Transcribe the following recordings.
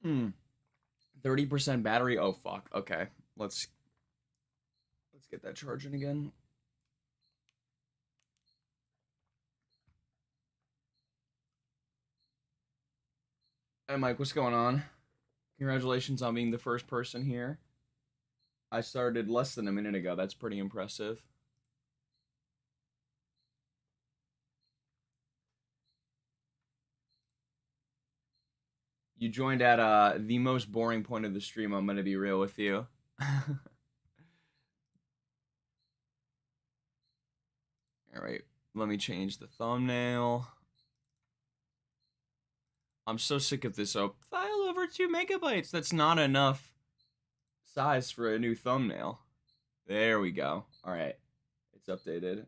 Hmm. 30% battery. Oh fuck. Okay. Let's get that charging again. Hey Mike, what's going on? Congratulations on being the first person here. I started less than a minute ago. That's pretty impressive. You joined at the most boring point of the stream. I'm gonna be real with you. All right, let me change the thumbnail. I'm so sick of this. Oh, file over 2 megabytes. That's not enough size for a new thumbnail. There we go. All right, it's updated.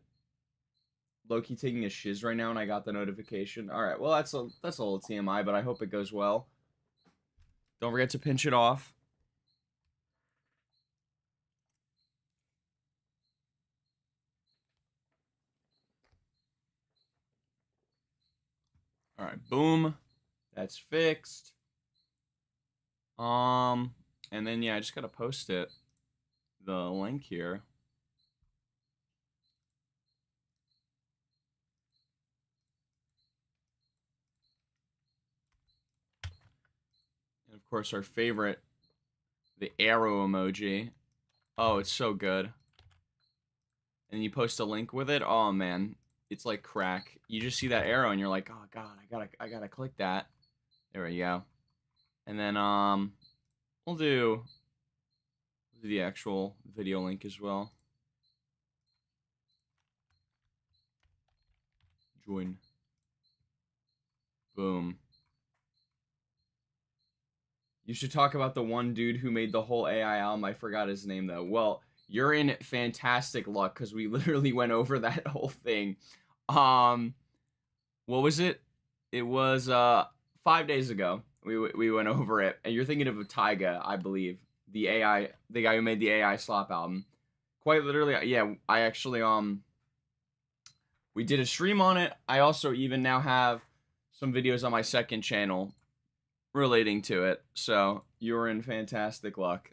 Low-key taking a shiz right now, and I got the notification. All right, well that's a little TMI, but I hope it goes well. Don't forget to pinch it off. All right, boom. That's fixed. And then yeah, I just gotta post it. The link here. And of course, our favorite, the arrow emoji. Oh, it's so good. And you post a link with it. Oh man, it's like crack. You just see that arrow and you're like, oh god, I gotta click that. There we go. And then we'll do the actual video link as well. Join. Boom. You should talk about the one dude who made the whole AI album. I forgot his name though. Well, you're in fantastic luck because we literally went over that whole thing. What was it? It was 5 days ago. We went over it, and you're thinking of Tyga, I believe, the guy who made the AI slop album. Quite literally, yeah. I actually we did a stream on it. I also even now have some videos on my second channel relating to it. So you're in fantastic luck.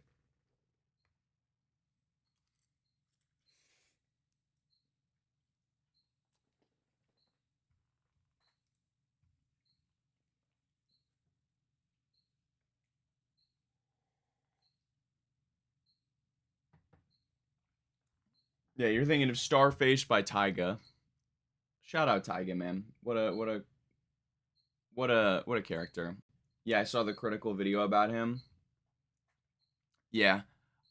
Yeah, you're thinking of Starface by Tyga. Shout out Tyga, man. What a character. Yeah, I saw the critical video about him. Yeah.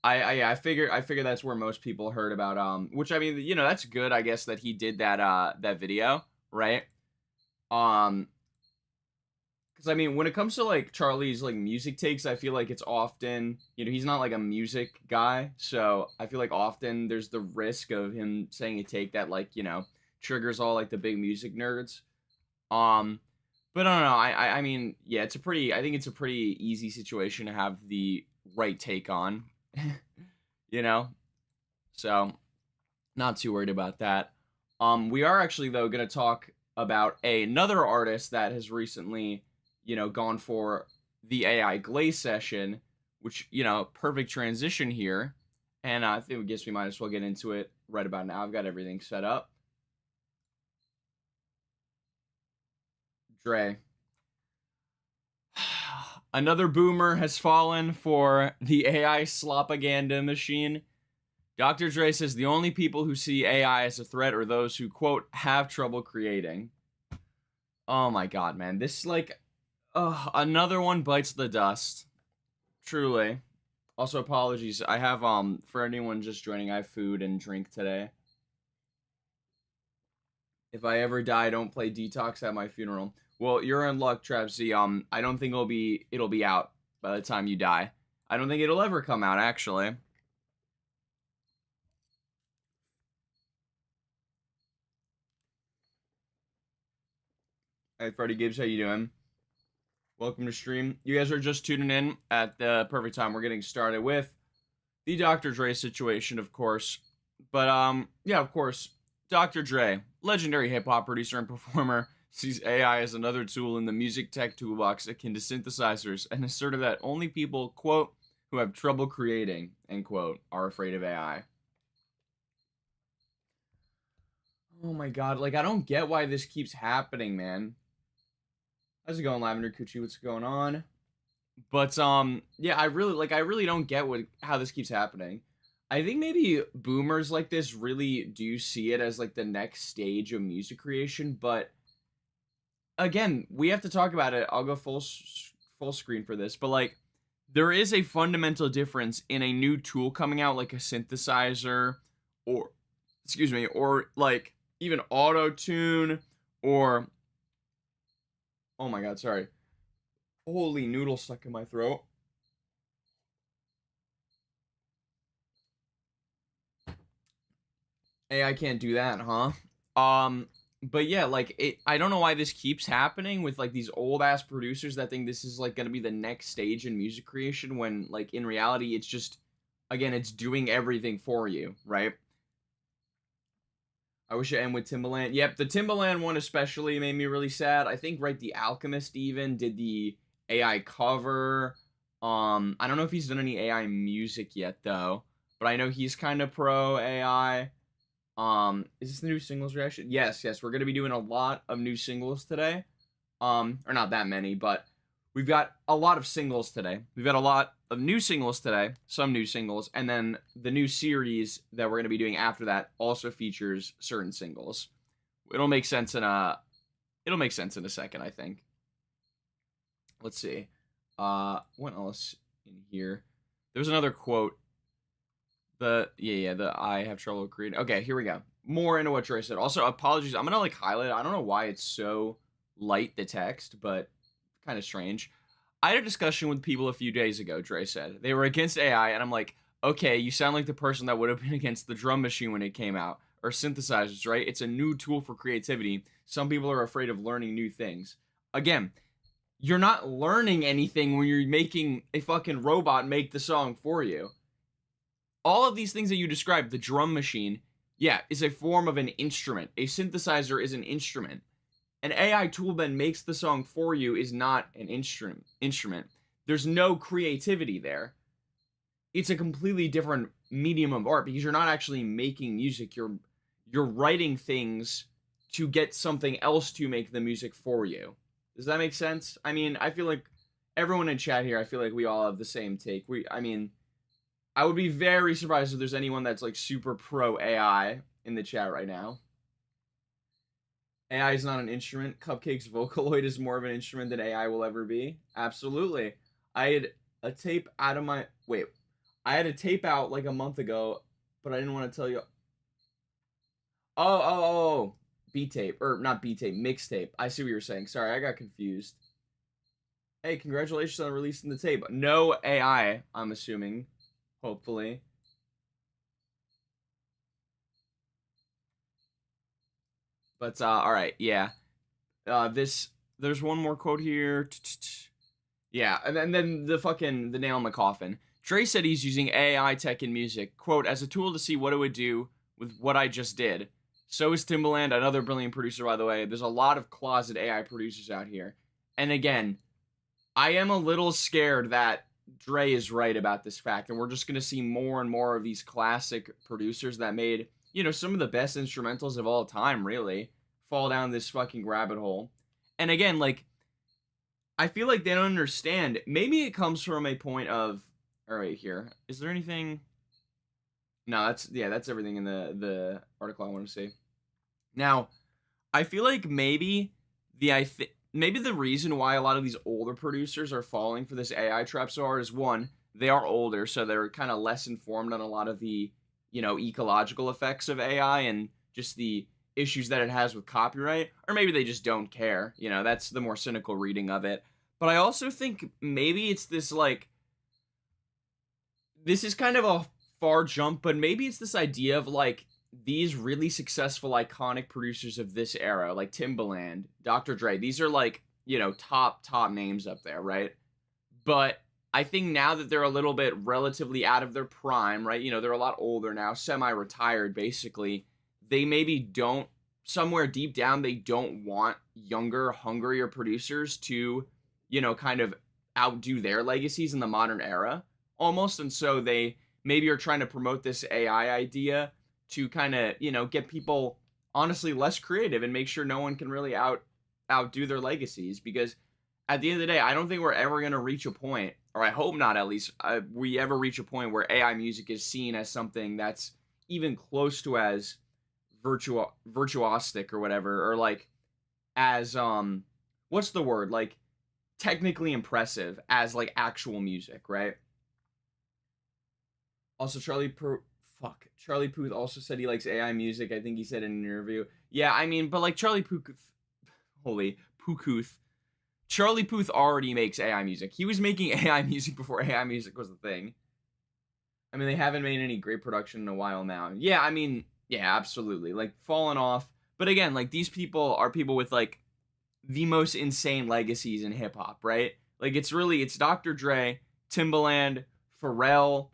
I figure that's where most people heard about which I mean, you know, that's good I guess that he did that video, right? Cuz I mean, when it comes to like Charlie's like music takes, I feel like it's often, you know, he's not like a music guy, so I feel like often there's the risk of him saying a take that like, you know, triggers all like the big music nerds. Um but I don't know. I mean, yeah, I think it's a pretty easy situation to have the right take on. You know? So, not too worried about that. We are actually though going to talk about another artist that has recently, you know, gone for the AI Glaze session, which, you know, perfect transition here. And I think I guess we might as well get into it right about now. I've got everything set up. DRE. Another boomer has fallen for the AI slopaganda machine. Dr. Dre says the only people who see AI as a threat are those who, quote, have trouble creating. Oh my god, man. This, like, another one bites the dust. Truly. Also, apologies. I have, for anyone just joining, I have food and drink today. If I ever die, don't play Detox at my funeral. Well, you're in luck, Trav Z. I don't think it'll be out by the time you die. I don't think it'll ever come out, actually. Hey, Freddie Gibbs, how you doing? Welcome to stream. You guys are just tuning in at the perfect time. We're getting started with the Dr. Dre situation, of course. But, yeah, of course, Dr. Dre, legendary hip-hop producer and performer, sees AI as another tool in the music tech toolbox akin to synthesizers and asserted that only people, quote, who have trouble creating, end quote, are afraid of AI. Oh my god, like, I don't get why this keeps happening, man. How's it going, Lavender Coochie? What's going on? But, yeah, I really don't get how this keeps happening. I think maybe boomers like this really do see it as, like, the next stage of music creation, but again, we have to talk about it. I'll go full screen for this, but like there is a fundamental difference in a new tool coming out like a synthesizer or excuse me, or like even auto tune or oh my god, sorry. Holy noodle stuck in my throat. Hey, I can't do that, huh? But yeah, like I don't know why this keeps happening with like these old ass producers that think this is like gonna be the next stage in music creation when like in reality it's just again it's doing everything for you, right? I wish it ended with Timbaland. Yep, the Timbaland one especially made me really sad. I think right the Alchemist even did the AI cover. I don't know if he's done any AI music yet though, but I know he's kind of pro AI. Is this the new singles reaction? Yes, yes, we're gonna be doing a lot of new singles today. Or not that many, but we've got a lot of singles today. We've got a lot of new singles today, some new singles, and then the new series that we're gonna be doing after that also features certain singles. It'll make sense in a second, I think. Let's see. What else in here? There was another quote. The I have trouble creating. Okay, here we go. More into what Troy said. Also, apologies. I'm gonna like highlight it. I don't know why it's so light, the text, but kind of strange. I had a discussion with people a few days ago, Dre said. They were against AI, and I'm like, okay, you sound like the person that would have been against the drum machine when it came out. Or synthesizers, right? It's a new tool for creativity. Some people are afraid of learning new things. Again, you're not learning anything when you're making a fucking robot make the song for you. All of these things that you described, the drum machine, yeah, is a form of an instrument. A synthesizer is an instrument. An AI tool then makes the song for you is not an instrument. There's no creativity there. It's a completely different medium of art because you're not actually making music. You're writing things to get something else to make the music for you. Does that make sense? I mean, I feel like everyone in chat here, I feel like we all have the same take. I would be very surprised if there's anyone that's like super pro AI in the chat right now. AI is not an instrument. Cupcake's Vocaloid is more of an instrument than AI will ever be. Absolutely. I had a tape out of my... Wait. I had a tape out like a month ago, but I didn't want to tell you... Oh. B-tape. Or not B-tape, mixtape. I see what you're saying. Sorry, I got confused. Hey, congratulations on releasing the tape. No AI, I'm assuming. Hopefully. But, alright, yeah. There's one more quote here. Yeah, and then the nail in the coffin. Dre said he's using AI tech in music, quote, as a tool to see what it would do with what I just did. So is Timbaland, another brilliant producer, by the way. There's a lot of closet AI producers out here. And again, I am a little scared that Dre is right about this fact, and we're just going to see more and more of these classic producers that made, some of the best instrumentals of all time, really, fall down this fucking rabbit hole. And again, like, I feel like they don't understand. Maybe it comes from a point of, all right, here. Is there anything? No, that's everything in the article I want to see. Now, I feel like maybe the reason why a lot of these older producers are falling for this AI trap so hard is one, they are older, so they're kind of less informed on a lot of the, ecological effects of AI and just the issues that it has with copyright, or maybe they just don't care. That's the more cynical reading of it. But I also think maybe it's this this is kind of a far jump, but maybe it's this idea of like these really successful iconic producers of this era, like Timbaland, Dr. Dre, these are like, top names up there, right? But I think now that they're a little bit relatively out of their prime, right? They're a lot older now, semi-retired basically. They maybe don't somewhere deep down they don't want younger, hungrier producers to, kind of outdo their legacies in the modern era almost. And so they maybe are trying to promote this AI idea to kind of, get people honestly less creative and make sure no one can really outdo their legacies. Because at the end of the day, I don't think we're ever going to reach a point, or I hope not at least, we ever reach a point where AI music is seen as something that's even close to as virtuosic or whatever, or like as what's the word, like technically impressive as like actual music, right? Also, Charlie Puth also said he likes AI music. I think he said in an interview. Yeah, I mean, but like Pukuth, Charlie Puth already makes AI music. He was making AI music before AI music was a thing. I mean, they haven't made any great production in a while now. Yeah, I mean, yeah, absolutely. Like, fallen off. But again, like, these people are people with, like, the most insane legacies in hip-hop, right? Like, it's Dr. Dre, Timbaland, Pharrell.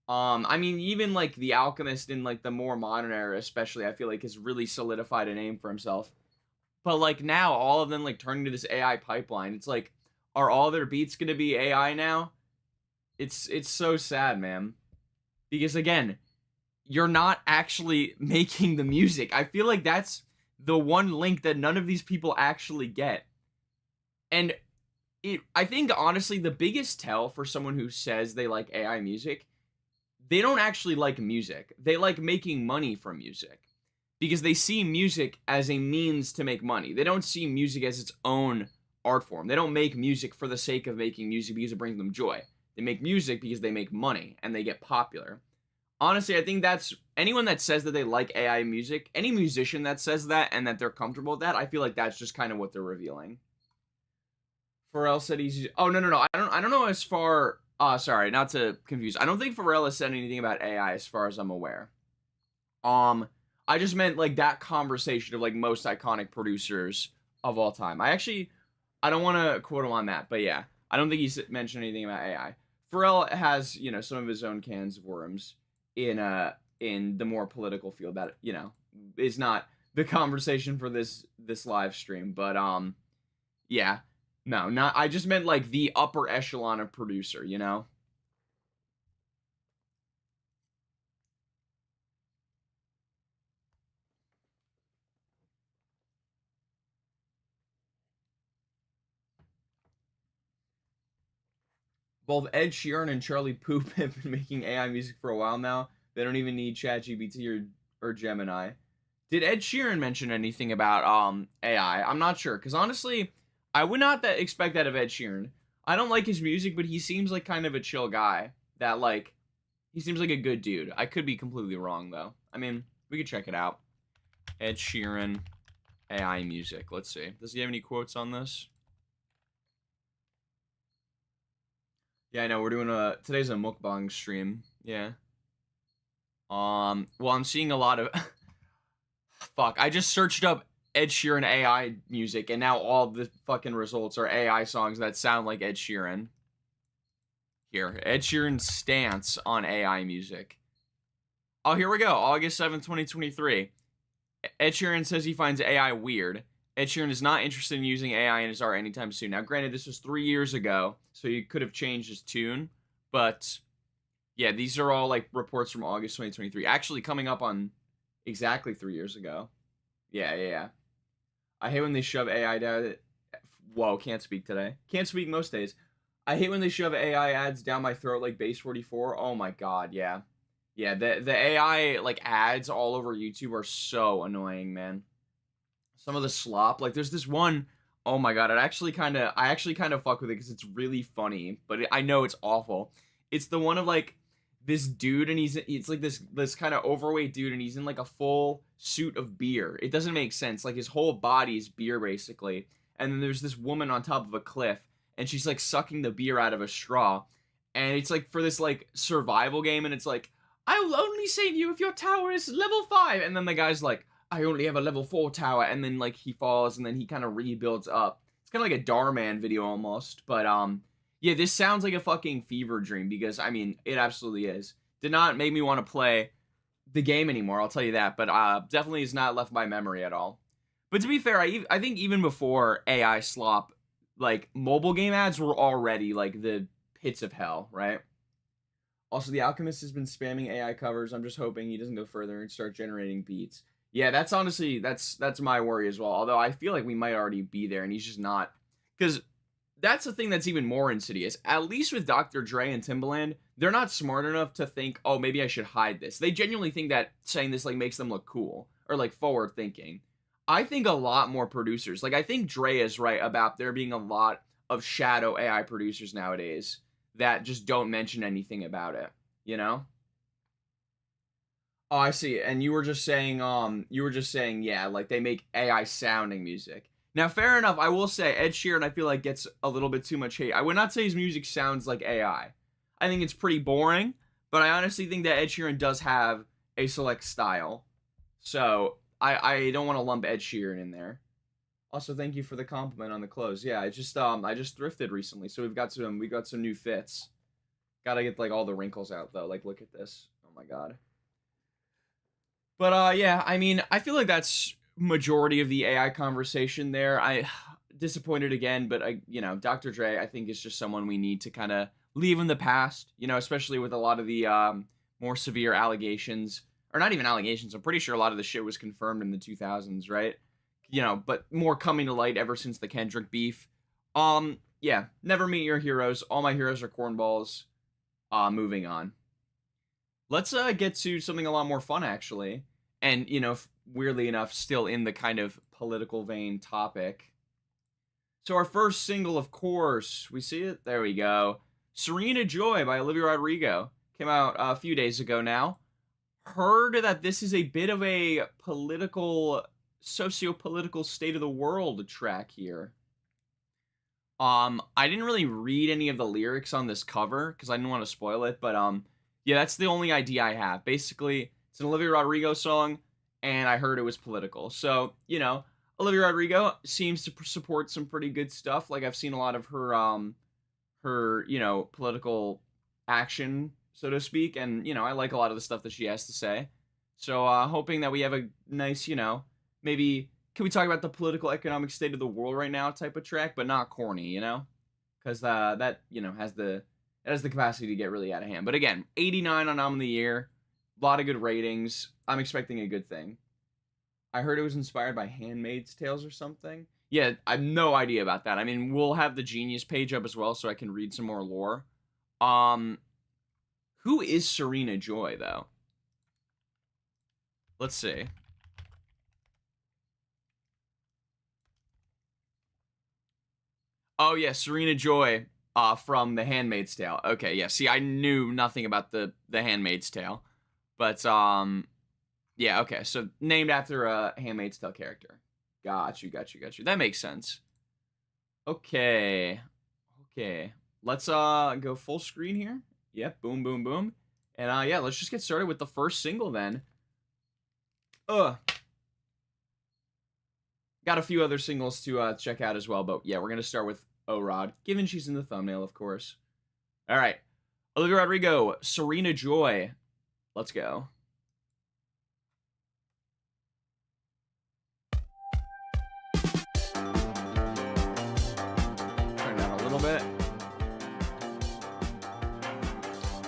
I mean, even, like, The Alchemist in, like, the more modern era, especially, I feel like has really solidified a name for himself. But, like, now, all of them, like, turning to this AI pipeline. It's like, are all their beats gonna be AI now? It's so sad, man. Because, again, you're not actually making the music. I feel like that's the one link that none of these people actually get. And I think, honestly, the biggest tell for someone who says they like AI music, they don't actually like music. They like making money from music. Because they see music as a means to make money. They don't see music as its own art form. They don't make music for the sake of making music because it brings them joy. They make music because they make money and they get popular. Honestly, I think that's anyone that says that they like AI music, any musician that says that and that they're comfortable with that, I feel like that's just kind of what they're revealing. Pharrell said he's oh no. I don't know as far sorry, not to confuse. I don't think Pharrell has said anything about AI as far as I'm aware. I just meant like that conversation of like most iconic producers of all time. I don't want to quote him on that, but yeah, I don't think he's mentioned anything about AI. Pharrell has, some of his own cans of worms in the more political field that, is not the conversation for this live stream, but yeah. No, not I just meant like the upper echelon of producer, Both Ed Sheeran and Charlie Puth have been making AI music for a while now. They don't even need ChatGPT or Gemini. Did Ed Sheeran mention anything about AI? I'm not sure, because honestly, I would not expect that of Ed Sheeran. I don't like his music, but he seems like kind of a chill guy. That like, he seems like a good dude. I could be completely wrong though. I mean, we could check it out. Ed Sheeran AI music. Let's see. Does he have any quotes on this? Yeah, I know we're doing today's a mukbang stream. Yeah. Well, I'm seeing a lot of fuck. I just searched up Ed Sheeran AI music, and now all the fucking results are AI songs that sound like Ed Sheeran. Here, Ed Sheeran's stance on AI music. Oh, here we go. August 7th, 2023. Ed Sheeran says he finds AI weird. Ed Sheeran is not interested in using AI in his art anytime soon. Now, granted, this was 3 years ago, so he could have changed his tune, but yeah, these are all like reports from August 2023. Actually, coming up on exactly 3 years ago. Yeah. I hate when they shove AI down. Whoa, can't speak today. Can't speak most days. I hate when they shove AI ads down my throat like Base 44. Oh my god, yeah. Yeah, the AI like ads all over YouTube are so annoying, man. Some of the slop, like there's this one, oh my god, I actually kind of fuck with it because it's really funny, but I know it's awful. It's the one of like this dude, and it's like this kind of overweight dude, and he's in like a full suit of beer. It doesn't make sense. Like his whole body is beer basically, and then there's this woman on top of a cliff, and she's like sucking the beer out of a straw, and it's like for this like survival game, and it's like, I will only save you if your tower is level 5, and then the guy's like, I only have a level 4 tower, and then like he falls, and then he kind of rebuilds up. It's kind of like a Darman video almost, but yeah, this sounds like a fucking fever dream because I mean it absolutely is. Did not make me want to play the game anymore, I'll tell you that, but definitely is not left my memory at all. But to be fair, I think even before AI slop, like mobile game ads were already like the pits of hell, right? Also, the Alchemist has been spamming AI covers. I'm just hoping he doesn't go further and start generating beats. Yeah, that's honestly that's my worry as well. Although I feel like we might already be there, and he's just not. Because that's the thing that's even more insidious. At least with Dr. Dre and Timbaland, they're not smart enough to think, oh, maybe I should hide this. They genuinely think that saying this like makes them look cool or like forward thinking. I think a lot more producers, like I think Dre is right about there being a lot of shadow AI producers nowadays that just don't mention anything about it, you know? Oh, I see. And you were just saying, yeah, like they make AI sounding music. Now, fair enough. I will say Ed Sheeran, I feel like gets a little bit too much hate. I would not say his music sounds like AI. I think it's pretty boring, but I honestly think that Ed Sheeran does have a select style. So I don't want to lump Ed Sheeran in there. Also, thank you for the compliment on the clothes. Yeah, I just thrifted recently, so we got some new fits. Gotta get like all the wrinkles out though. Like, look at this. Oh my god. But yeah, I mean, I feel like that's majority of the AI conversation there. I disappointed again, but Dr. Dre, I think is just someone we need to kind of leave in the past. Especially with a lot of the more severe allegations, or not even allegations. I'm pretty sure a lot of the shit was confirmed in the 2000s, right? But more coming to light ever since the Kendrick beef. Yeah, never meet your heroes. All my heroes are cornballs. Moving on. Let's get to something a lot more fun, actually. And, weirdly enough, still in the kind of political vein topic. So our first single, of course, we see it? There we go. Serena Joy by Olivia Rodrigo. Came out a few days ago now. Heard that this is a bit of a socio-political state of the world track here. I didn't really read any of the lyrics on this cover because I didn't want to spoil it, but yeah, that's the only idea I have. Basically, it's an Olivia Rodrigo song, and I heard it was political. So, Olivia Rodrigo seems to support some pretty good stuff. Like, I've seen a lot of her political action, so to speak, and, I like a lot of the stuff that she has to say. So, hoping that we have a nice, maybe, can we talk about the political economic state of the world right now type of track, but not corny, Because that, has the capacity to get really out of hand. But again, 89 on Album of the Year, a lot of good ratings. I'm expecting a good thing. I heard it was inspired by Handmaid's Tales or something. Yeah, I have no idea about that. I mean, we'll have the Genius page up as well so I can read some more lore. Who is Serena Joy, though? Let's see. Oh, yeah, Serena Joy. From The Handmaid's Tale. Okay, yeah. See, I knew nothing about the Handmaid's Tale, but yeah. Okay, so named after a Handmaid's Tale character. Got you. That makes sense. Okay. Let's go full screen here. Yep. Boom, boom, boom. And yeah, let's just get started with the first single then. Got a few other singles to check out as well, but yeah, we're gonna start with O-Rod, given she's in the thumbnail, of course. All right. Olivia Rodrigo, Serena Joy. Let's go. Turn down a little bit.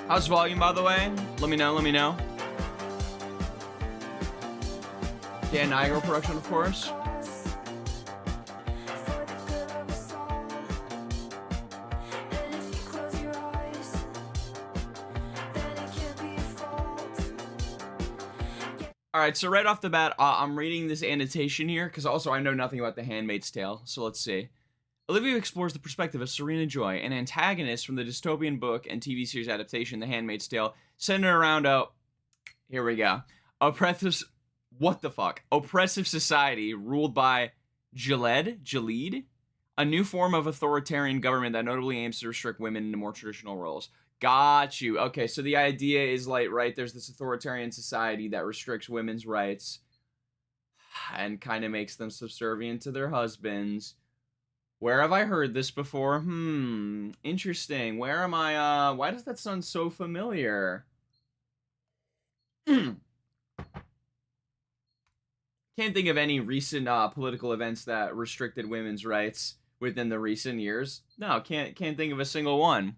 How's volume, by the way? Let me know. Yeah, Niagara production, of course. Alright, so right off the bat, I'm reading this annotation here, because also I know nothing about The Handmaid's Tale, so let's see. Olivia explores the perspective of Serena Joy, an antagonist from the dystopian book and TV series adaptation The Handmaid's Tale, centered around here we go, oppressive society ruled by Gilead, a new form of authoritarian government that notably aims to restrict women into more traditional roles. Got you. Okay, so the idea is like, right, there's this authoritarian society that restricts women's rights and kind of makes them subservient to their husbands. Where have I heard this before? Interesting. Where am I, why does that sound so familiar? can't think of any recent political events that restricted women's rights within the recent years. No, can't think of a single one.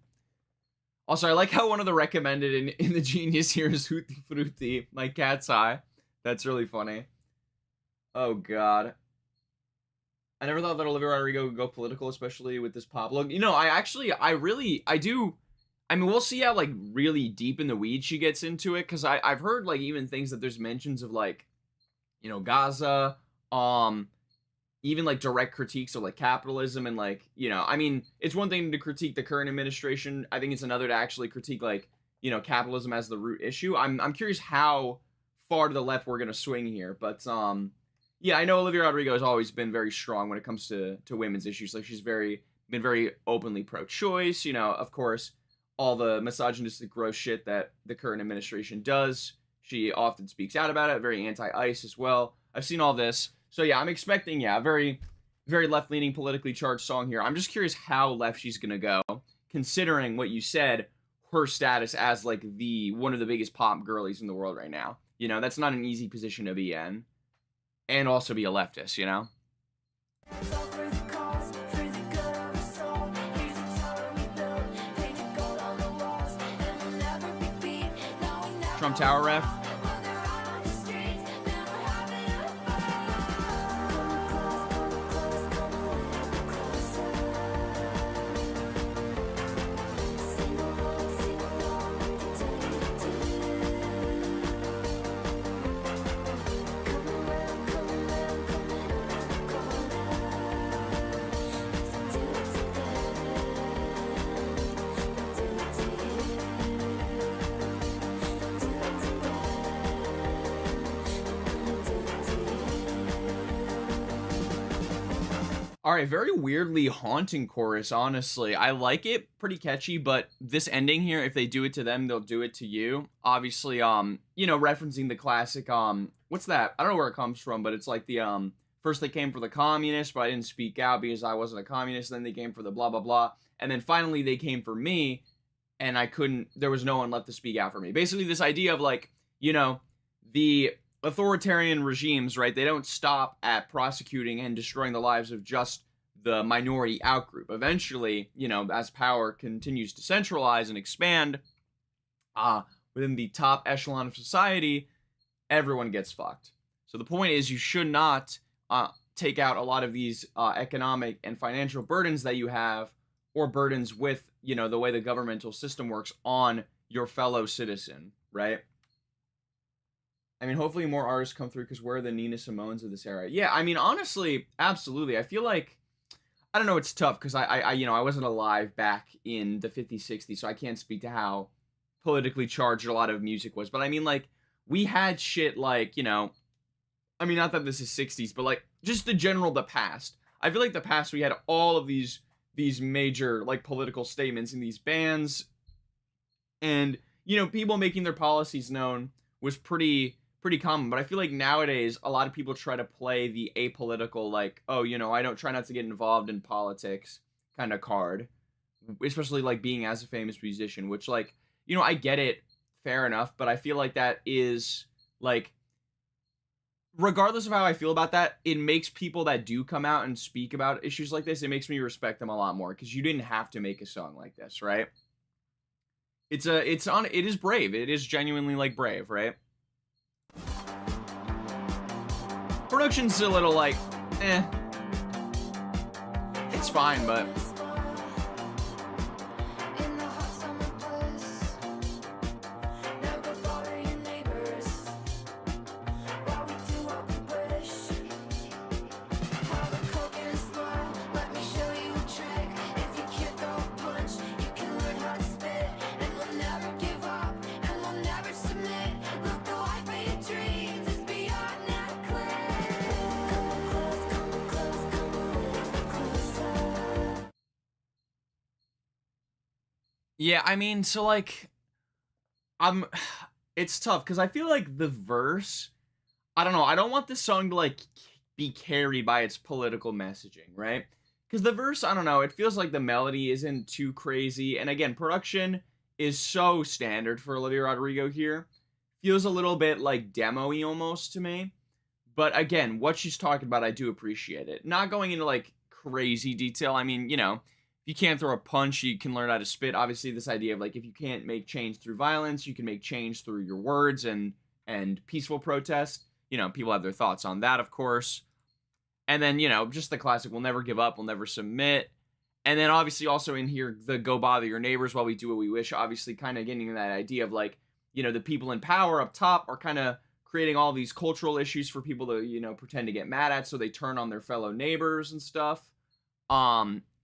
Also, I like how one of the recommended in the Genius here is Hootie Frutti, my cat's eye. That's really funny. Oh, God. I never thought that Olivia Rodrigo would go political, especially with this pop look. You know, I do. I mean, we'll see how, like, really deep in the weeds she gets into it, because I've heard, like, even things that there's mentions of, like, you know, Gaza, even, like, direct critiques of, like, capitalism and, like, you know, I mean, it's one thing to critique the current administration. I think it's another to actually critique, like, you know, capitalism as the root issue. I'm curious how far to the left we're going to swing here, but, yeah, I know Olivia Rodrigo has always been very strong when it comes to women's issues. Like, she's been very openly pro-choice, you know, of course, all the misogynistic gross shit that the current administration does. She often speaks out about it, very anti-ICE as well. I've seen all this. So yeah, I'm expecting, yeah, a very, very left-leaning, politically charged song here. I'm just curious how left she's gonna go, considering what you said, her status as, like, one of the biggest pop girlies in the world right now. You know, that's not an easy position to be in. And also be a leftist, you know? Trump Tower ref. Alright, very weirdly haunting chorus, honestly. I like it, pretty catchy, but this ending here, if they do it to them, they'll do it to you. Obviously, you know, referencing the classic, what's that? I don't know where it comes from, but it's like the, first they came for the communists, but I didn't speak out because I wasn't a communist, then they came for the blah, blah, blah, and then finally they came for me, and there was no one left to speak out for me. Basically, this idea of, like, you know, the authoritarian regimes, right, they don't stop at prosecuting and destroying the lives of just the minority outgroup. Eventually, you know, as power continues to centralize and expand within the top echelon of society, everyone gets fucked. So the point is, you should not take out a lot of these economic and financial burdens that you have, or burdens with, you know, the way the governmental system works, on your fellow citizen, right? I mean, hopefully more artists come through, because we're the Nina Simones of this era. Yeah, I mean, honestly, absolutely. I feel like, I don't know, it's tough, because I you know, I wasn't alive back in the 50s, 60s, so I can't speak to how politically charged a lot of music was. But I mean, like, we had shit like, you know, I mean, not that this is 60s, but, like, just the past. I feel like the past, we had all of these major, like, political statements in these bands, and, you know, people making their policies known was pretty common. But I feel like nowadays a lot of people try to play the apolitical, like, oh, you know, I don't try not to get involved in politics kind of card, especially, like, being as a famous musician, which, like, you know, I get it, fair enough, but I feel like that is, like, regardless of how I feel about that, it makes people that do come out and speak about issues like this, it makes me respect them a lot more, because you didn't have to make a song like this, right? It is brave. It is genuinely, like, brave, right? Production's a little, like, it's fine, but yeah, I mean, so, like, it's tough, because I feel like the verse, I don't know, I don't want this song to, like, be carried by its political messaging, right? Because the verse, I don't know, it feels like the melody isn't too crazy, and again, production is so standard for Olivia Rodrigo here. Feels a little bit, like, demo-y almost to me, But again, what she's talking about, I do appreciate it. Not going into like crazy detail. I mean, if you can't throw a punch, you can learn how to spit. Obviously, this idea of like if you can't make change through violence, you can make change through your words and peaceful protest. People have their thoughts on that, of course. And then, just the classic, we'll never give up, we'll never submit. And then obviously also in here, the go bother your neighbors while we do what we wish. Obviously kind of getting that idea of like, the people in power up top are kind of creating all these cultural issues for people to, pretend to get mad at. So they turn on their fellow neighbors and stuff.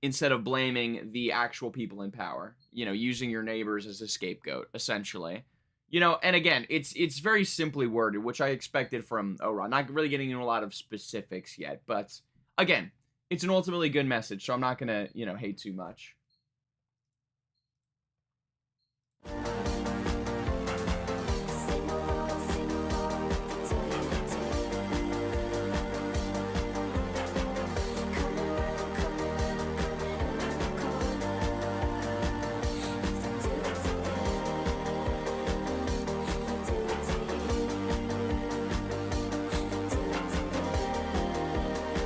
Instead of blaming the actual people in power, using your neighbors as a scapegoat, essentially. And again, it's very simply worded, which I expected from O-Rod. Not really getting into a lot of specifics yet, but again, it's an ultimately good message, so I'm not gonna, hate too much.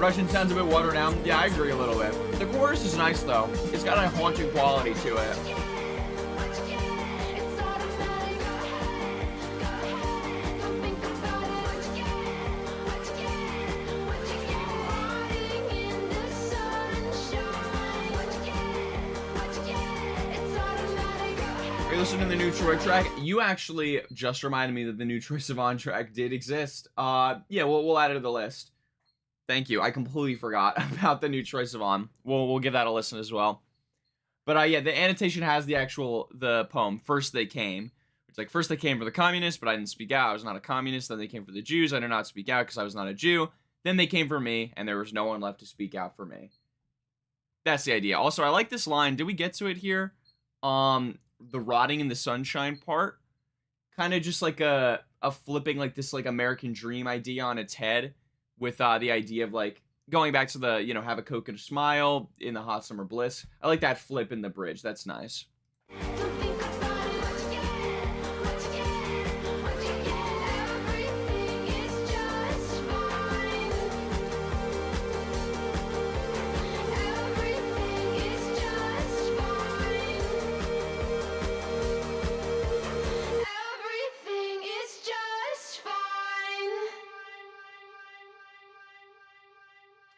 Russian sounds a bit watered down. Yeah, I agree a little bit. The chorus is nice, though. It's got a haunting quality to it. Are you listening to the new Troy track? You actually just reminded me that the new Troy Sivan track did exist. Yeah, we'll add it to the list. Thank you. I completely forgot about the new Troy Sivan. We'll give that a listen as well. But yeah, the annotation has the poem, First They Came. It's like, first they came for the communists, but I didn't speak out. I was not a communist. Then they came for the Jews. I did not speak out because I was not a Jew. Then they came for me, and there was no one left to speak out for me. That's the idea. Also, I like this line. Did we get to it here? The rotting in the sunshine part. Kind of just like a flipping like this like American dream idea on its head. With the idea of like going back to the, have a Coke and a smile in the hot summer bliss. I like that flip in the bridge. That's nice.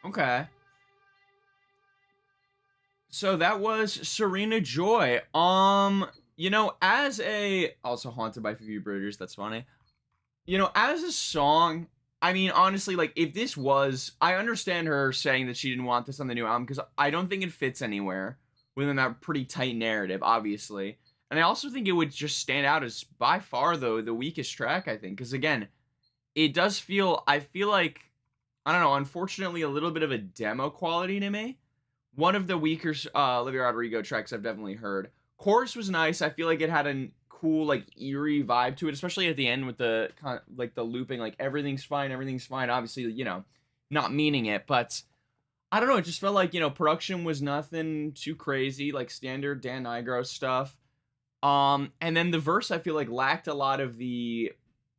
Okay. So that was Serena Joy. As also Haunted by Phoebe Bridgers, that's funny. As a song, I mean, honestly, like, if this was, I understand her saying that she didn't want this on the new album, because I don't think it fits anywhere within that pretty tight narrative, obviously. And I also think it would just stand out as, by far, though, the weakest track, I think. Because, again, it does feel, I feel like, I don't know, unfortunately, a little bit of a demo quality to me. One of the weaker Olivia Rodrigo tracks I've definitely heard. Chorus was nice. I feel like it had a cool, like, eerie vibe to it, especially at the end with the, like, the looping, like, everything's fine. Obviously, not meaning it, but I don't know. It just felt like, production was nothing too crazy, like, standard Dan Nigro stuff. And then the verse, I feel like, lacked a lot of the,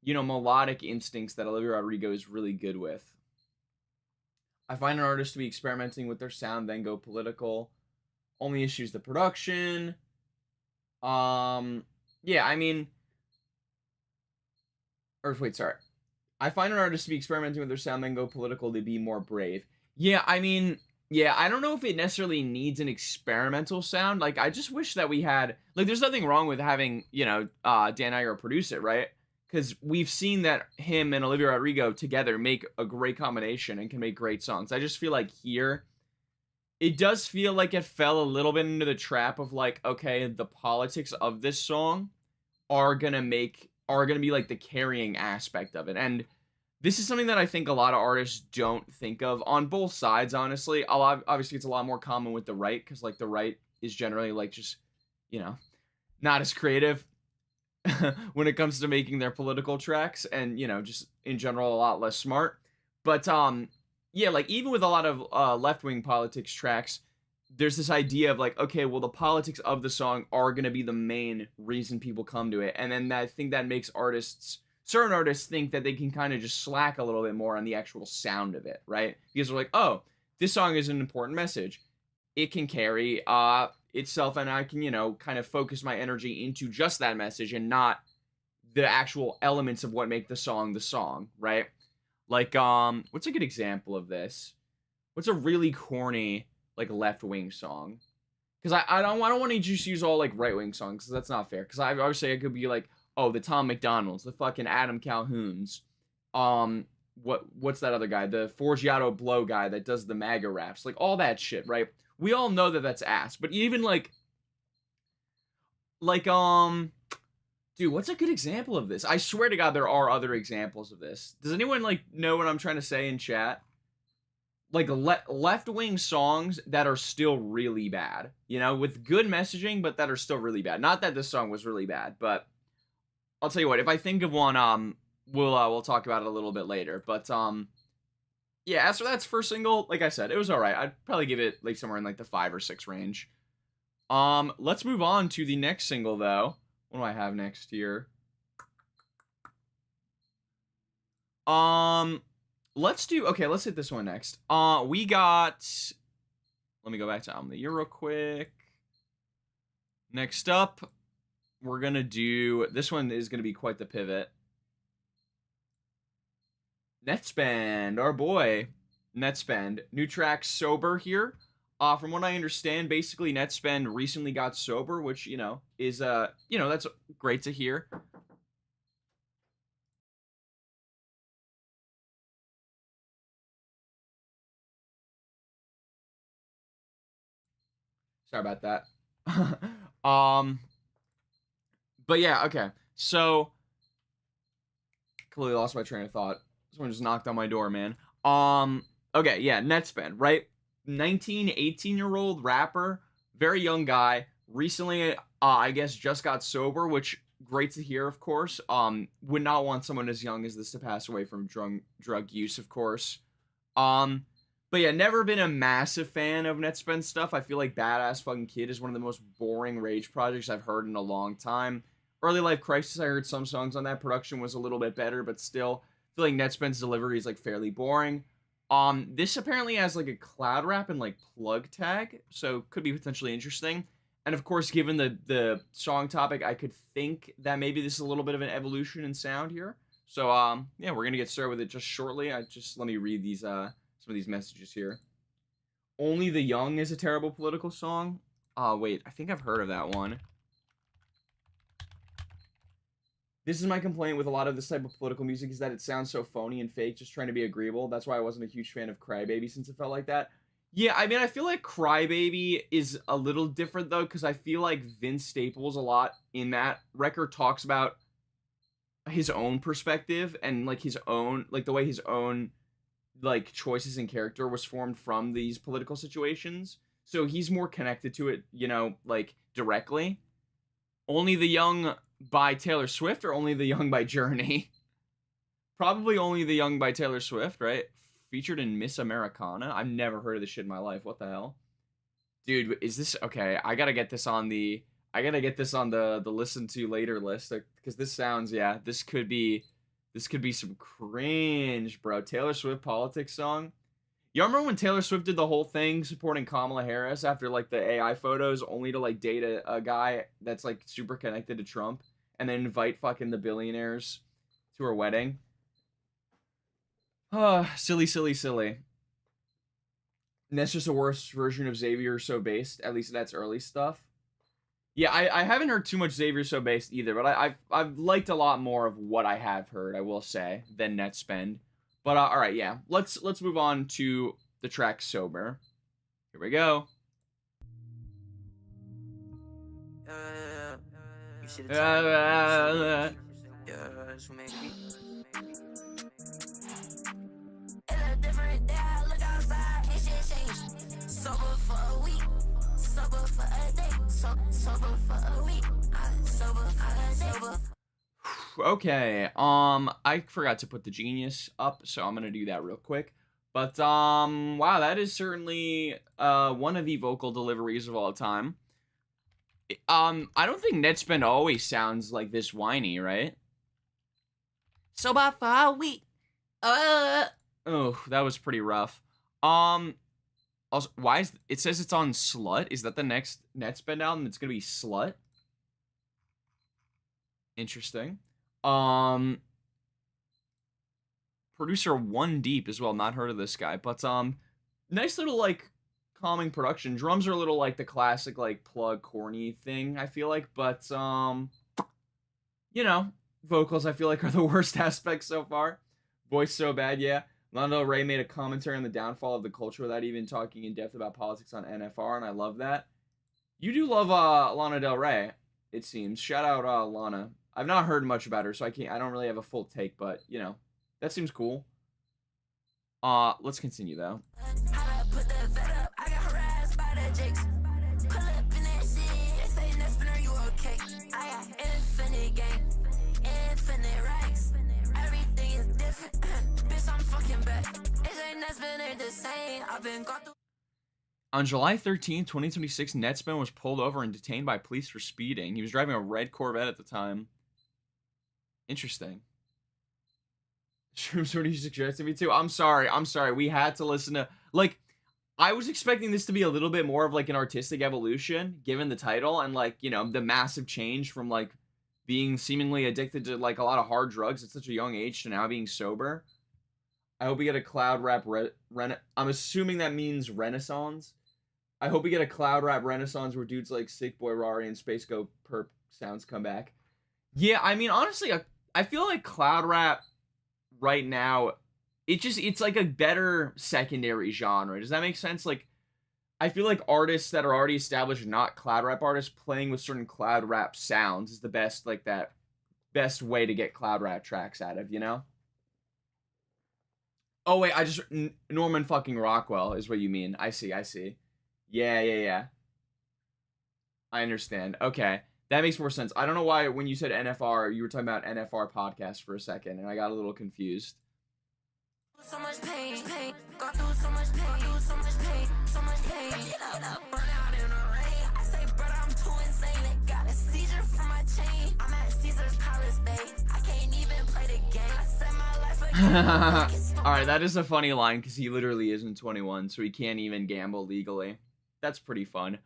melodic instincts that Olivia Rodrigo is really good with. I find an artist to be experimenting with their sound, then go political. Only issues the production. Yeah, I mean... I find an artist to be experimenting with their sound, then go political to be more brave. Yeah, I mean... Yeah, I don't know if it necessarily needs an experimental sound. Like, I just wish that we had... Like, there's nothing wrong with having, Dan Nigro produce it, right? Because we've seen that him and Olivia Rodrigo together make a great combination and can make great songs. I just feel like here, it does feel like it fell a little bit into the trap of like, okay, the politics of this song are gonna be like the carrying aspect of it. And this is something that I think a lot of artists don't think of on both sides, honestly. Obviously, it's a lot more common with the right, because like the right is generally like just, not as creative when it comes to making their political tracks, and just in general a lot less smart. But yeah, like even with a lot of left-wing politics tracks, there's this idea of like, okay, well, the politics of the song are going to be the main reason people come to it, and then I think that makes artists certain artists think that they can kind of just slack a little bit more on the actual sound of it, right? Because they're like, oh, this song is an important message. It can carry itself, and I can, you know, kind of focus my energy into just that message and not the actual elements of what make the song, right? Like, what's a good example of this? What's a really corny, like, left-wing song? Because I don't want to just use all, like, right-wing songs, because that's not fair. Because I would say it could be, like, oh, the Tom McDonald's, the fucking Adam Calhoun's, what's that other guy? The Forgiato Blow guy that does the MAGA raps. Like, all that shit, right? We all know that that's ass. But even, like, dude, what's a good example of this? I swear to God, there are other examples of this. Does anyone, like, know what I'm trying to say in chat? Like, left-wing songs that are still really bad. You know, with good messaging, but that are still really bad. Not that this song was really bad, but I'll tell you what. If I think of one, we'll talk about it a little bit later. But, yeah, as for that's first single, like I said, it was alright. I'd probably give it, like, somewhere in, like, the 5 or 6 range. Let's move on to the next single, though. What do I have next here? Let's hit this one next. We got, let me go back to album of the year real quick. Next up, we're gonna do, this one is gonna be quite the pivot. Netspend, our boy, Netspend. New track, Sober, here. From what I understand, basically Netspend recently got sober, which, you know, is, you know, that's great to hear. Sorry about that. But yeah, okay. So, completely lost my train of thought. Someone just knocked on my door, man. Okay, yeah, Netspend, right? 19, 18-year-old rapper, very young guy, recently, I guess, just got sober, which, great to hear, of course. Would not want someone as young as this to pass away from drug use, of course. But yeah, never been a massive fan of Netspend stuff. I feel like Badass Fucking Kid is one of the most boring rage projects I've heard in a long time. Early Life Crisis, I heard some songs on that. Production was a little bit better, but still, I feel like Netspend's delivery is, like, fairly boring. This apparently has, like, a cloud rap and, like, plug tag, so could be potentially interesting. And, of course, given the song topic, I could think that maybe this is a little bit of an evolution in sound here. So, yeah, we're gonna get started with it just shortly. Let me read these, some of these messages here. Only the Young is a terrible political song. Wait, I think I've heard of that one. This is my complaint with a lot of this type of political music, is that it sounds so phony and fake, just trying to be agreeable. That's why I wasn't a huge fan of Crybaby, since it felt like that. Yeah, I mean, I feel like Crybaby is a little different, though, because I feel like Vince Staples a lot in that record talks about his own perspective and, like, his own, like, the way his own, like, choices and character was formed from these political situations. So he's more connected to it, you know, like, directly. Only the Young by Taylor Swift, or Only the Young by Journey? Probably Only the Young by Taylor Swift, right? Featured in Miss Americana. I've never heard of this shit in my life. What the hell? Dude, is this... Okay, I gotta get this on the listen to later list, because this sounds... Yeah, this could be some cringe, bro. Taylor Swift politics song. You remember when Taylor Swift did the whole thing supporting Kamala Harris after, like, the AI photos, only to, like, date a guy that's, like, super connected to Trump, and then invite fucking the billionaires to her wedding? Silly, silly, silly. And that's just a worse version of Xavier So Based. At least that's early stuff. Yeah, I haven't heard too much Xavier So Based either, but I've liked a lot more of what I have heard, I will say, than Netspend. But, alright, yeah. Let's move on to the track Sober. Here we go. Okay, I forgot to put the Genius up, so I'm gonna do that real quick. But, wow, that is certainly, one of the vocal deliveries of all time. I don't think Netspend always sounds like this whiny, right? Sober for a week. Oh, that was pretty rough. Also, why is it says it's on Slut? Is that the next Netspend album? It's gonna be Slut. Interesting. Producer One Deep as well. Not heard of this guy, but nice little like calming production. Drums are a little like the classic like plug corny thing, I feel like, but you know, vocals I feel like are the worst aspects so far. Voice so bad, yeah. Lana Del Rey made a commentary on the downfall of the culture without even talking in depth about politics on NFR, and I love that. You do love Lana Del Rey, it seems. Shout out Lana. I've not heard much about her, so I don't really have a full take, but you know, that seems cool. Let's continue though. On July 13, 2026, Netspend was pulled over and detained by police for speeding. He was driving a red Corvette at the time. Interesting. Shrooms, what you suggested me to? I'm sorry. We had to listen to... Like, I was expecting this to be a little bit more of, like, an artistic evolution, given the title, and, like, you know, the massive change from, like, being seemingly addicted to, like, a lot of hard drugs at such a young age to now being sober. I hope we get a cloud rap... I'm assuming that means Renaissance. I hope we get a cloud rap Renaissance where dudes like Sick Boy Rari and Space Go Perp sounds come back. Yeah, I mean, honestly, I feel like cloud rap right now, it's like a better secondary genre. Does that make sense? Like, I feel like artists that are already established, not cloud rap artists, playing with certain cloud rap sounds is the best, like, that best way to get cloud rap tracks out of, you know? Oh, wait, Norman fucking Rockwell is what you mean. I see. Yeah. I understand. Okay. That makes more sense. I don't know why when you said NFR, you were talking about NFR podcast for a second, and I got a little confused. So much pain, got through so much pain, so much pain. Burn out in the rain. I say, brother, I'm too insane. They got a seizure from my chain. I'm at Caesar's Palace Day. I can't even play the game. I set my life again. Alright, that is a funny line, because he literally isn't 21, so he can't even gamble legally. That's pretty fun.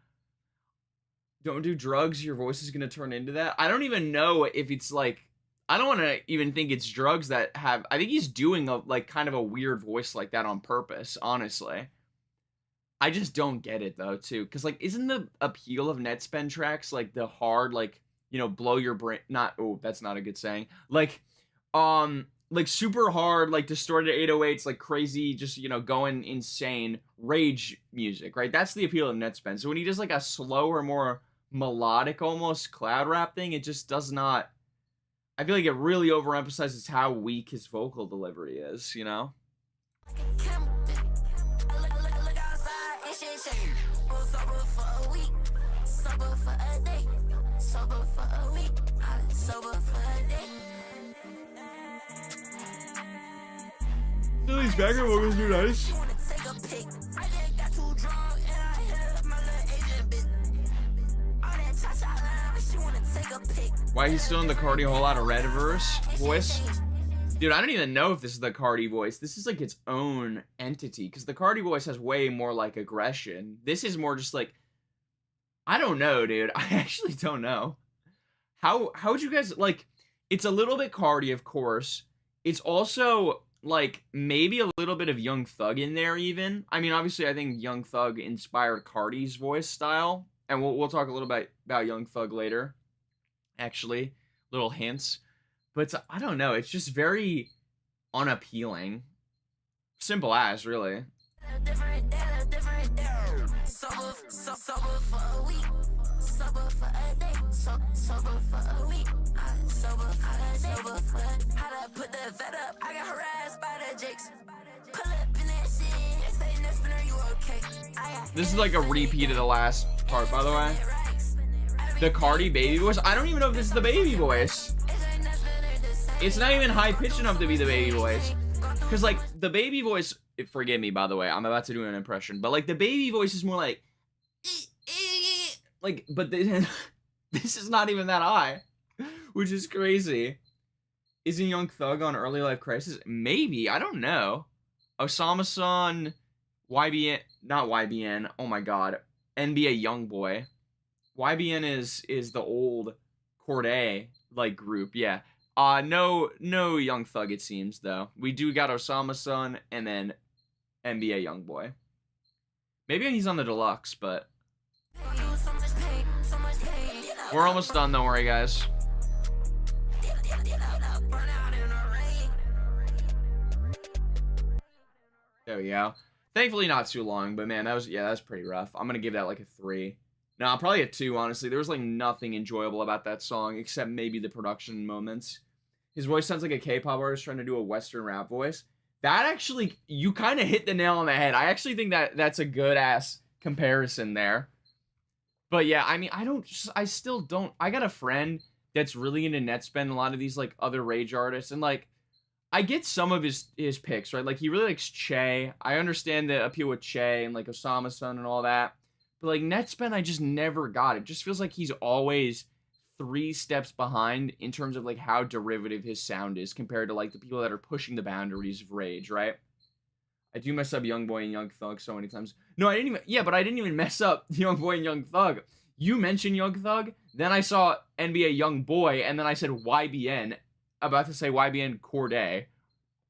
Don't do drugs, your voice is going to turn into that. I don't even know if it's like, I don't want to even think it's drugs that have, I think he's doing a, like, kind of a weird voice like that on purpose, honestly. I just don't get it though, too. Because, like, isn't the appeal of Netspend tracks, like, the hard, like, you know, blow your brain, that's not a good saying. Like super hard, like, distorted 808s, like, crazy, just, you know, going insane rage music, right? That's the appeal of Netspend. So when he does, like, a slower, more melodic, almost, cloud rap thing, it just does not... I feel like it really overemphasizes how weak his vocal delivery is, you know? These background vocals are nice. Why he's still in the Cardi whole lot of red verse voice? Dude, I don't even know if this is the Cardi voice. This is like its own entity, because the Cardi voice has way more like aggression. This is more just like, I don't know, dude. I actually don't know. How would you guys, like, it's a little bit Cardi, of course. It's also like maybe a little bit of Young Thug in there even. I mean, obviously I think Young Thug inspired Cardi's voice style, and we'll talk a little bit about Young Thug later. Actually, little hints, but I don't know, it's just very unappealing. Simple as, really. This is like a repeat of the last part, by the way. The Cardi baby voice? I don't even know if this is the baby voice. It's not even high-pitched enough to be the baby voice. Because, like, the baby voice... Forgive me, by the way. I'm about to do an impression. But, like, the baby voice is more like... Like, but this is not even that high. Which is crazy. Isn't Young Thug on Early Life Crisis? Maybe. I don't know. Osama-san, YBN, not YBN. Oh my god. NBA Youngboy. YBN is the old Corday like group. Yeah. No Young Thug it seems though. We do got Osama-san and then NBA Youngboy. Maybe he's on the deluxe, but we're almost done. Don't worry, guys. There we go. Thankfully not too long, but man, that was pretty rough. I'm gonna give that like a 3. No, probably a 2, honestly. There was like nothing enjoyable about that song except maybe the production moments. His voice sounds like a K-pop artist trying to do a Western rap voice. That actually, you kind of hit the nail on the head. I actually think that's a good ass comparison there. But yeah, I mean, I still don't. I got a friend that's really into Netspend and a lot of these like other Rage artists, and like I get some of his picks, right? Like he really likes Che. I understand the appeal with Che and like Osama-san and all that. But like Netspend, I just never got. It just feels like he's always 3 steps behind in terms of like how derivative his sound is compared to like the people that are pushing the boundaries of Rage, right? I do mess up Youngboy and Young Thug so many times. No, I didn't even. Yeah, but I didn't even mess up Youngboy and Young Thug. You mentioned Young Thug, then I saw NBA Youngboy, and then I said YBN. About to say YBN Corday,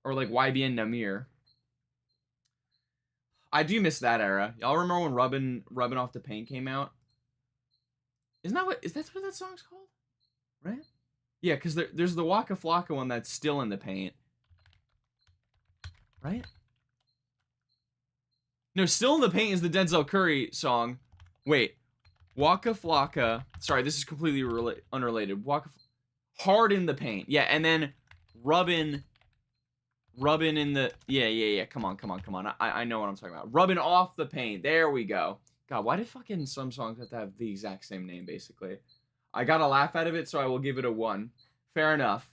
or like YBN Namir. I do miss that era. Y'all remember when Rubbin' Off the Paint came out? Is that what that song's called? Right? Yeah, because there's the Waka Flocka one that's still in the paint. Right? No, Still in the Paint is the Denzel Curry song. Wait. Waka Flocka. Sorry, this is completely unrelated. Hard in the Paint. Yeah, and then Rubbin' in the... Yeah. Come on. I know what I'm talking about. Rubbin' Off the Paint. There we go. God, why did fucking some songs have to have the exact same name, basically? I got a laugh out of it, so I will give it a 1. Fair enough.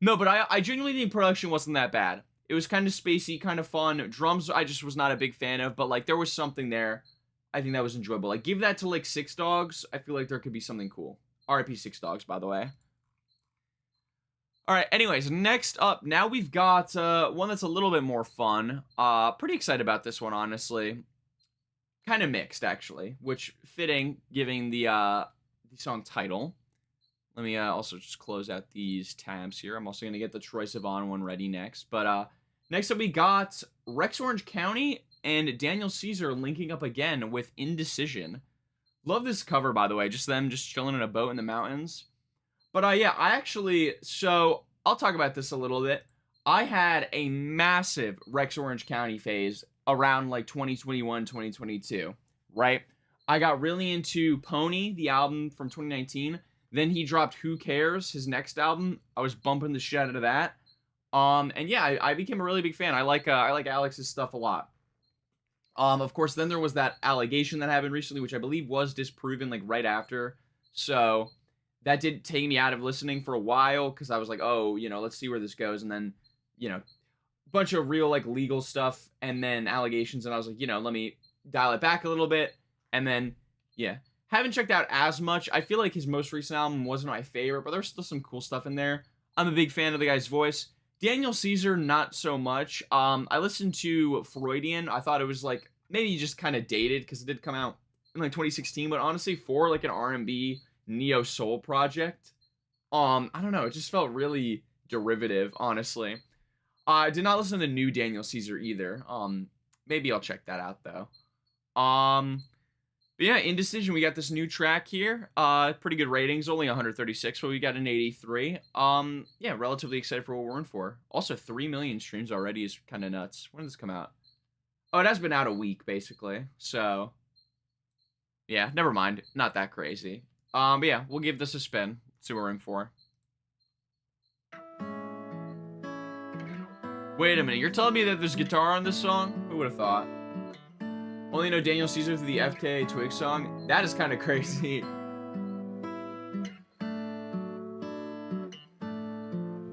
No, but I genuinely think production wasn't that bad. It was kind of spacey, kind of fun. Drums, I just was not a big fan of, but, like, there was something there. I think that was enjoyable. Like, give that to, like, Six Dogs. I feel like there could be something cool. RIP Six Dogs, by the way. Alright, anyways, next up, now we've got one that's a little bit more fun. Pretty excited about this one, honestly. Kind of mixed, actually, which fitting, giving the song title. Let me also just close out these tabs here. I'm also going to get the Troye Sivan one ready next. But next up, we got Rex Orange County and Daniel Caesar linking up again with Indecision. Love this cover, by the way. Just them just chilling in a boat in the mountains. But yeah, so I'll talk about this a little bit. I had a massive Rex Orange County phase around like 2021, 2022, right? I got really into Pony, the album from 2019. Then he dropped Who Cares, his next album. I was bumping the shit out of that. And yeah, I became a really big fan. I like Alex's stuff a lot. Of course, then there was that allegation that happened recently, which I believe was disproven like right after. So that did take me out of listening for a while because I was like, oh, let's see where this goes. And then, bunch of real like legal stuff and then allegations. And I was like, let me dial it back a little bit. And then, yeah, haven't checked out as much. I feel like his most recent album wasn't my favorite, but there's still some cool stuff in there. I'm a big fan of the guy's voice. Daniel Caesar, not so much. I listened to Freudian. I thought it was like maybe just kind of dated because it did come out in like 2016. But honestly, for like an R&B neo soul project, I don't know. It just felt really derivative, honestly. I did not listen to the new Daniel Caesar either. Maybe I'll check that out though. But yeah, Indecision, we got this new track here. Pretty good ratings, only 136, but we got an 83. Yeah, relatively excited for what we're in for. Also, 3 million streams already is kind of nuts. When did this come out? Oh, it has been out a week, basically. So, yeah, never mind. Not that crazy. But yeah, we'll give this a spin. See what we're in for. Wait a minute, you're telling me that there's guitar on this song? Who would have thought? Only know Daniel Caesar through the FKA Twigs song? That is kind of crazy.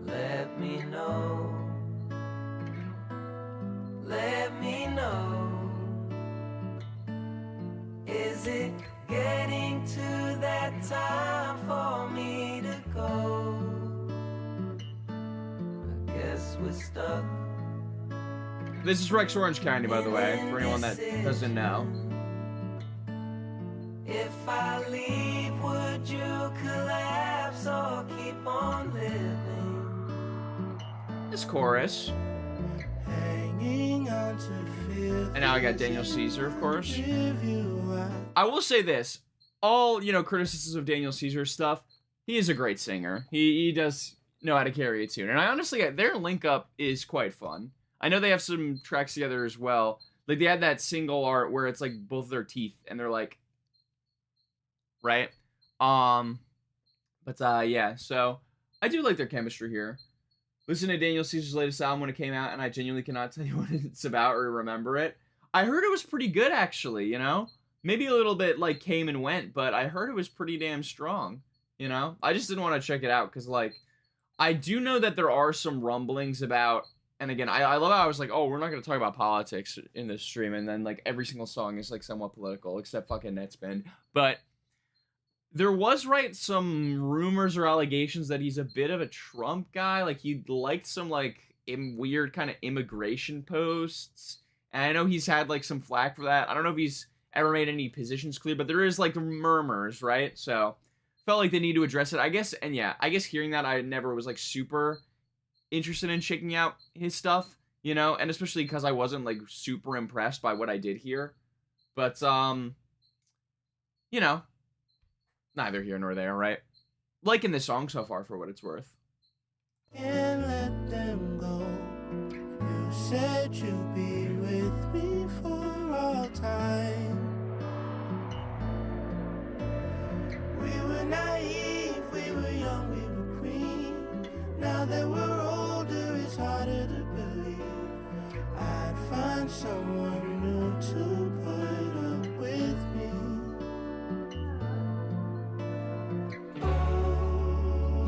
Let me know. Let me know. Is it getting to that time for me to go? stuck. This is Rex Orange County, by the way, for anyone that doesn't know. If I leave, would you collapse or keep on living? This chorus. Hanging on to feel. And now I got Daniel Caesar, of course. I will say this. All, you know, criticisms of Daniel Caesar's stuff, he is a great singer. He does know how to carry a tune. And I honestly, their link up is quite fun. I know they have some tracks together as well. Like, they had that single art where it's, like, both of their teeth, and they're, like... Right? Yeah, so... I do like their chemistry here. Listen to Daniel Caesar's latest album when it came out, and I genuinely cannot tell you what it's about or remember it. I heard it was pretty good, actually, you know? Maybe a little bit, like, came and went, but I heard it was pretty damn strong, you know? I just didn't want to check it out, because, like... I do know that there are some rumblings about... And again, I love how I was like, oh, we're not going to talk about politics in this stream. And then, like, every single song is, like, somewhat political, except fucking Netspin. But there was, right, some rumors or allegations that he's a bit of a Trump guy. Like, he liked some, like, weird kind of immigration posts. And I know he's had, like, some flack for that. I don't know if he's ever made any positions clear, but there is, like, murmurs, right? So, felt like they need to address it. I guess hearing that, I never was, like, super... interested in checking out his stuff, you know, and especially because I wasn't, like, super impressed by what I did here, but, you know, neither here nor there, right? Liking this song so far, for what it's worth. Can't let them go. You said you'd be with me for all time. We were naive, we were young, we were green. Now that we're older, it's harder to believe I'd find someone new to put up with me.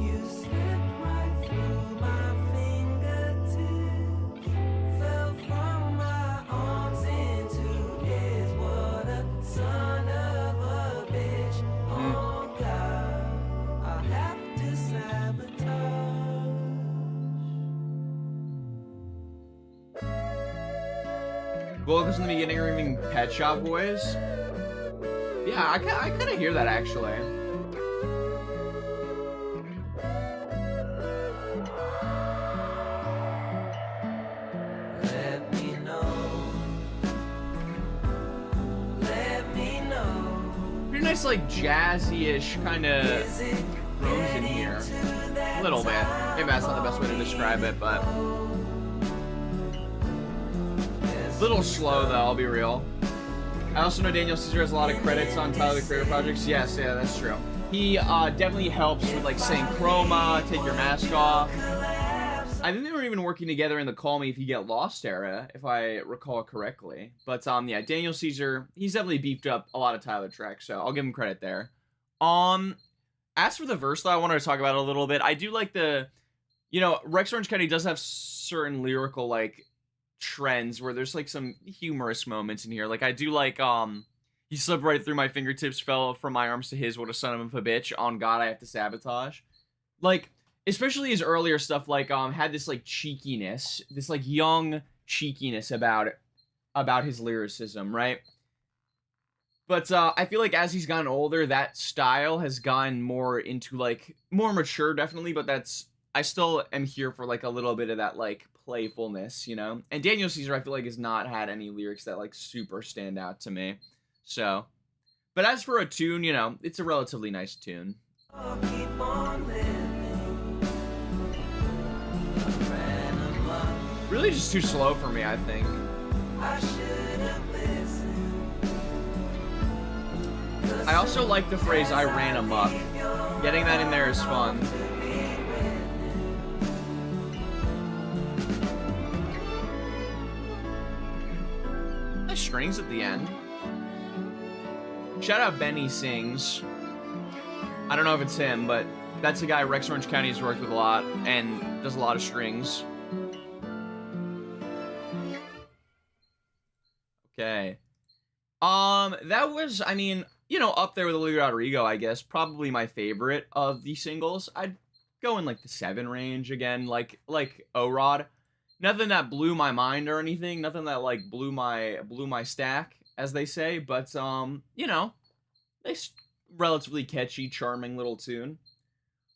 You slipped right through my fingertips, fell from my arms into his. What a son of a bitch! Oh God, I'll have to sabotage. Vocals in the beginning are even Pet Shop Boys. Yeah, I kind of hear that, actually. Let me know. Let me know. Pretty nice, like, jazzy-ish kind of Is it throws in here. A little bit. Maybe that's not the best way to describe it, but... a little slow, though, I'll be real. I also know Daniel Caesar has a lot of credits on Tyler, the Creator projects. Yes, yeah, that's true. He definitely helps with, like, saying Chroma, Take Your Mask Off. I think they were even working together in the Call Me If You Get Lost era, if I recall correctly. But, yeah, Daniel Caesar, he's definitely beefed up a lot of Tyler tracks, so I'll give him credit there. As for the verse, though, I wanted to talk about it a little bit. I do like the, you know, Rex Orange County does have certain lyrical, like, trends where there's, like, some humorous moments in here. Like, I do like, he slipped right through my fingertips, fell from my arms to his, what a son of a bitch, on God I have to sabotage. Like, especially his earlier stuff, like, had this, like, cheekiness, this, like, young cheekiness about his lyricism, right? But, I feel like as he's gotten older, that style has gotten more into, like, more mature, definitely, but I still am here for, like, a little bit of that, like, playfulness, you know? And Daniel Caesar, I feel like, has not had any lyrics that, like, super stand out to me. So, but as for a tune, you know, it's a relatively nice tune. I'll keep on living. Ran amok. Really just too slow for me, I think. I should have listened. I also like the phrase, I ran amok. Getting that in there is fun. Nice strings at the end. Shout out Benny Sings. I don't know if it's him, but that's a guy Rex Orange County has worked with a lot and does a lot of strings. Okay. That was, I mean, you know, up there with Olivia Rodrigo, I guess. Probably my favorite of the singles. I'd go in, like, the 7 range again, like O-Rod. nothing that blew my mind or anything. Nothing that like blew my stack, as they say. But you know, nice, relatively catchy, charming little tune.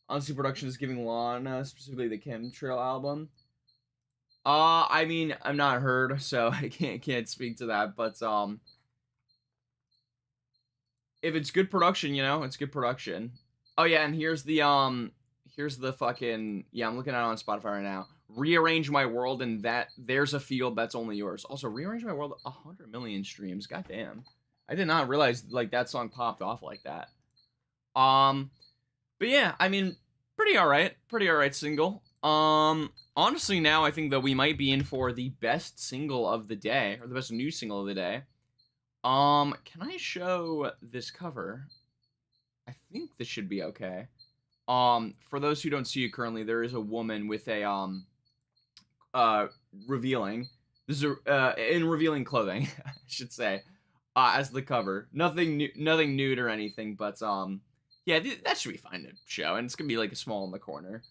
Honestly, production is giving Lana, specifically the Chemtrail album. I mean, I'm not heard, so I can't speak to that. But if it's good production, you know, it's good production. Oh yeah, and here's the fucking, yeah, I'm looking at it on Spotify right now. Rearrange My World, and there's a field that's only yours. Also, Rearrange My World, 100 million streams. Goddamn, I did not realize like that song popped off like that. But yeah, I mean, pretty alright single. Honestly, now I think that we might be in for the best single of the day, or the best new single of the day. Can I show this cover? I think this should be okay. For those who don't see it currently, there is a woman with a, revealing. This is, in revealing clothing, I should say, as the cover. Nothing nude or anything, but, yeah, that should be fine to show, and it's gonna be, like, a small in the corner.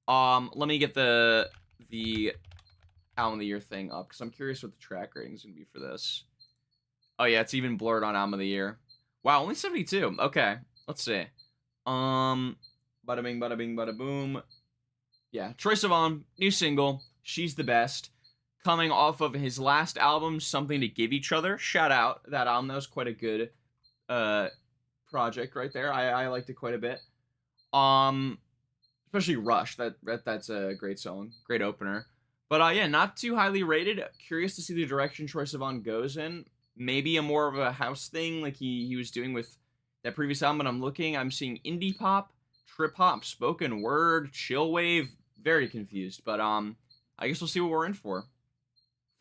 Let me get the album of the year thing up, because I'm curious what the track rating is gonna be for this. Oh, yeah, it's even blurred on album of the year. Wow, only 72. Okay, let's see. Bada bing, bada bing, bada boom. Yeah, Troye Sivan, new single, She's the Best, coming off of his last album, Something to Give Each Other. Shout out that album, that was quite a good project right there. I liked it quite a bit. Especially Rush, that's a great song, great opener. But yeah, not too highly rated. Curious to see the direction Troye Sivan goes in. Maybe a more of a house thing like he was doing with that previous album. I'm seeing indie pop, trip hop, spoken word, chill wave. Very confused, but I guess we'll see what we're in for.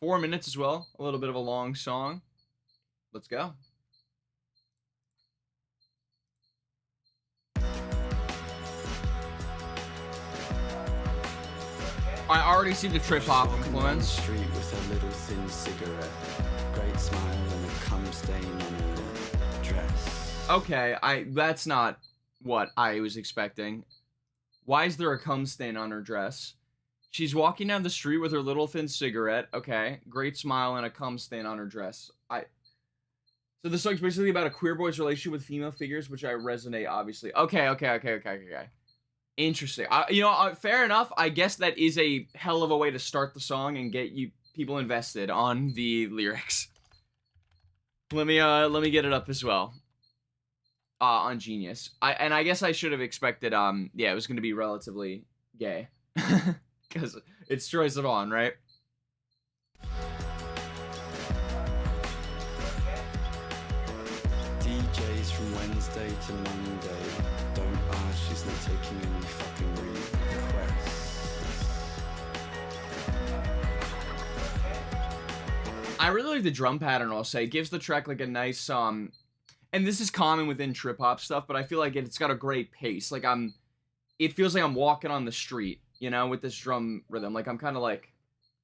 4 minutes as well, a little bit of a long song. Let's go. I already see the trip hop influence. Street with a little thin cigarette, great smile and a cum stain on her dress. Okay, that's not what I was expecting. Why is there a cum stain on her dress? She's walking down the street with her little thin cigarette. Okay, great smile and a cum stain on her dress. So this song's basically about a queer boy's relationship with female figures, which I resonate, obviously. Okay. Interesting. Fair enough. I guess that is a hell of a way to start the song and get you people invested on the lyrics. Let me get it up as well. On Genius. I guess I should have expected it was going to be relatively gay. Cuz it's Troye Sivan, right? DJs from Wednesday to Monday. Don't ask, she's not taking any fucking requests. I really like the drum pattern, I'll say. It gives the track like a nice and this is common within trip hop stuff, but I feel like it's got a great pace. Like it feels like I'm walking on the street, you know, with this drum rhythm. Like I'm kind of like,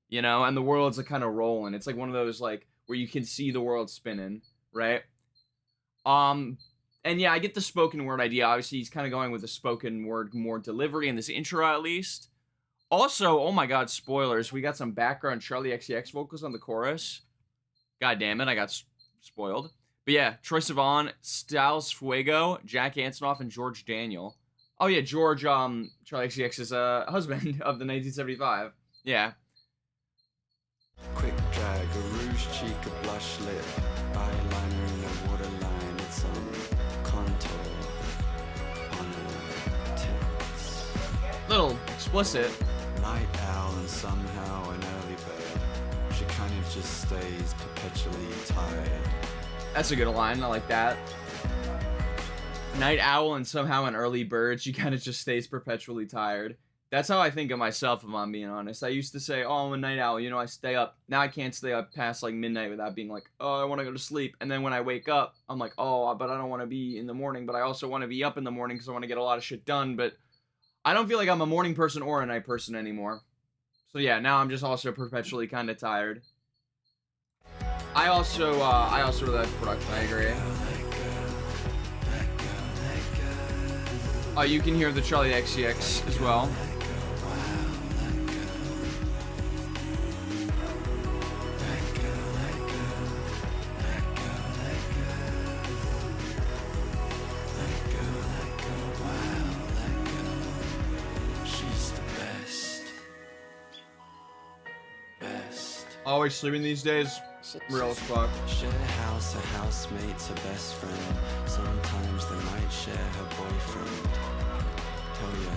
you know, and the world's like kind of rolling. It's like one of those like where you can see the world spinning, right? And yeah, I get the spoken word idea. Obviously, he's kind of going with the spoken word more delivery in this intro, at least. Also, oh my god, spoilers. We got some background Charlie XCX vocals on the chorus. God damn it, I got spoiled. But yeah, Troye Sivan, Styles Fuego, Jack Antonoff, and George Daniel. Oh yeah, George, Charlie XCX's husband of the 1975. Yeah. Quick drag, a rouge cheek, a blush lip, eyeliner and a waterline. It's contour on her tits. Little explicit. Night owl and somehow an early bird. She kind of just stays perpetually tired. That's a good line. I like that. Night owl and somehow an early bird. She kind of just stays perpetually tired. That's how I think of myself, if I'm being honest. I used to say, oh, I'm a night owl. You know, I stay up. Now I can't stay up past like midnight without being like, oh, I want to go to sleep. And then when I wake up, I'm like, oh, but I don't want to be in the morning. But I also want to be up in the morning because I want to get a lot of shit done. But I don't feel like I'm a morning person or a night person anymore. So yeah, now I'm just also perpetually kind of tired. I also really like the production. I agree. You can hear the Charlie XCX as well. Always sleeping these days. Real as fuck. Share house, a housemate's a best friend. Sometimes they might share her boyfriend. Tell ya.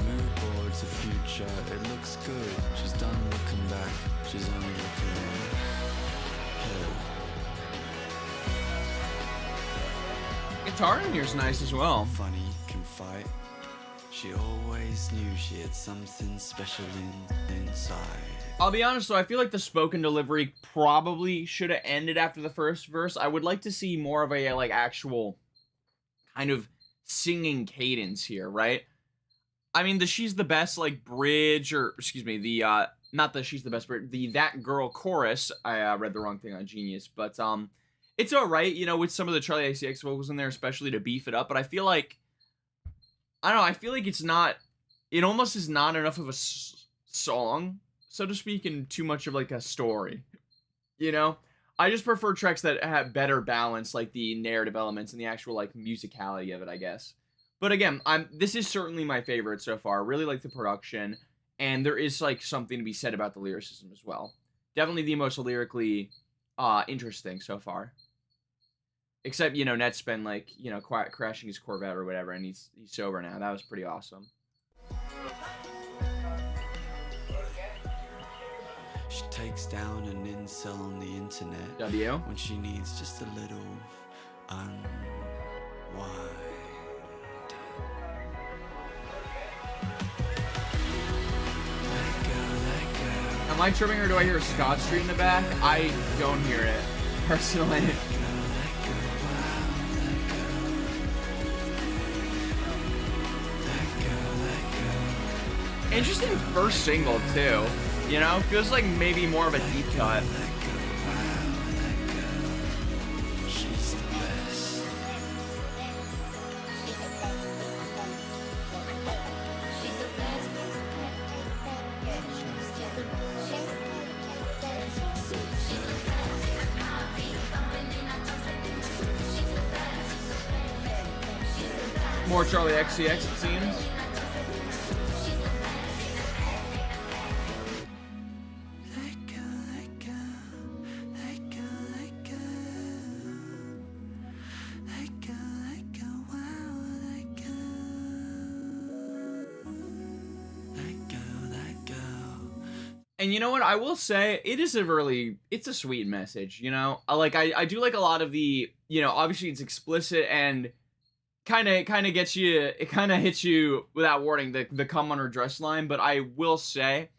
Mood boards, a future, it looks good. She's done looking back, she's only looking ahead. Guitar in here's nice as well. Funny, can fight. She always knew she had something special inside. I'll be honest though, I feel like the spoken delivery probably should have ended after the first verse. I would like to see more of a like actual kind of singing cadence here, right? I mean, the She's the Best like bridge, or excuse me, the not the She's the Best bridge, the That Girl chorus. I read the wrong thing on Genius, but it's alright, you know, with some of the Charlie XCX vocals in there, especially to beef it up, but I feel like, I don't know, I feel like it's not, it almost is not enough of a song, so to speak, and too much of like a story, you know? I just prefer tracks that have better balance, like the narrative elements and the actual like musicality of it, I guess. But again, this is certainly my favorite so far. I really like the production, and there is like something to be said about the lyricism as well. Definitely the most lyrically interesting so far. Except, you know, Net's been like, you know, crashing his Corvette or whatever, and he's sober now. That was pretty awesome. She takes down an incel on the internet. W. When she needs just a little unwind. Am I tripping, or do I hear Scott Street in the back? I don't hear it, personally. Interesting first single, too. You know? Feels like maybe more of a deep cut. More Charlie XCX, it seems. And you know what? I will say it's a sweet message, you know? I do like a lot of the, you know, obviously it's explicit and kind of gets you, it kind of hits you without warning, the come on her dress line, but I will say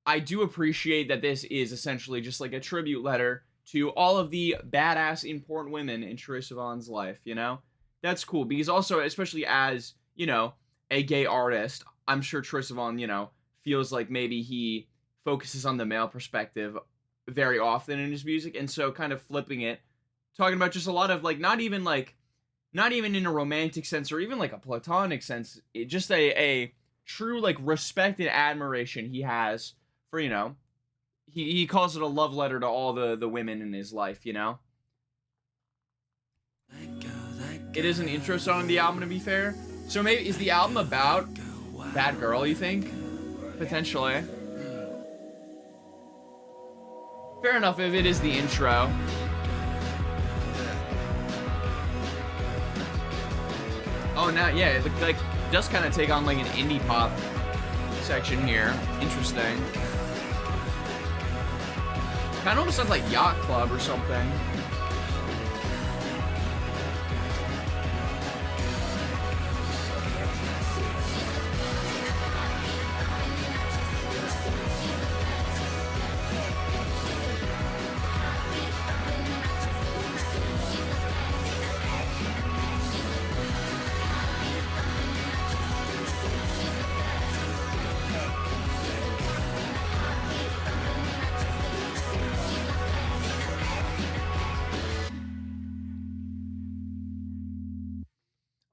I do appreciate that this is essentially just like a tribute letter to all of the badass important women in Troye Sivan's life, you know? That's cool, because also, especially as, you know, a gay artist, I'm sure Troye Sivan, you know, feels like maybe he focuses on the male perspective very often in his music, and so kind of flipping it, talking about just a lot of like not even in a romantic sense or even like a platonic sense, just a true like respect and admiration he has for, you know, he calls it a love letter to all the women in his life, you know. It is an intro song on the album, to be fair, so maybe is the album about Bad Girl, you think? Potentially. Fair enough if it is the intro. Oh, now, yeah, it like does kind of take on like an indie pop section here. Interesting. Kind of almost sounds like Yacht Club or something.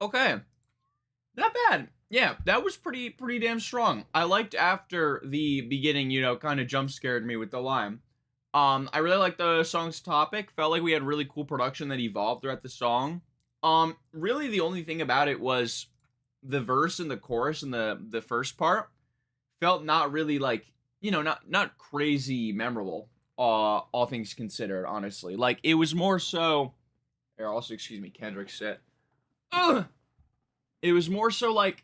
Okay, not bad. Yeah, that was pretty damn strong. I liked after the beginning, you know, kind of jump scared me with the line. I really liked the song's topic. Felt like we had really cool production that evolved throughout the song. Really the only thing about it was the verse and the chorus and the first part. felt not really like, not crazy memorable. All things considered, honestly. Like, it was more so. Here, also, excuse me, Kendrick's set. Ugh! It was more so like,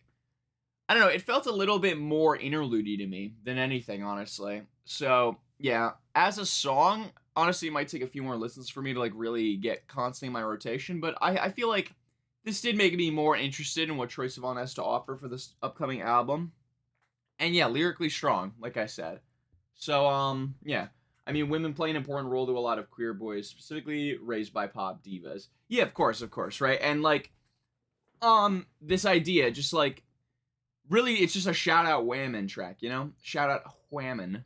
I don't know, it felt a little bit more interlude-y to me than anything, honestly. So, yeah, as a song, honestly, it might take a few more listens for me to, like, really get constantly in my rotation, but I feel like this did make me more interested in what Troye Sivan has to offer for this upcoming album. And yeah, lyrically strong, like I said. So, yeah. I mean, women play an important role to a lot of queer boys, specifically raised by pop divas. Yeah, of course, right? And, like, this idea, just, like, really, it's just a shout-out Whammon track, you know? Shout-out Whammon.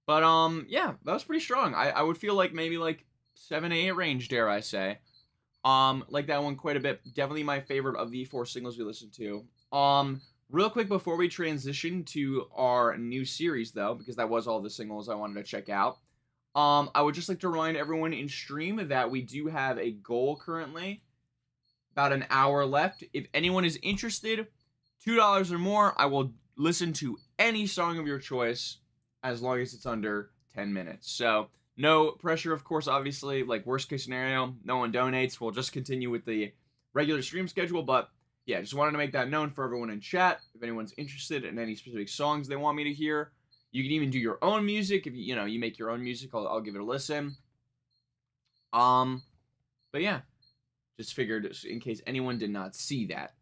But, yeah, that was pretty strong. I would feel like maybe, like, 7 to 8 range, dare I say. Like that one quite a bit. Definitely my favorite of the 4 singles we listened to. Real quick before we transition to our new series, though, because that was all the singles I wanted to check out, I would just like to remind everyone in stream that we do have a goal currently. About an hour left. If anyone is interested, $2 or more, I will listen to any song of your choice as long as it's under 10 minutes. So, no pressure, of course, obviously. Like, worst case scenario, no one donates. We'll just continue with the regular stream schedule, but yeah, just wanted to make that known for everyone in chat. If anyone's interested in any specific songs they want me to hear, you can even do your own music. If you make your own music, I'll give it a listen. But yeah, just figured in case anyone did not see that.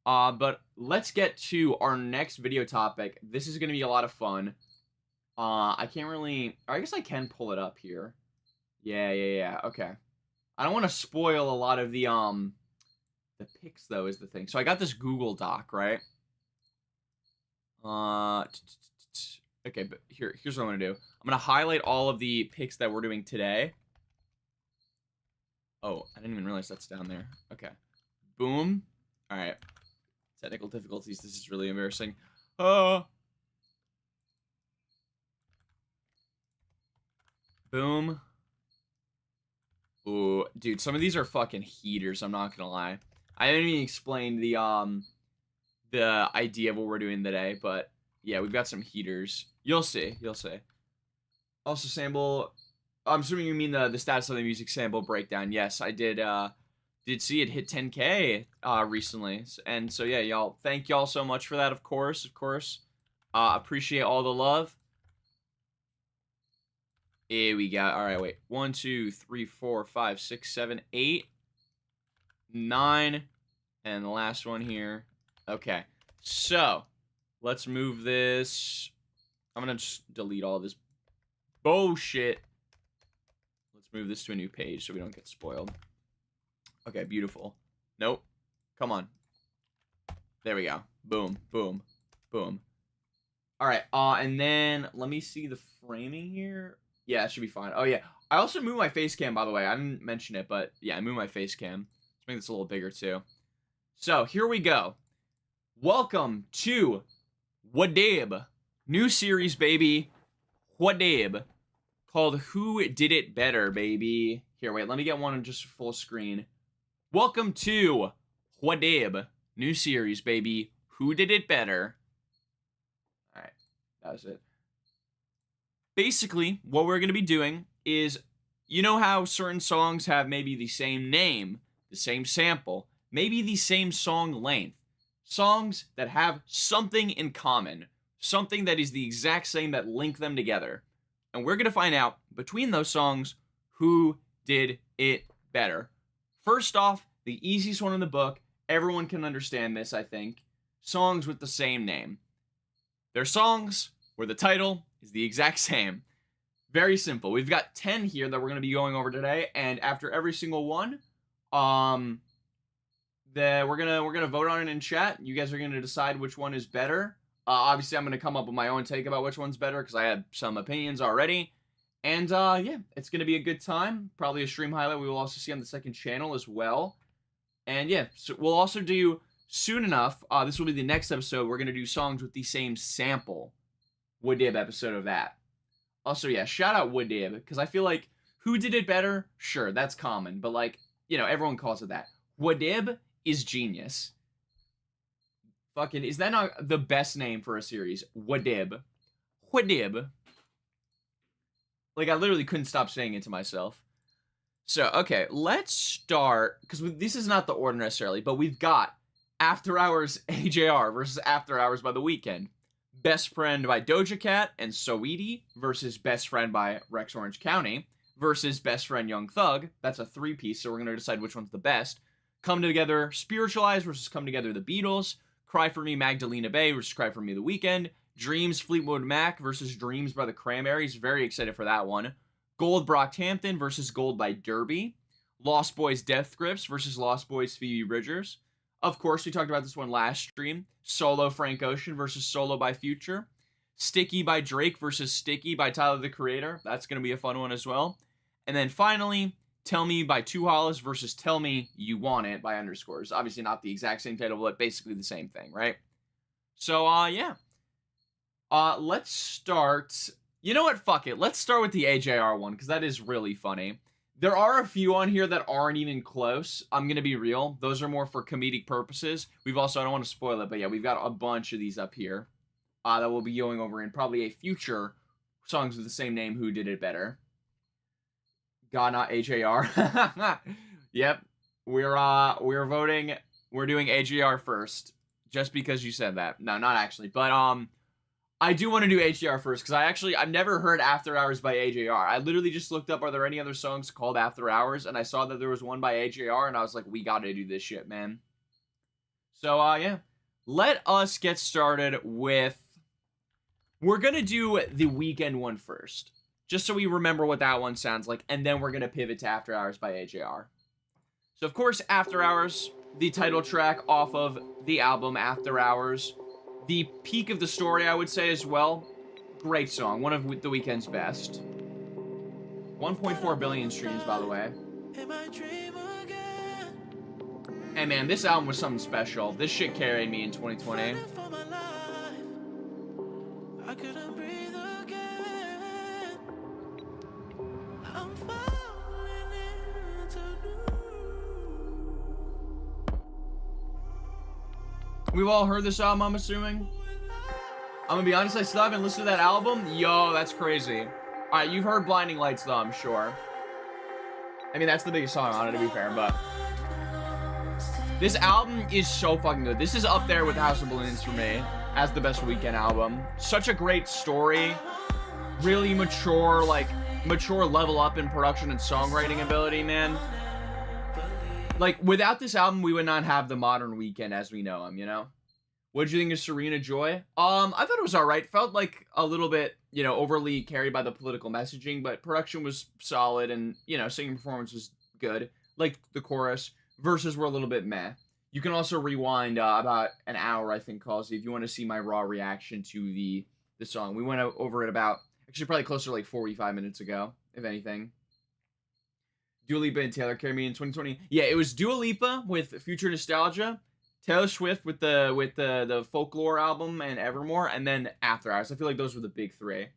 But let's get to our next video topic. This is going to be a lot of fun. I can't really, I guess I can pull it up here. Yeah, okay. I don't want to spoil a lot of the pics, though, is the thing. So I got this Google Doc, right? Okay, but here's what I'm going to do. I'm going to highlight all of the pics that we're doing today. Oh, I didn't even realize that's down there. Okay. Boom. All right. Technical difficulties. This is really embarrassing. Boom. Ooh, dude, some of these are fucking heaters, I'm not gonna lie. I didn't even explain the idea of what we're doing today, but yeah, we've got some heaters. You'll see. Also, sample. I'm assuming you mean the status of the music sample breakdown. Yes, I did see it hit 10K recently, and so yeah, y'all, thank y'all so much for that. Of course. Appreciate all the love. Here we go. All right, wait. 1, 2, 3, 4, 5, 6, 7, 8, 9, and the last one here. Okay, so let's move this. I'm gonna just delete all this bullshit. Let's move this to a new page so we don't get spoiled. Okay, beautiful. Nope. Come on. There we go. Boom, boom, boom. All right. And then let me see the framing here. Yeah, it should be fine. Oh, yeah. I also moved my face cam, by the way. I didn't mention it, but yeah, I moved my face cam. Let's make this a little bigger, too. So, here we go. Welcome to Wadib. New series, baby. Wadib. Called Who Did It Better, baby. Here, wait. Let me get one on just full screen. Welcome to Wadib. New series, baby. Who Did It Better? Alright. That was it. Basically, what we're going to be doing is, you know how certain songs have maybe the same name, the same sample, maybe the same song length. Songs that have something in common. Something that is the exact same that link them together. And we're going to find out, between those songs, who did it better. First off, the easiest one in the book. Everyone can understand this, I think. Songs with the same name. They're songs where the title is the exact same. Very simple. We've got 10 here that we're going to be going over today, and after every single one, we're gonna vote on it in chat. You guys are gonna decide which one is better. Obviously, I'm gonna come up with my own take about which one's better because I have some opinions already. And yeah, it's gonna be a good time. Probably a stream highlight we will also see on the second channel as well. And yeah, so we'll also do soon enough. This will be the next episode. We're gonna do songs with the same sample. Woodib episode of that. Also, yeah, shout out Woodib, because I feel like who did it better? Sure, that's common, but like, everyone calls it that. Woodib is genius. Fucking, is that not the best name for a series? Wadib. Wadib. Like, I literally couldn't stop saying it to myself. So, okay, let's start, because this is not the order necessarily, but we've got After Hours AJR versus After Hours by The Weeknd. Best Friend by Doja Cat and Saweetie versus Best Friend by Rex Orange County versus Best Friend Young Thug. That's a three-piece, so we're going to decide which one's the best. Come Together Spiritualize versus Come Together The Beatles. Cry For Me Magdalena Bay versus Cry For Me The Weeknd. Dreams Fleetwood Mac versus Dreams by the Cranberries. Very excited for that one. Gold Brockhampton versus Gold by Derby. Lost Boys Death Grips versus Lost Boys Phoebe Bridgers. Of course, we talked about this one last stream. Solo Frank Ocean versus Solo by Future. Sticky by Drake versus Sticky by Tyler, the Creator. That's going to be a fun one as well. And then finally, Tell Me by Two Hollis versus Tell Me You Want It by Underscores. Obviously not the exact same title, but basically the same thing, right? So, yeah. Let's start... You know what? Fuck it. Let's start with the AJR one, because that is really funny. There are a few on here that aren't even close. I'm going to be real. Those are more for comedic purposes. We've also, I don't want to spoil it, but yeah, we've got a bunch of these up here that we'll be going over in probably a future Songs with the Same Name Who Did It Better. God, not AJR. Yep. We're voting. We're doing AJR first. Just because you said that. No, not actually. But, I do want to do AJR first, because I've never heard After Hours by AJR. I literally just looked up, are there any other songs called After Hours? And I saw that there was one by AJR, and I was like, we gotta do this shit, man. So, yeah. Let us get started with... We're gonna do the Weeknd one first. Just so we remember what that one sounds like, and then we're gonna pivot to After Hours by AJR. So, of course, After Hours, the title track off of the album After Hours... The peak of the story, I would say, as well. Great song. One of The Weeknd's best. 1.4 billion streams, by the way. Hey, man, this album was something special. This shit carried me in 2020. We've all heard this album, I'm assuming. I'm gonna be honest, I still haven't listened to that album. Yo, that's crazy. Alright, you've heard Blinding Lights, though, I'm sure. I mean, that's the biggest song on it, to be fair, but... This album is so fucking good. This is up there with House of Balloons for me as the best Weeknd album. Such a great story. Really mature, like, mature level up in production and songwriting ability, man. Like, without this album, we would not have the modern Weeknd as we know him, you know? What did you think of Serena Joy? I thought it was alright. Felt like a little bit, you know, overly carried by the political messaging, but production was solid and, you know, singing performance was good. Like the chorus. Verses were a little bit meh. You can also rewind about an hour, I think, Causey, if you want to see my raw reaction to the song. We went over it about, actually probably closer to like 45 minutes ago, if anything. Dua Lipa and Taylor carried me in 2020. Yeah, it was Dua Lipa with Future Nostalgia, Taylor Swift with the Folklore album and Evermore, and then After Hours. I feel like those were the big three.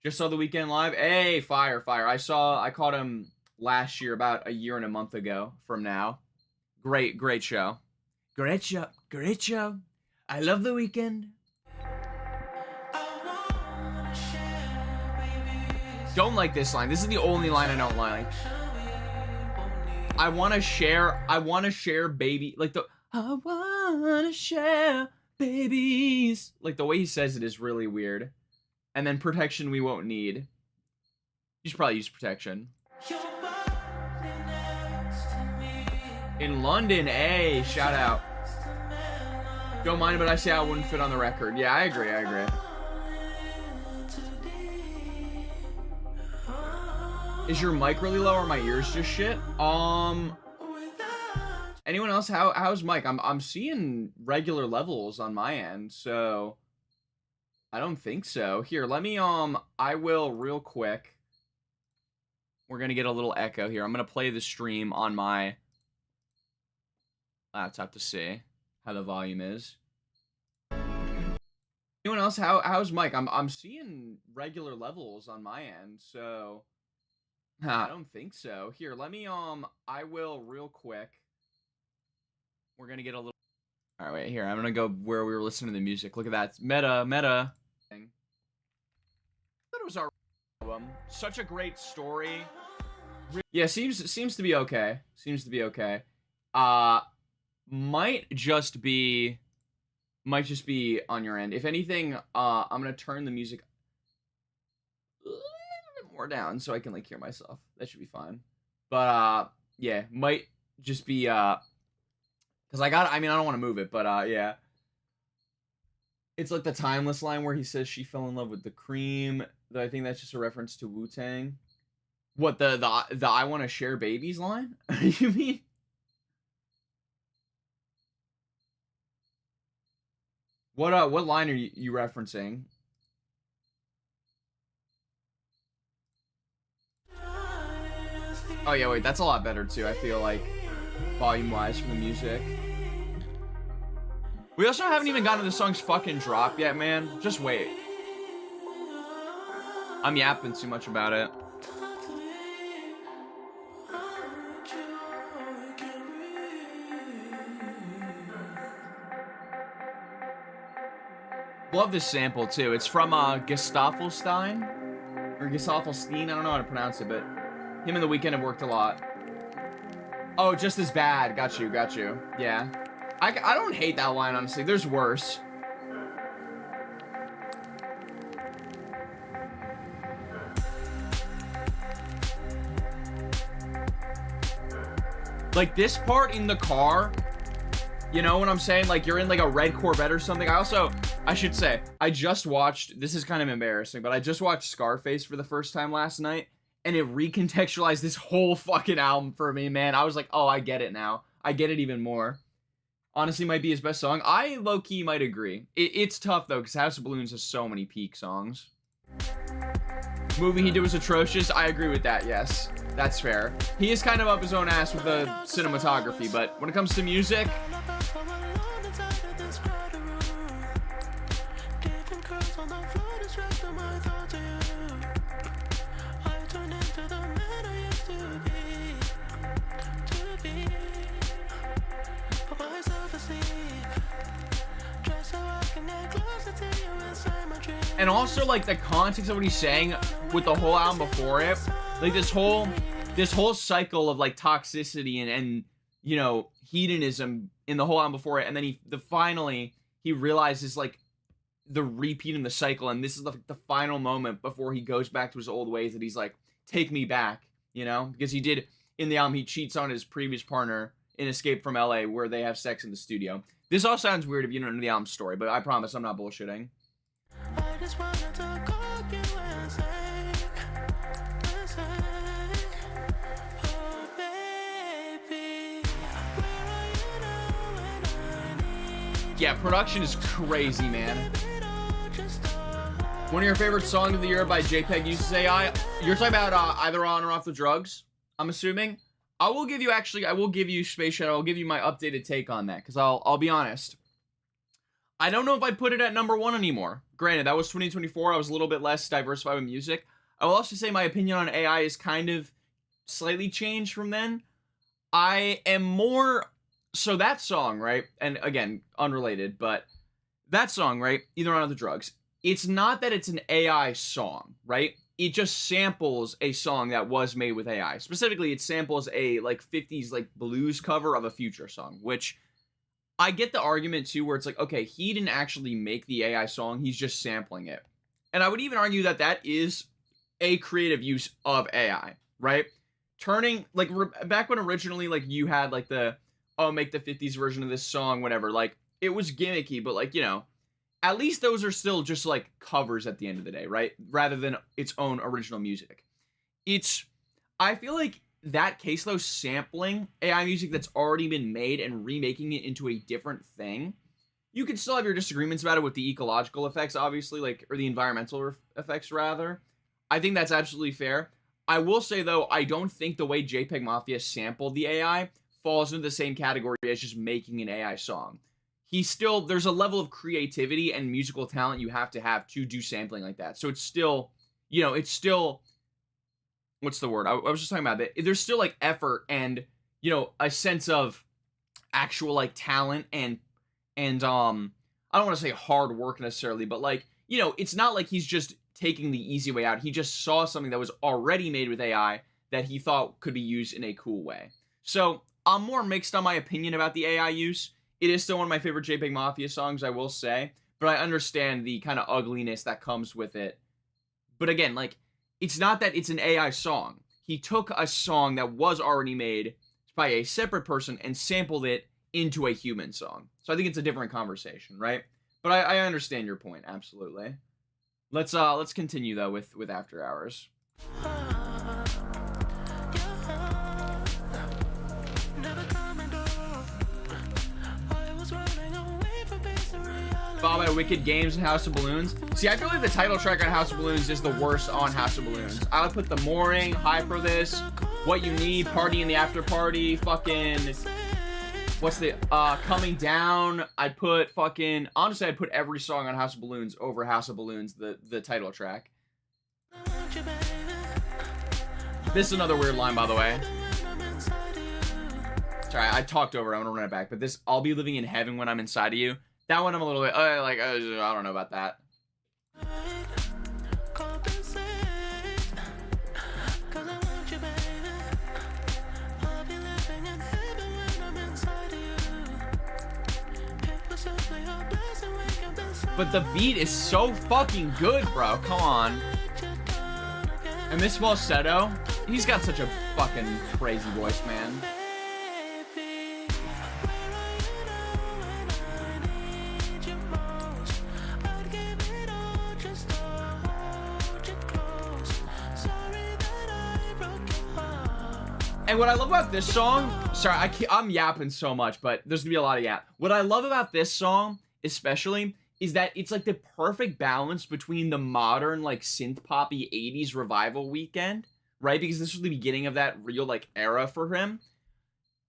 Just saw The Weeknd live. Hey, fire. I caught him last year, about a year and a month ago from now. Great show. Great show. I love The Weeknd. Don't like this line. This is the only line I don't like. I wanna share baby, like I wanna share babies. Like the way he says it is really weird. And then protection we won't need. You should probably use protection. In London, hey, shout out. Don't mind, but I say I wouldn't fit on the record. Yeah, I agree. Is your mic really low or my ears just shit? Anyone else? How's mic? I'm seeing regular levels on my end, so I don't think so. Here, let me I will real quick. We're gonna get a little echo here. I'm gonna play the stream on my laptop to see how the volume is. Anyone else? How's mic? I'm seeing regular levels on my end, so I don't think so. Here, let me I will real quick. We're gonna get a little All right, wait, here. I'm gonna go where we were listening to the music. Look at that. Meta. I thought it was our album. Such a great story. Yeah, seems to be okay. Seems to be okay. Might just be on your end. If anything, I'm gonna turn the music a little bit more down so I can like hear myself. That should be fine. But yeah, might just be because I don't want to move it, but yeah. It's like the Timeless line where he says she fell in love with the cream. Though I think that's just a reference to Wu-Tang. What, the I want to share babies line? You mean? What line are you referencing? Oh yeah, wait, that's a lot better too, I feel like, volume-wise for the music. We also haven't even gotten to the song's fucking drop yet, man. Just wait. I'm yapping too much about it. Love this sample too. It's from Gesaffelstein or Gesaffelstein. I don't know how to pronounce it, but him and The Weeknd have worked a lot. Oh, just as bad. Got you. Yeah. I don't hate that line, honestly. There's worse. Like this part in the car, you know what I'm saying? Like you're in like a red Corvette or something. I should say, I just watched, this is kind of embarrassing, but I just watched Scarface for the first time last night, and it recontextualized this whole fucking album for me, man. I was like, oh, I get it now. I get it even more. Honestly, might be his best song. I low-key might agree. It's tough, though, because House of Balloons has so many peak songs. Movie he did was atrocious. I agree with that, yes. That's fair. He is kind of up his own ass with the cinematography, but when it comes to music... And also, like, the context of what he's saying with the whole album before it, like, this whole cycle of, like, toxicity and you know, hedonism in the whole album before it, and then finally, he realizes, like, the repeat in the cycle, and this is the final moment before he goes back to his old ways that he's like, take me back, you know? Because he did, in the album, he cheats on his previous partner in Escape from LA, where they have sex in the studio. This all sounds weird if you don't know the album story, but I promise I'm not bullshitting. I just wanted to call you and say, oh baby, where are you now when I need Yeah, production is crazy, man. you? One of your favorite songs of the year by JPEG Uses AI? You're talking about Either On or Off the Drugs, I'm assuming? I will give you Space Shadow. I'll give you my updated take on that, because I'll be honest. I don't know if I'd put it at number 1 anymore. Granted, that was 2024. I was a little bit less diversified with music. I will also say my opinion on AI is kind of slightly changed from then. I am more... So that song, right? And again, unrelated, but that song, right? Either On or the Drugs. It's not that it's an AI song, right? It just samples a song that was made with AI. Specifically, it samples a like 50s like blues cover of a Future song, which I get the argument too, where it's like, okay, he didn't actually make the AI song, he's just sampling it. And I would even argue that that is a creative use of AI, right? Turning, like, back when originally, like, you had, like, the, oh, make the 50s version of this song, whatever, like, it was gimmicky, but, like, you know, at least those are still just, like, covers at the end of the day, right? Rather than its own original music. I feel like that case, though, sampling AI music that's already been made and remaking it into a different thing, you could still have your disagreements about it with the ecological effects, obviously, like, or the environmental effects, rather. I think that's absolutely fair. I will say, though, I don't think the way JPEG Mafia sampled the AI falls into the same category as just making an AI song. There's a level of creativity and musical talent you have to do sampling like that. So it's still, you know, what's the word? I was just talking about that. There's still, like, effort and, you know, a sense of actual, like, talent and and I don't want to say hard work necessarily, but like, you know, it's not like he's just taking the easy way out. He just saw something that was already made with AI that he thought could be used in a cool way. So I'm more mixed on my opinion about the AI use. It is still one of my favorite JPEG Mafia songs, I will say, but I understand the kind of ugliness that comes with it. But again, like, it's not that it's an AI song. He took a song that was already made by a separate person and sampled it into a human song. So I think it's a different conversation, right? But I understand your point, absolutely. Let's continue though with After Hours. Followed by Wicked Games and House of Balloons. See, I feel like the title track on House of Balloons is the worst on House of Balloons. I would put The Mooring, High for This, What You Need, Party in the After Party, fucking... What's the... Coming Down. I'd put fucking... Honestly, I'd put every song on House of Balloons over House of Balloons, the title track. This is another weird line, by the way. Sorry, I talked over. I'm gonna run it back. But this, I'll be living in heaven when I'm inside of you. That one I'm a little bit, I don't know about that. But the beat is so fucking good, bro. Come on. And this falsetto, he's got such a fucking crazy voice, man. And what I love about this song, sorry, I'm yapping so much, but there's gonna be a lot of yap. What I love about this song, especially, is that it's like the perfect balance between the modern, like, synth-poppy 80s revival weekend, right? Because this was the beginning of that real, like, era for him.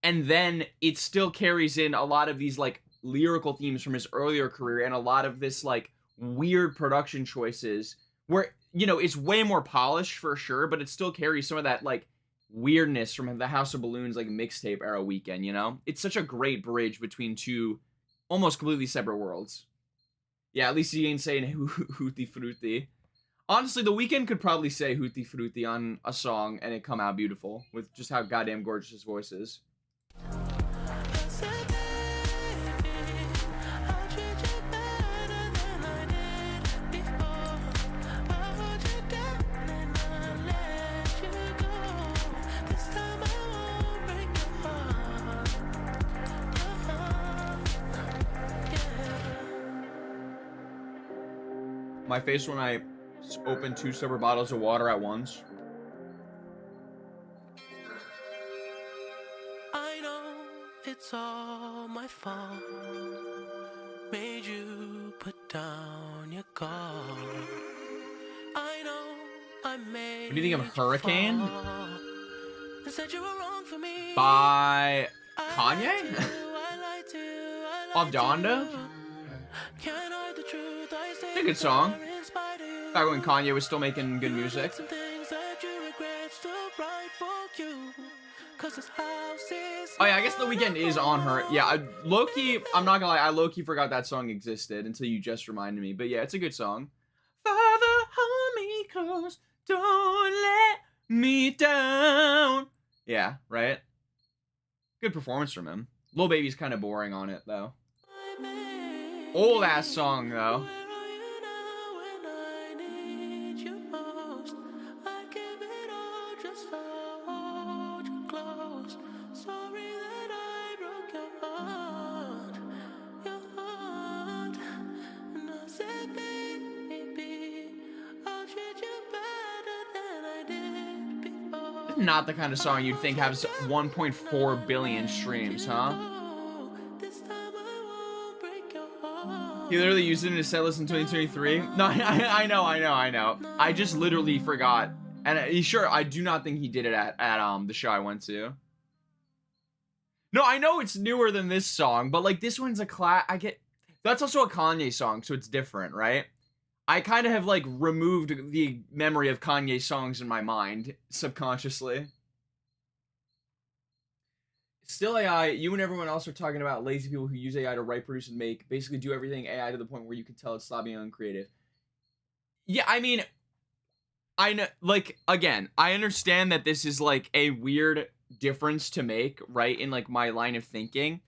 And then it still carries in a lot of these, like, lyrical themes from his earlier career and a lot of this, like, weird production choices where, you know, it's way more polished for sure, but it still carries some of that, like, weirdness from the House of Balloons, like, mixtape era weekend, you know? It's such a great bridge between two almost completely separate worlds. Yeah, at least he ain't saying Hootie Fruity. Honestly, The Weeknd could probably say Hootie Fruity on a song and it come out beautiful with just how goddamn gorgeous his voice is. My face when I open 2 separate bottles of water at once. I know it's all my fault. Made you put down your guard. I know I made. What do you think of Hurricane? You said you were wrong for me. By Kanye? Off Donda? It's a good song. Back when Kanye was still making good music. Oh yeah, I guess The Weeknd is on her. Yeah, low-key, I'm not gonna lie, I low-key forgot that song existed until you just reminded me. But yeah, it's a good song. Father, hold me close, don't let me down. Yeah, right? Good performance from him. Lil Baby's kind of boring on it, though. Old ass song, though. Not the kind of song you'd think has 1.4 billion streams, huh? He literally used it in his setlist in 2023. No, I know. I just literally forgot. And sure, I do not think he did it at the show I went to. No, I know it's newer than this song, but like this one's a that's also a Kanye song, so it's different, right? I kind of have like removed the memory of Kanye songs in my mind subconsciously. Still AI. You and everyone else are talking about lazy people who use AI to write, produce, and make. Basically, do everything AI to the point where you can tell it's sloppy and uncreative. Yeah, I mean, I know. Like, again, I understand that this is like a weird difference to make, right? In like my line of thinking,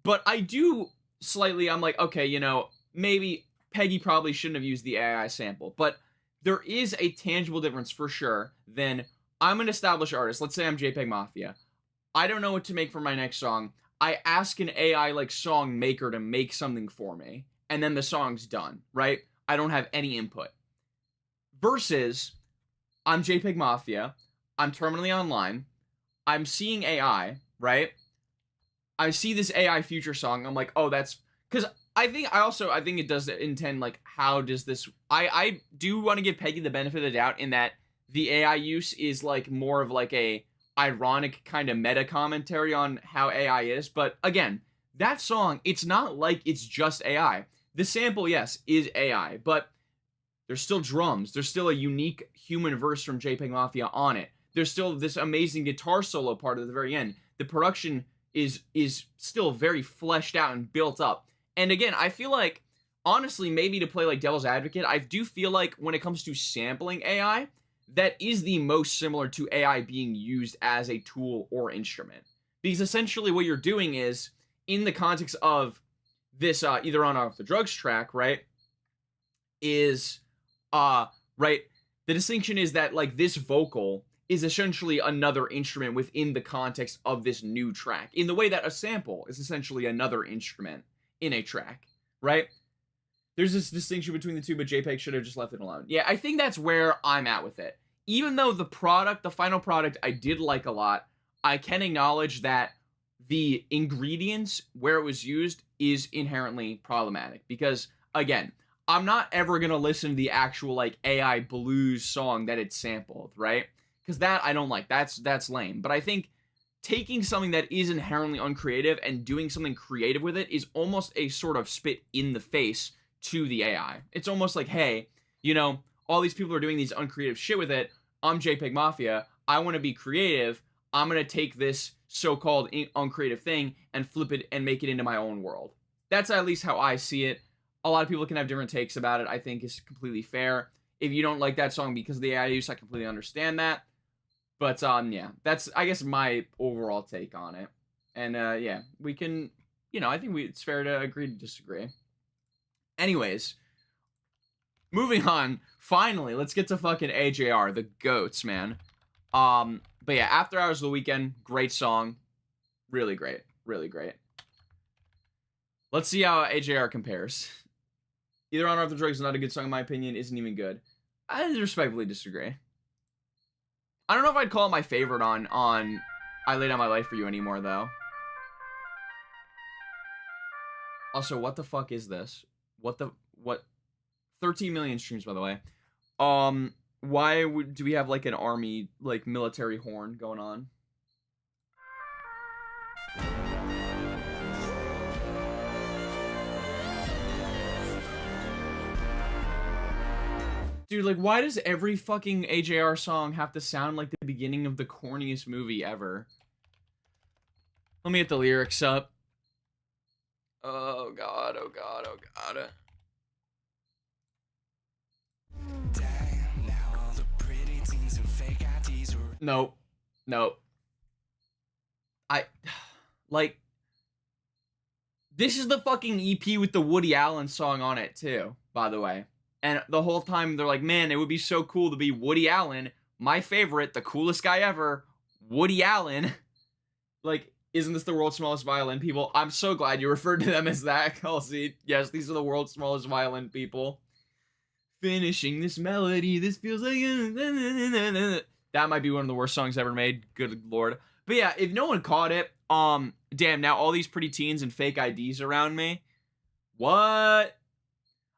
but I do slightly. I'm like, okay, you know, maybe Peggy probably shouldn't have used the AI sample, but there is a tangible difference for sure. Then I'm an established artist. Let's say I'm JPEG Mafia. I don't know what to make for my next song. I ask an AI like song maker to make something for me, and then the song's done, right? I don't have any input. Versus, I'm JPEG Mafia. I'm terminally online. I'm seeing AI, right? I see this AI future song. I'm like, oh, that's because I think it does intend like, how does this? I do want to give Peggy the benefit of the doubt in that the AI use is like more of like a ironic kind of meta commentary on how AI is. But again, that song, it's not like it's just AI. The sample, yes, is AI, but there's still drums. There's still a unique human verse from JPEG Mafia on it. There's still this amazing guitar solo part at the very end. The production is still very fleshed out and built up. And again, I feel like, honestly, maybe to play like devil's advocate, I do feel like when it comes to sampling AI, that is the most similar to AI being used as a tool or instrument. Because essentially what you're doing is, in the context of this either on or off the drugs track, right, is, right, the distinction is that, like, this vocal is essentially another instrument within the context of this new track, in the way that a sample is essentially another instrument in a track, right? There's this distinction between the two, but JPEG should have just left it alone. Yeah, I think that's where I'm at with it. Even though the final product, I did like a lot, I can acknowledge that the ingredients where it was used is inherently problematic. Because, again, I'm not ever going to listen to the actual, like, AI blues song that it sampled, right? Because that I don't like. That's lame. But I think taking something that is inherently uncreative and doing something creative with it is almost a sort of spit in the face to the AI. It's almost like, hey, you know, all these people are doing these uncreative shit with it. I'm JPEG Mafia. I want to be creative. I'm going to take this so-called uncreative thing and flip it and make it into my own world. That's at least how I see it. A lot of people can have different takes about it. I think it's completely fair. If you don't like that song because of the AI use, I completely understand that. But, yeah, that's, I guess, my overall take on it. And, yeah, we can, you know, I think it's fair to agree to disagree. Anyways, moving on, finally, let's get to fucking AJR, the GOATs, man. But yeah, After Hours of the Weekend, great song. Really great. Really great. Let's see how AJR compares. Either On or Off the Drugs is not a good song, in my opinion. Isn't even good. I respectfully disagree. I don't know if I'd call it my favorite on I Lay Down My Life For You anymore, though. Also, what the fuck is this? What? 13 million streams, by the way. Why do we have, like, an army, like, military horn going on? Dude, like, why does every fucking AJR song have to sound like the beginning of the corniest movie ever? Let me get the lyrics up. Oh, God, oh, God, oh, God. Nope. Nope. Like, this is the fucking EP with the Woody Allen song on it, too, by the way. And the whole time, they're like, man, it would be so cool to be Woody Allen, my favorite, the coolest guy ever, Woody Allen. Like, isn't this the world's smallest violin people? I'm so glad you referred to them as that, Kelsey. Yes, these are the world's smallest violin people. Finishing this melody, this feels like... That might be one of the worst songs ever made. Good lord. But yeah, if no one caught it, damn, now all these pretty teens and fake IDs around me. What?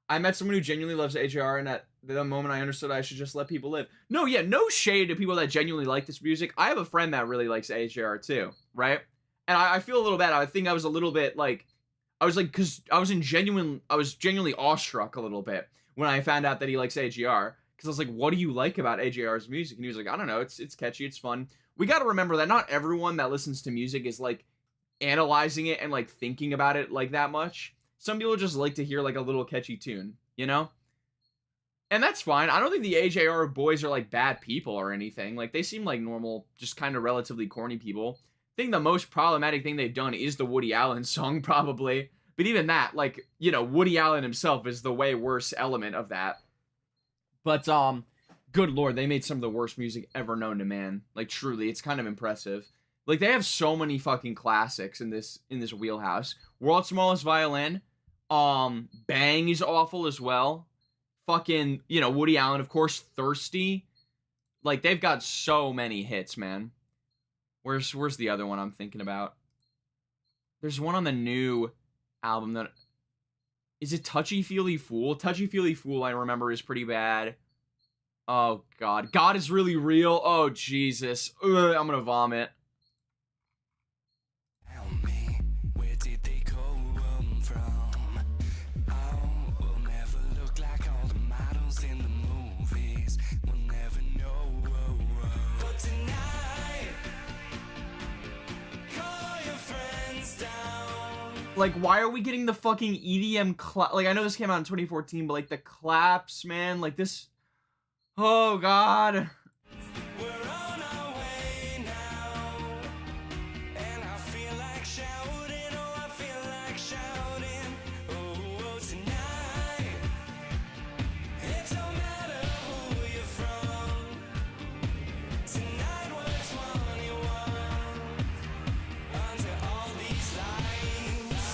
I met someone who genuinely loves AJR, and at the moment I understood I should just let people live. No, yeah, no shade to people that genuinely like this music. I have a friend that really likes AJR too, right? And I feel a little bad. I think I was a little bit like, because I was genuinely awestruck a little bit when I found out that he likes AJR. Because I was like, what do you like about AJR's music? And he was like, I don't know, it's catchy, it's fun. We got to remember that not everyone that listens to music is like analyzing it and like thinking about it like that much. Some people just like to hear like a little catchy tune, you know? And that's fine. I don't think the AJR boys are like bad people or anything. Like they seem like normal, just kind of relatively corny people. I think the most problematic thing they've done is the Woody Allen song probably. But even that, like, you know, Woody Allen himself is the way worse element of that. But good lord, they made some of the worst music ever known to man. Like truly, it's kind of impressive. Like they have so many fucking classics in this wheelhouse. World's Smallest Violin, Bang is awful as well. Fucking, you know, Woody Allen, of course, Thirsty. Like they've got so many hits, man. Where's the other one I'm thinking about? There's one on the new album that is it Touchy Feely Fool? Touchy Feely Fool I remember is pretty bad. Oh god. God Is Really Real. Oh Jesus. Ugh, I'm gonna vomit. Tell me, where did they come from? Oh, we'll never look like all the models in the movies. We'll never know. But tonight, call your friends down. Like, why are we getting the fucking EDM like, I know this came out in 2014, but like the claps, man, like this. Oh god. We're on our way now, and I feel like shouting. Oh, I feel like shouting. Oh, tonight, it don't matter who you're from. Tonight was 21 under all these lights.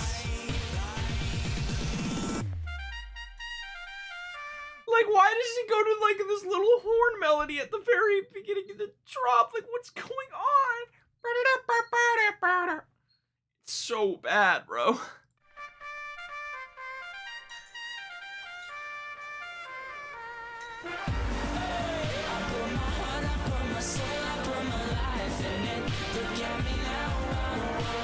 Like, why does he go to like this little horn melody at the very beginning of the drop? Like, what's going on? It's so bad, bro.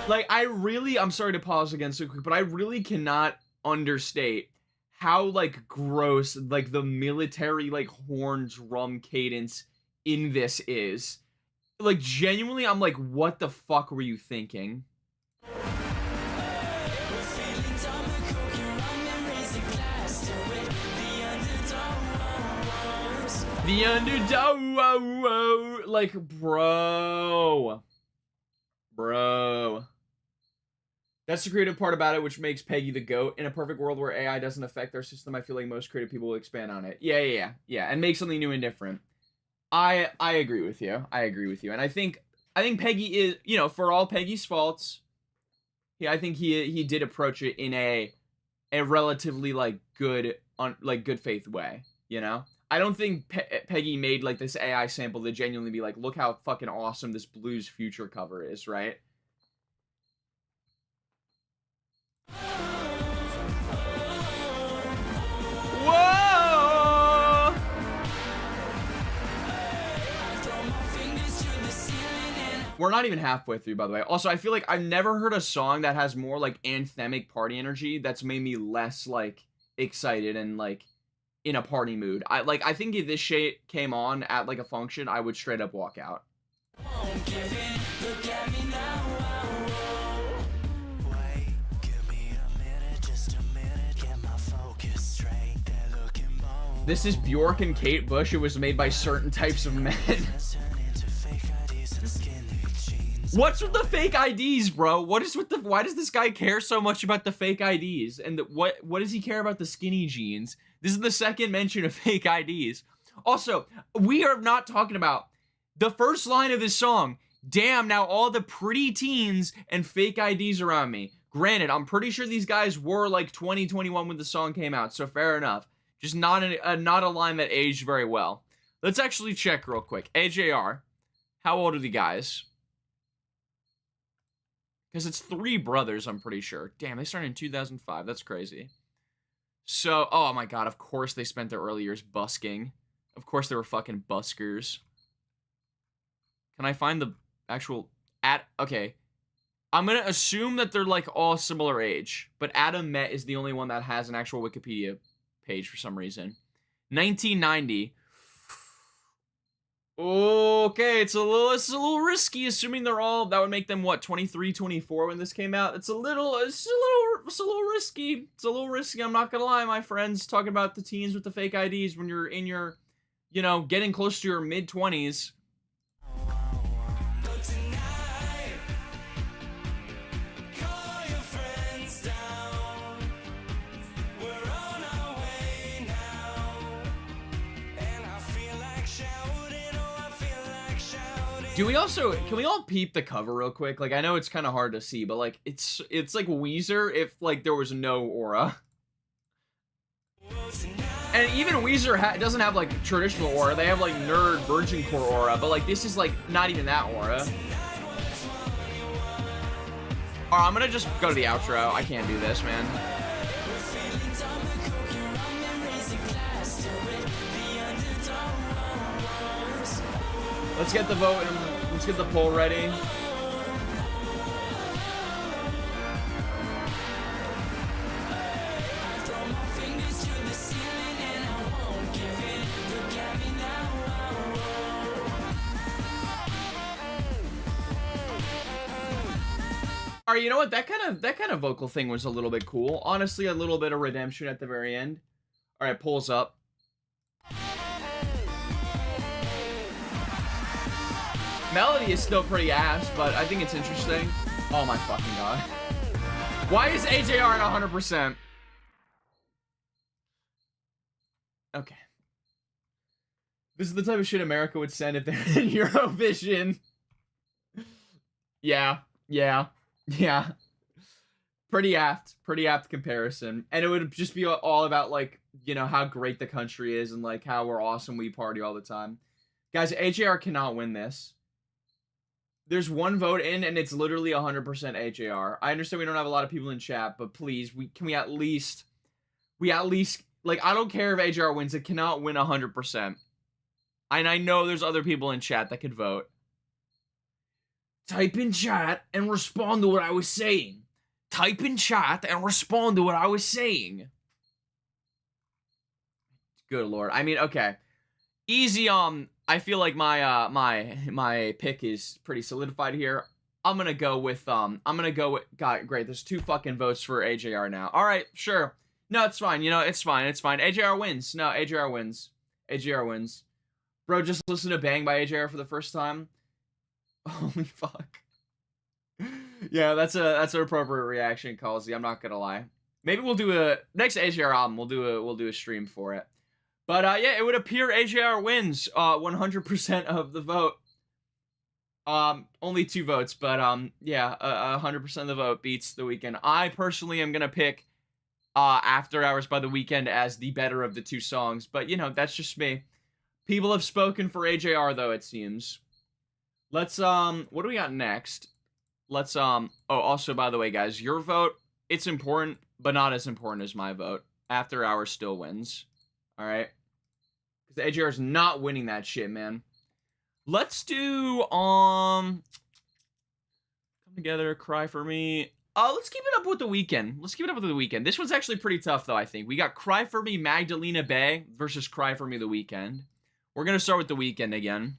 Like, I'm sorry to pause again so quick, but I really cannot understate how, like, gross, like, the military, like, horn drum cadence in this is. Like, genuinely, I'm like, what the fuck were you thinking? The underdog, like, bro. That's the creative part about it, which makes Peggy the GOAT. In a perfect world where AI doesn't affect our system, I feel like most creative people will expand on it. Yeah, and make something new and different. I agree with you. And I think Peggy is, you know, for all Peggy's faults, I think he did approach it in a relatively like good faith way, you know? I don't think Peggy made like this AI sample to genuinely be like, look how fucking awesome this Blues Future cover is, right? Whoa! We're not even halfway through, by the way. Also, I feel like I've never heard a song that has more like anthemic party energy that's made me less like excited and like in a party mood. I think if this shit came on at like a function, I would straight up walk out. This is Bjork and Kate Bush. It was made by certain types of men. What's with the fake IDs, bro? What is with the? Why does this guy care so much about the fake IDs? And what does he care about the skinny jeans? This is the second mention of fake IDs. Also, we are not talking about the first line of this song. Damn, now all the pretty teens and fake IDs around me. Granted, I'm pretty sure these guys were like 20, 21 when the song came out, so fair enough. Just not a line that aged very well. Let's actually check real quick. AJR, how old are the guys? Because it's 3 brothers, I'm pretty sure. Damn, they started in 2005. That's crazy. So, oh my god, of course they spent their early years busking. Of course they were fucking buskers. Can I find the actual... Okay. I'm gonna assume that they're, like, all similar age. But Adam Met is the only one that has an actual Wikipedia page for some reason. 1990. Okay, it's a little risky, assuming they're all, that would make them what, 23, 24 when this came out. It's a little risky. It's a little risky, I'm not gonna lie, my friends, talking about the teens with the fake IDs when you're in your, you know, getting close to your mid-20s. But tonight, call your friends down. We're on our way now. And I feel like shouting, oh, I feel like shouting. Do we also, can we all peep the cover real quick? Like, I know it's kind of hard to see, but like, it's like Weezer if like there was no aura. And even Weezer doesn't have like traditional aura. They have like nerd virgin core aura, but like this is like not even that aura. Alright, I'm gonna just go to the outro. I can't do this, man. Let's get the vote and let's get the poll ready. All right, you know what? That kind of vocal thing was a little bit cool. Honestly, a little bit of redemption at the very end. All right, polls up. Melody is still pretty ass, but I think it's interesting. Oh my fucking god. Why is AJR at 100%? Okay. This is the type of shit America would send if they're in Eurovision. Yeah. Pretty apt comparison. And it would just be all about, like, you know, how great the country is and, like, how we're awesome, we party all the time. Guys, AJR cannot win this. There's one vote in, and it's literally 100% AJR. I understand we don't have a lot of people in chat, but please, can we at least, like, I don't care if AJR wins, it cannot win 100%. And I know there's other people in chat that could vote. Type in chat and respond to what I was saying. Type in chat and respond to what I was saying. Good lord. I mean, okay. Easy, I feel like my my pick is pretty solidified here. I'm gonna go with, God, great, there's 2 fucking votes for AJR now. Alright, sure. No, it's fine, you know, it's fine. AJR wins. No, AJR wins. AJR wins. Bro, just listen to Bang by AJR for the first time. Holy fuck. Yeah, that's an appropriate reaction, Calsey. I'm not gonna lie. Maybe we'll do a next AJR album. We'll do a stream for it. But yeah, it would appear AJR wins 100% of the vote. Only 2 votes, but yeah, 100% of the vote beats The Weeknd. I personally am gonna pick After Hours by The Weeknd as the better of the 2 songs, but you know, that's just me. People have spoken for AJR though, it seems. Let's what do we got next? Let's oh, also by the way, guys, your vote, it's important, but not as important as my vote. After Hours still wins. All right? Cuz AJR is not winning that shit, man. Let's do Come Together, Cry For Me. Let's keep it up with The Weeknd. Let's keep it up with The Weeknd. This one's actually pretty tough though, I think. We got Cry For Me, Magdalena Bay versus Cry For Me, The Weeknd. We're going to start with The Weeknd again.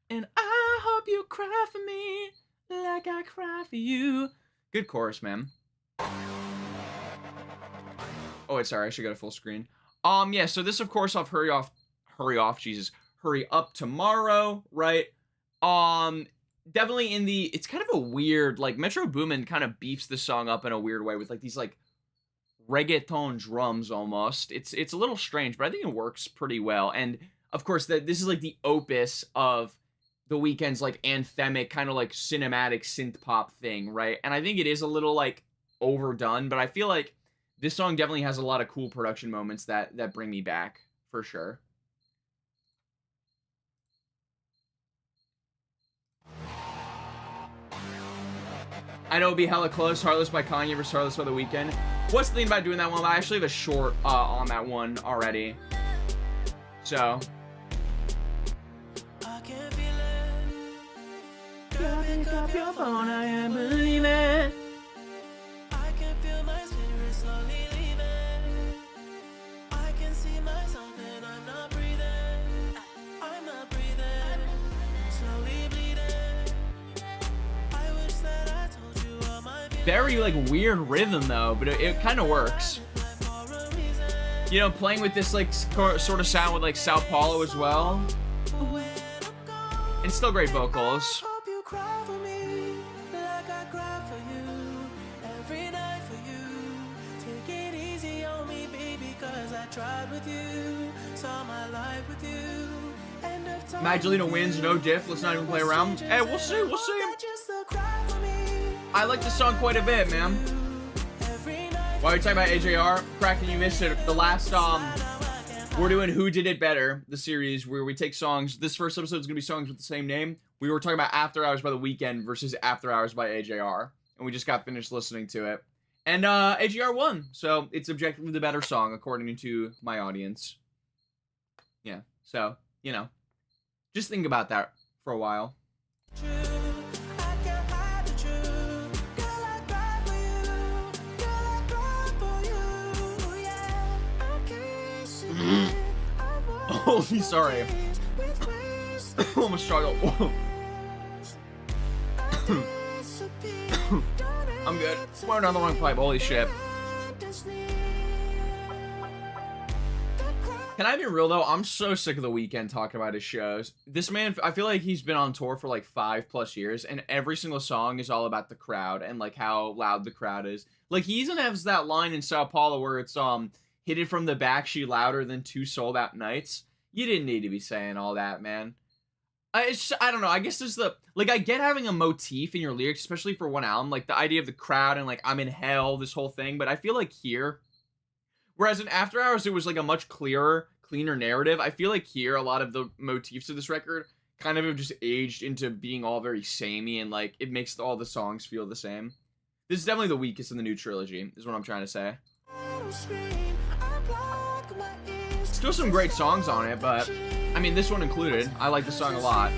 And I hope you cry for me like I cry for you. Good chorus, man. Oh, wait, sorry. I should go to full screen. Yeah, so this, of course, off Hurry Up Tomorrow, right? Definitely in the, it's kind of a weird, like, Metro Boomin kind of beefs the song up in a weird way with, like, these, like, reggaeton drums almost. It's a little strange, but I think it works pretty well. And, of course, this is, like, the opus of The Weeknd's, like, anthemic, kind of, like, cinematic synth-pop thing, right? And I think it is a little, like, overdone, but I feel like this song definitely has a lot of cool production moments that bring me back, for sure. I know it'd be hella close. Heartless by Kanye versus Heartless by The Weeknd. What's the thing about doing that one? I actually have a short on that one already. So... Pick up your phone, I am believing. I can feel my spirit slowly leaving. I can see myself and I'm not breathing. I'm not breathing. Very like weird rhythm though, but it kind of works. You know, playing with this like sort of sound with like Sao Paulo as well, and still great vocals. Hope you cry for me like I cry for you every night for you. Take it easy on me, baby, cause I tried with you, saw my life with you. End of time. Magdalena wins, no diff. Let's not even play around. Hey, we'll see, we'll see. I like the song quite a bit, man. While you're talking about AJR, Kraken, you missed it. The last, we're doing Who Did It Better, the series where we take songs. This first episode is going to be songs with the same name. We were talking about After Hours by The Weeknd versus After Hours by AJR. And we just got finished listening to it. And AJR won. So it's objectively the better song, according to my audience. Yeah. So, you know, just think about that for a while. Oh, sorry. Almost struggled. I'm good. We're on the wrong pipe. Holy shit. Can I be real though? I'm so sick of The Weeknd talking about his shows. This man, I feel like he's been on tour for like 5+ years, and every single song is all about the crowd and like how loud the crowd is. Like he even has that line in Sao Paulo where it's hit it from the back, she louder than 2 sold out nights. You didn't need to be saying all that, man. I don't know. I guess there's like, I get having a motif in your lyrics, especially for one album, like the idea of the crowd and like I'm in hell, this whole thing. But I feel like here, whereas in After Hours, it was like a much clearer, cleaner narrative. I feel like here, a lot of the motifs of this record kind of have just aged into being all very samey, and like it makes all the songs feel the same. This is definitely the weakest in the new trilogy, is what I'm trying to say. Still some great songs on it, but I mean, this one included. I like the song a lot.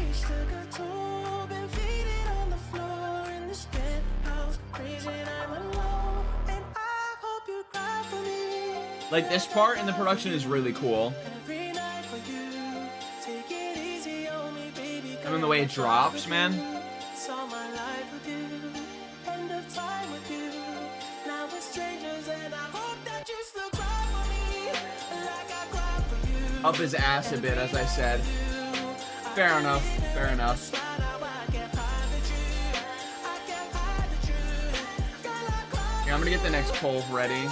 Like this part in the production is really cool. And then the way it drops, man. Up his ass a bit, as I said. Fair enough, fair enough. Yeah, I'm gonna get the next poll ready.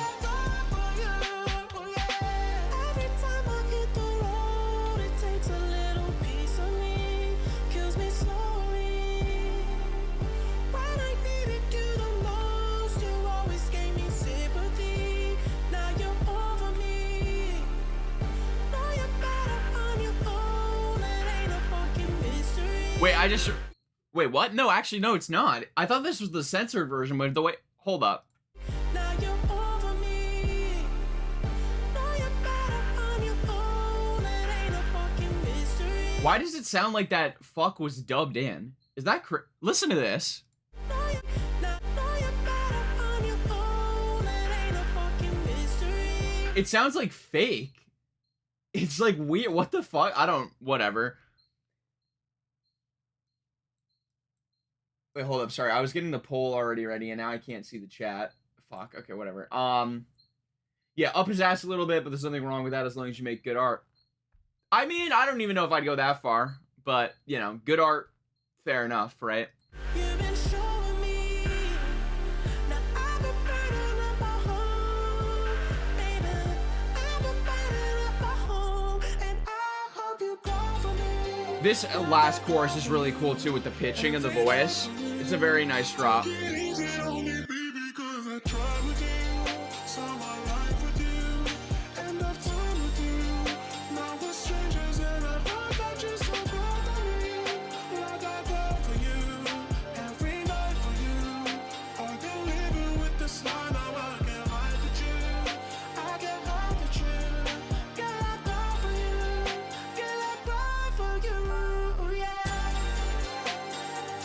Wait, what? No, actually, no, it's not. I thought this was the censored version, but the way... Hold up. Why does it sound like that fuck was dubbed in? Is that listen to this. It sounds like fake. It's like weird. What the fuck? I don't... Whatever. Wait, hold up. Sorry, I was getting the poll already ready, and now I can't see the chat. Fuck. Okay, whatever. Yeah, up his ass a little bit, but there's nothing wrong with that as long as you make good art. I mean, I don't even know if I'd go that far, but, you know, good art, fair enough, right? This last chorus is really cool too with the pitching of the voice. It's a very nice drop.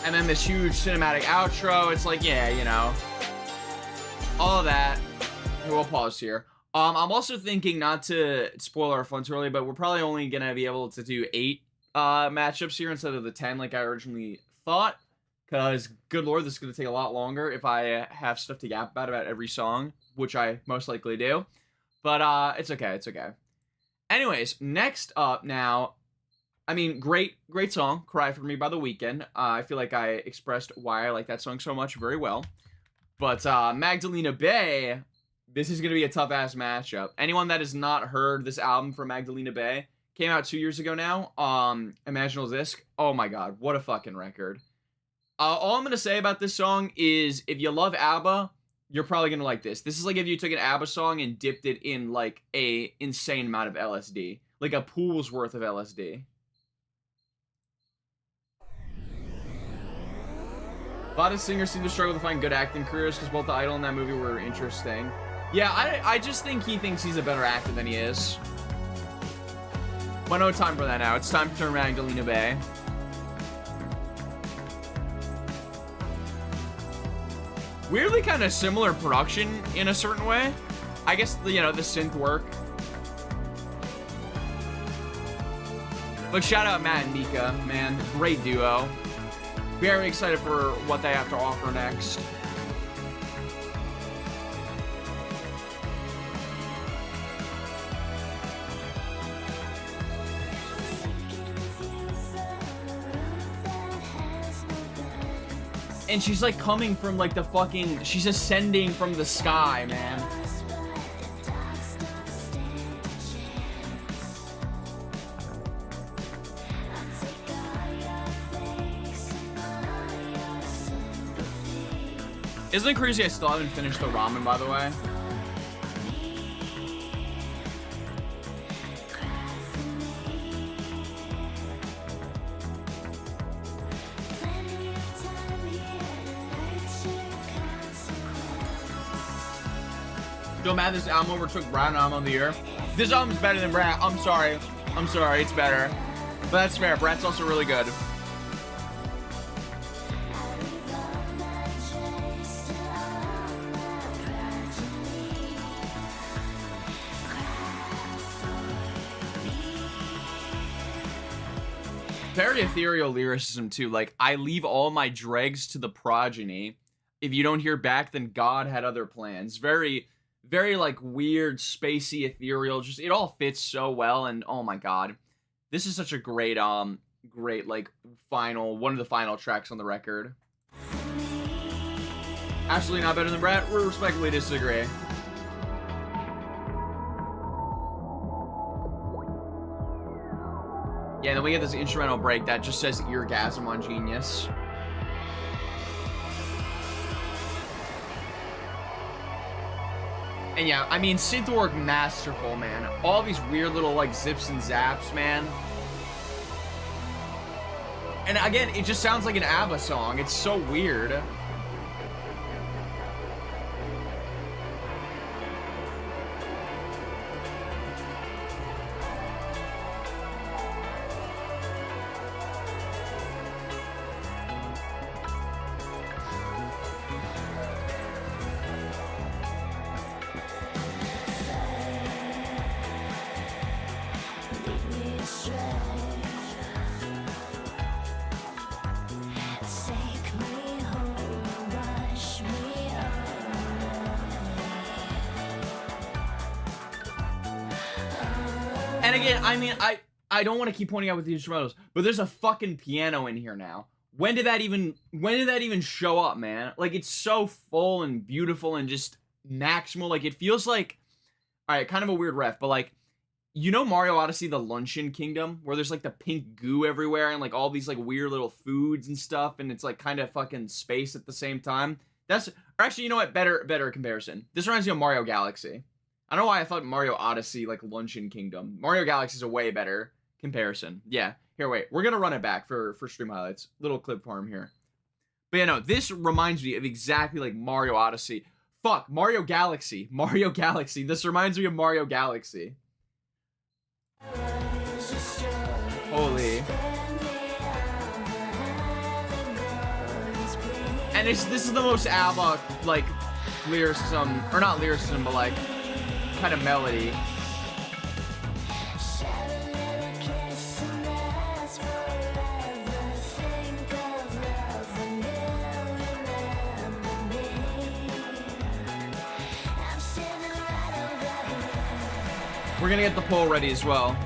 And then this huge cinematic outro. It's like, yeah, you know, all of that. We'll pause here. I'm also thinking, not to spoil our fun too early, but we're probably only gonna be able to do 8 matchups here instead of the 10 like I originally thought, because good lord, this is going to take a lot longer if I have stuff to yap about every song, which I most likely do. But it's okay, it's okay. Anyways, next up now, I mean, great song, Cry For Me by The Weeknd. I feel like I expressed why I like that song so much very well. But Magdalena Bay, this is going to be a tough-ass matchup. Anyone that has not heard this album from Magdalena Bay, came out 2 years ago now, Imaginal Disc. Oh my god, what a fucking record. All I'm going to say about this song is, if you love ABBA, you're probably going to like this. This is like if you took an ABBA song and dipped it in like a insane amount of LSD. Like a pool's worth of LSD. A lot of singers seem to struggle to find good acting careers because both the Idol and that movie were interesting. Yeah, I just think he thinks he's a better actor than he is. But no time for that now. It's time to turn Magdalena Bay. Weirdly kind of similar production in a certain way. I guess, the synth work. But shout out Matt and Mika, man. Great duo. Very excited for what they have to offer next. And she's like coming from like the fucking, she's ascending from the sky, man. Isn't it crazy I still haven't finished the ramen, by the way? Don't matter, this album overtook Brown Album of the Year. This album's better than Brat. I'm sorry, it's better. But that's fair, Brat's also really good. Very ethereal lyricism too. Like, I leave all my dregs to the progeny. If you don't hear back, then God had other plans. Very, very like weird, spacey, ethereal. Just, it all fits so well. And oh my god, this is such a great, like one of the final tracks on the record. Absolutely not better than Brett. We respectfully disagree. Yeah, then we get this instrumental break that just says eargasm on Genius. And yeah, I mean, synth work masterful, man. All these weird little like zips and zaps, man. And again, it just sounds like an ABBA song. It's so weird. And again, I mean, I don't want to keep pointing out with the instrumentals, but there's a fucking piano in here now. When did that even show up, man? Like, it's so full and beautiful and just maximal. Like, it feels like, all right, kind of a weird ref, but like, you know Mario Odyssey, the Luncheon Kingdom, where there's like the pink goo everywhere and like all these like weird little foods and stuff, and it's like kind of fucking space at the same time. Or actually, you know what? Better comparison. This reminds me of Mario Galaxy. I don't know why I thought Mario Odyssey, like Luncheon Kingdom. Mario Galaxy is a way better comparison. Yeah. Here, wait. We're going to run it back for stream highlights. Little clip for him here. But yeah, no, this reminds me of exactly like Mario Odyssey. Fuck, Mario Galaxy. Mario Galaxy. This reminds me of Mario Galaxy. Holy. And this is the most ABBA, like, lyricism, or not lyricism, but like, kind of melody. We're gonna get the poll ready as well.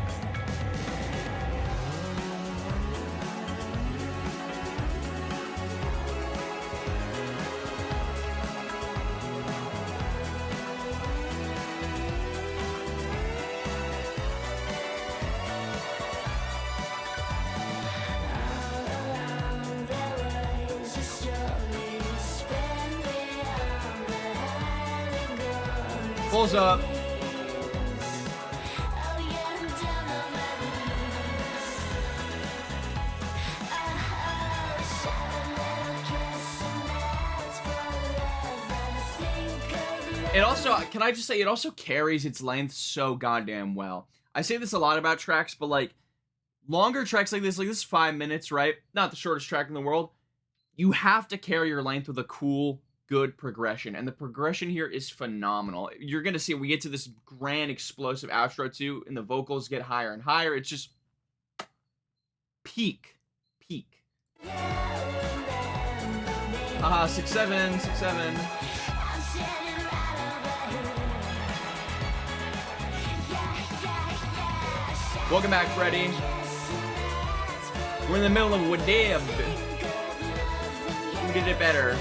Pulls up. It also, can I just say, it also carries its length so goddamn well. I say this a lot about tracks, but like longer tracks like this is 5 minutes, right? Not the shortest track in the world. You have to carry your length with a cool, good progression, and the progression here is phenomenal. You're gonna see we get to this grand explosive outro too, and the vocals get higher and higher. It's just peak. 6-7, 6-7. Welcome back, Freddie. We're in the middle of a dab. Who did it better?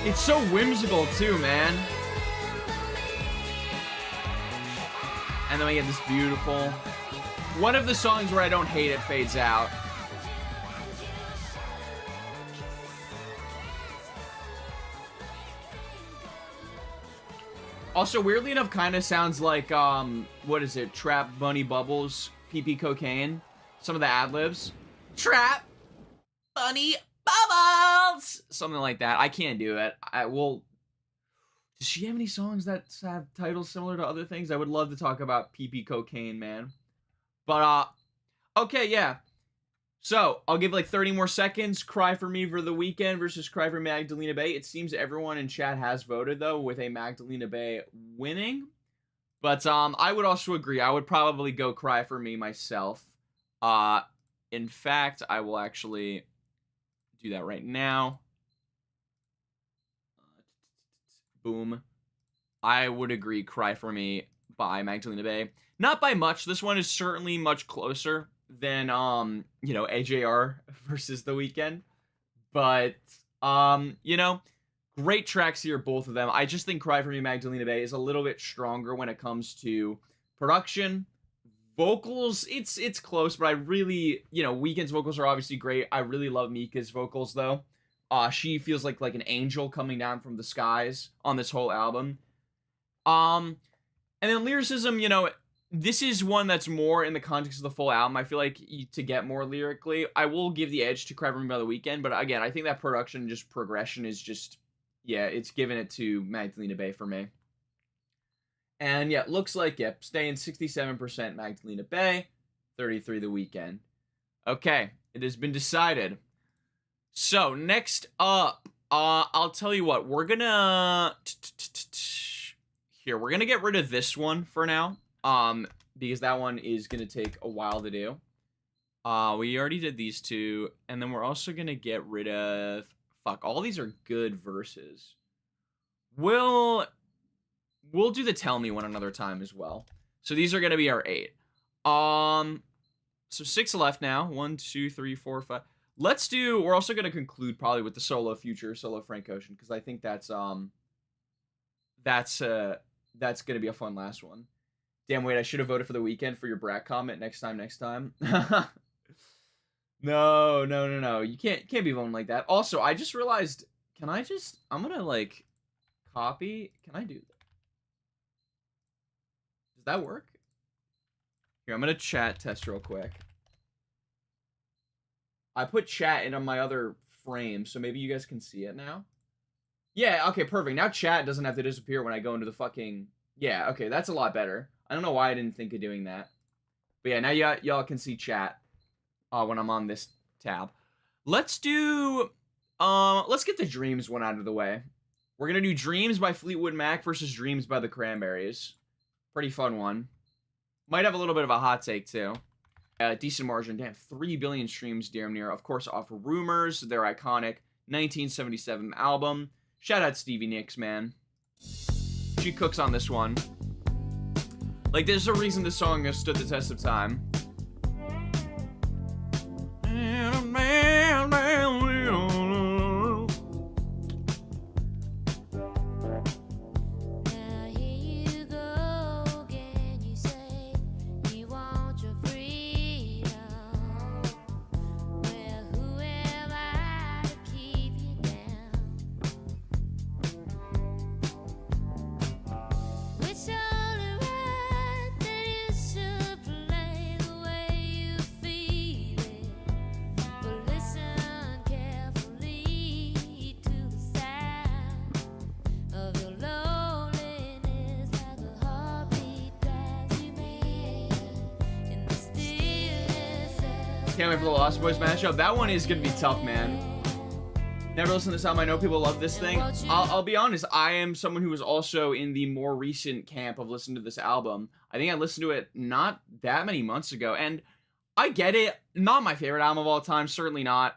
It's so whimsical too, man. And then we get this beautiful... One of the songs where I don't hate it fades out. Also, weirdly enough, kind of sounds like, what is it? Trap Bunny Bubbles, PP Cocaine. Some of the ad-libs. Trap Bunny Bubbles! Something like that. I can't do it. I will... Does she have any songs that have titles similar to other things? I would love to talk about PP Cocaine, man. But, okay, yeah. So, I'll give like 30 more seconds. Cry for Me for the Weekend versus Cry for Magdalena Bay. It seems everyone in chat has voted, though, with a Magdalena Bay winning. But, I would also agree. I would probably go Cry for Me myself. In fact, I will actually do that right now. Boom. I would agree Cry for Me by Magdalena Bay. Not by much. This one is certainly much closer than, you know, AJR versus The Weeknd. But, you know, great tracks here, both of them. I just think Cry for Me, Magdalena Bay is a little bit stronger when it comes to production. Vocals, it's close, but I really, you know, Weeknd's vocals are obviously great. I really love Mika's vocals, though. She feels like an angel coming down from the skies on this whole album. And then lyricism, you know, this is one that's more in the context of the full album. I feel like to get more lyrically, I will give the edge to Cry for Me by The Weeknd, but again, I think that production, just progression is just, yeah, it's giving it to Magdalena Bay for me. And yeah, looks like, yeah, staying 67% Magdalena Bay, 33 The Weeknd. Okay, it has been decided. So, next up, I'll tell you what, we're gonna... Here, we're gonna get rid of this one for now. Because that one is going to take a while to do. We already did these two, and then we're also going to get rid of... Fuck, all these are good verses. We'll do the Tell Me one another time as well. So these are going to be our 8. So 6 left now. 1, 2, 3, 4, 5. Let's do... We're also going to conclude probably with the solo Frank Ocean, because I think that's going to be a fun last one. Damn, wait, I should have voted for The Weeknd for your brat comment next time. No. You can't be voting like that. Also, I just realized, I'm gonna, like, copy. Can I do that? Does that work? Here, I'm gonna chat test real quick. I put chat in on my other frame, so maybe you guys can see it now. Yeah, okay, perfect. Now chat doesn't have to disappear when I go into the fucking... Yeah, okay, that's a lot better. I don't know why I didn't think of doing that. But yeah, now y'all can see chat when I'm on this tab. Let's do... let's get the Dreams one out of the way. We're going to do Dreams by Fleetwood Mac versus Dreams by the Cranberries. Pretty fun one. Might have a little bit of a hot take, too. Decent margin. Damn, 3 billion streams damn near. Of course, off of Rumors, their iconic 1977 album. Shout out Stevie Nicks, man. She cooks on this one. Like, there's a reason this song has stood the test of time. Can't wait for the Lost Boys matchup. That one is gonna be tough, man. Never listened to this album. I know people love this thing. I'll be honest. I am someone who was also in the more recent camp of listening to this album. I think I listened to it not that many months ago, and I get it. Not my favorite album of all time. Certainly not.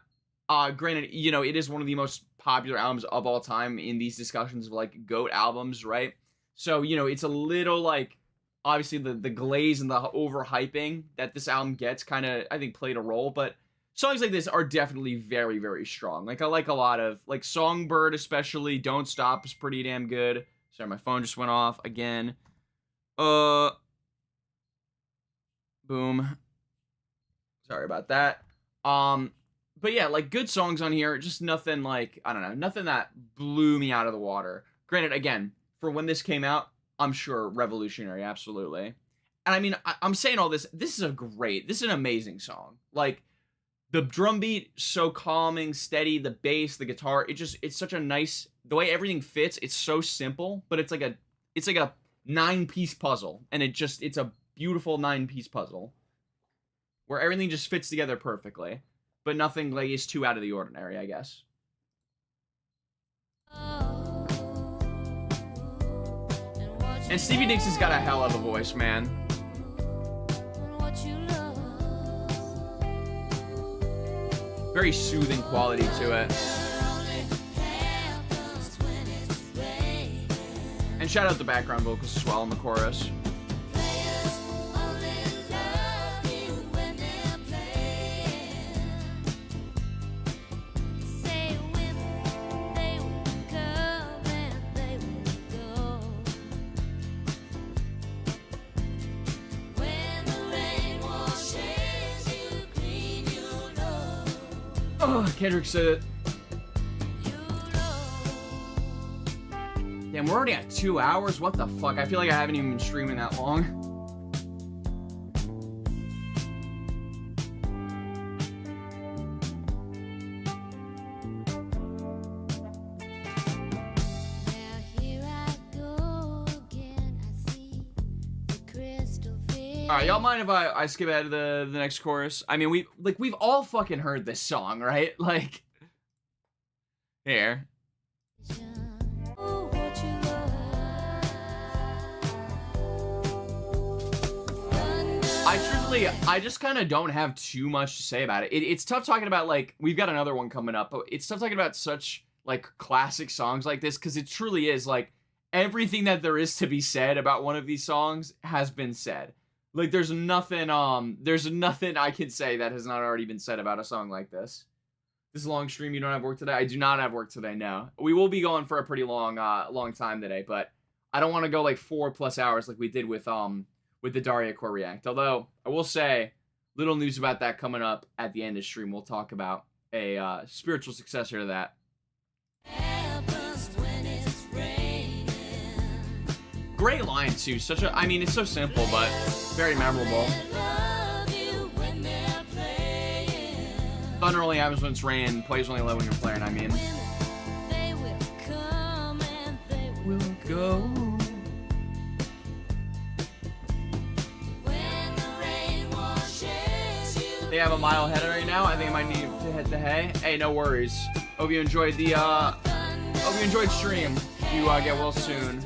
Granted, you know, it is one of the most popular albums of all time in these discussions of like GOAT albums, right? So, you know, it's a little like, obviously the glaze and the overhyping that this album gets kind of, I think, played a role, but songs like this are definitely very, very strong. Like, I like a lot of, like, Songbird especially, Don't Stop is pretty damn good. Sorry, my phone just went off again. Boom. Sorry about that. But yeah, like, good songs on here, just nothing like, I don't know, nothing that blew me out of the water. Granted, again, for when this came out, I'm sure revolutionary, absolutely. And I mean, I'm saying all this. This is an amazing song. Like, the drum beat, so calming, steady. The bass, the guitar, it's such a nice. The way everything fits, it's so simple, but it's like a 9-piece puzzle, and it's a beautiful 9-piece puzzle where everything just fits together perfectly, but nothing like is too out of the ordinary, I guess. And Stevie Nicks has got a hell of a voice, man. Very soothing quality to it. And shout out the background vocals as well in the chorus. Oh, Kendrick said it. Damn, we're already at 2 hours? What the fuck? I feel like I haven't even been streaming that long. Alright, y'all mind if I skip ahead to the next chorus? I mean, we've all fucking heard this song, right? Like, here. I just kind of don't have too much to say about it. It's tough talking about, like, we've got another one coming up, but it's tough talking about such, like, classic songs like this, because it truly is, like, everything that there is to be said about one of these songs has been said. Like, there's nothing I can say that has not already been said about a song like this. This long stream, you don't have work today? I do not have work today, no. We will be going for a pretty long time today, but I don't want to go, like, 4+ hours like we did with the Daria Core React. Although, I will say, little news about that coming up at the end of the stream. We'll talk about a spiritual successor to that. Great line, too. I mean, it's so simple, but very memorable. Thunder only happens when it's raining. Plays only low when you're playing, I mean. We'll go. They have a mile ahead right now. I think I might need to head to hay. Hey, no worries. Hope you enjoyed stream. You get well soon.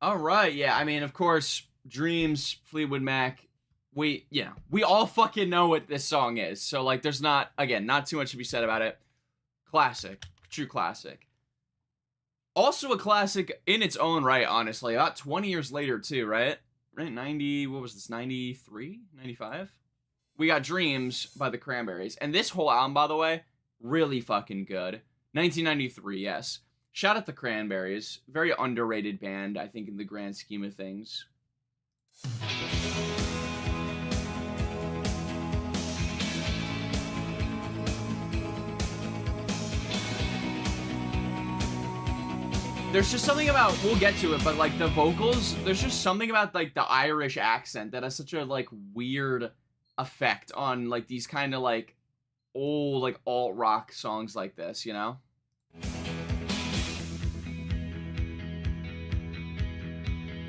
All right, yeah. I mean, of course, Dreams, Fleetwood Mac. We all fucking know what this song is. So like, there's not too much to be said about it. Classic, true classic. Also a classic in its own right, honestly. About 20 years later too, right? Right, 90. What was this? 93, 95. We got Dreams by the Cranberries, and this whole album, by the way, really fucking good. 1993, yes. Shout out the Cranberries. Very underrated band, I think, in the grand scheme of things. There's just something about, we'll get to it, but like the vocals, there's just something about like the Irish accent that has such a like weird effect on like these kind of like old like alt rock songs like this, you know?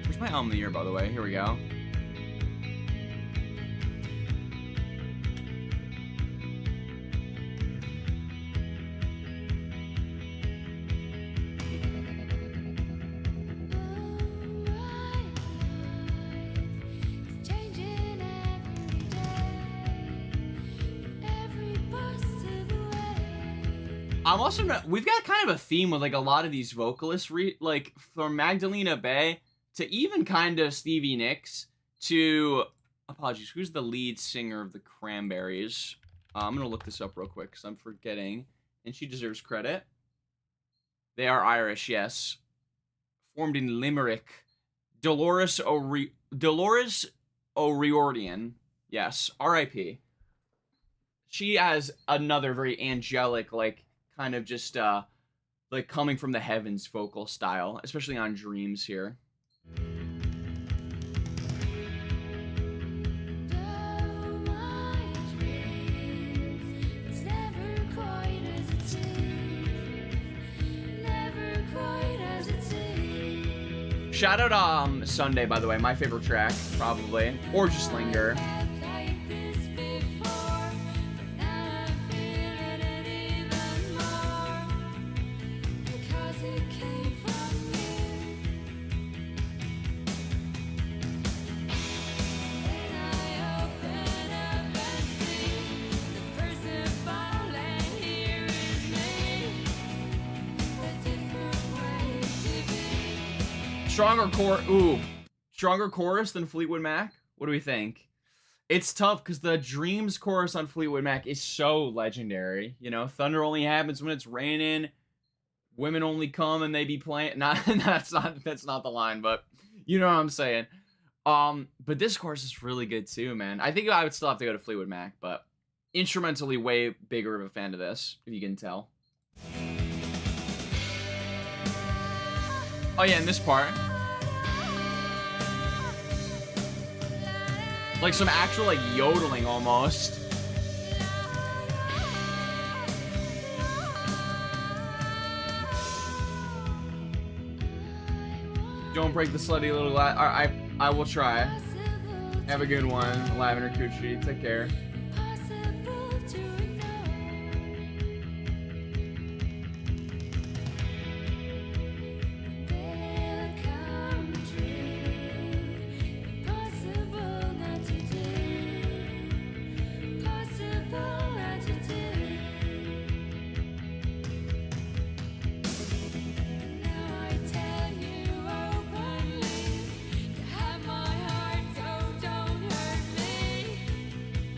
Where's my album of the year, by the way? Here we go. I'm also not, we've got kind of a theme with like a lot of these vocalists, like from Magdalena Bay to even kind of Stevie Nicks to, apologies, who's the lead singer of the Cranberries? I'm gonna look this up real quick because I'm forgetting, and she deserves credit. They are Irish, yes. Formed in Limerick. Dolores O'Riordan, yes, R.I.P. She has another very angelic, like, kind of just, like, coming from the heavens vocal style, especially on Dreams here. Shout out Sunday, by the way, my favorite track, probably, or just Linger. Stronger chorus than Fleetwood Mac? What do we think? It's tough because the Dreams chorus on Fleetwood Mac is so legendary. You know, thunder only happens when it's raining. Women only come and they be playing. That's not the line, but you know what I'm saying. But this chorus is really good too, man. I think I would still have to go to Fleetwood Mac, but instrumentally way bigger of a fan of this, if you can tell. Oh yeah, and this part. Like some actual like yodeling almost. Don't break the slutty little glass. I will try. Have a good one, Lavender Coochie. Take care.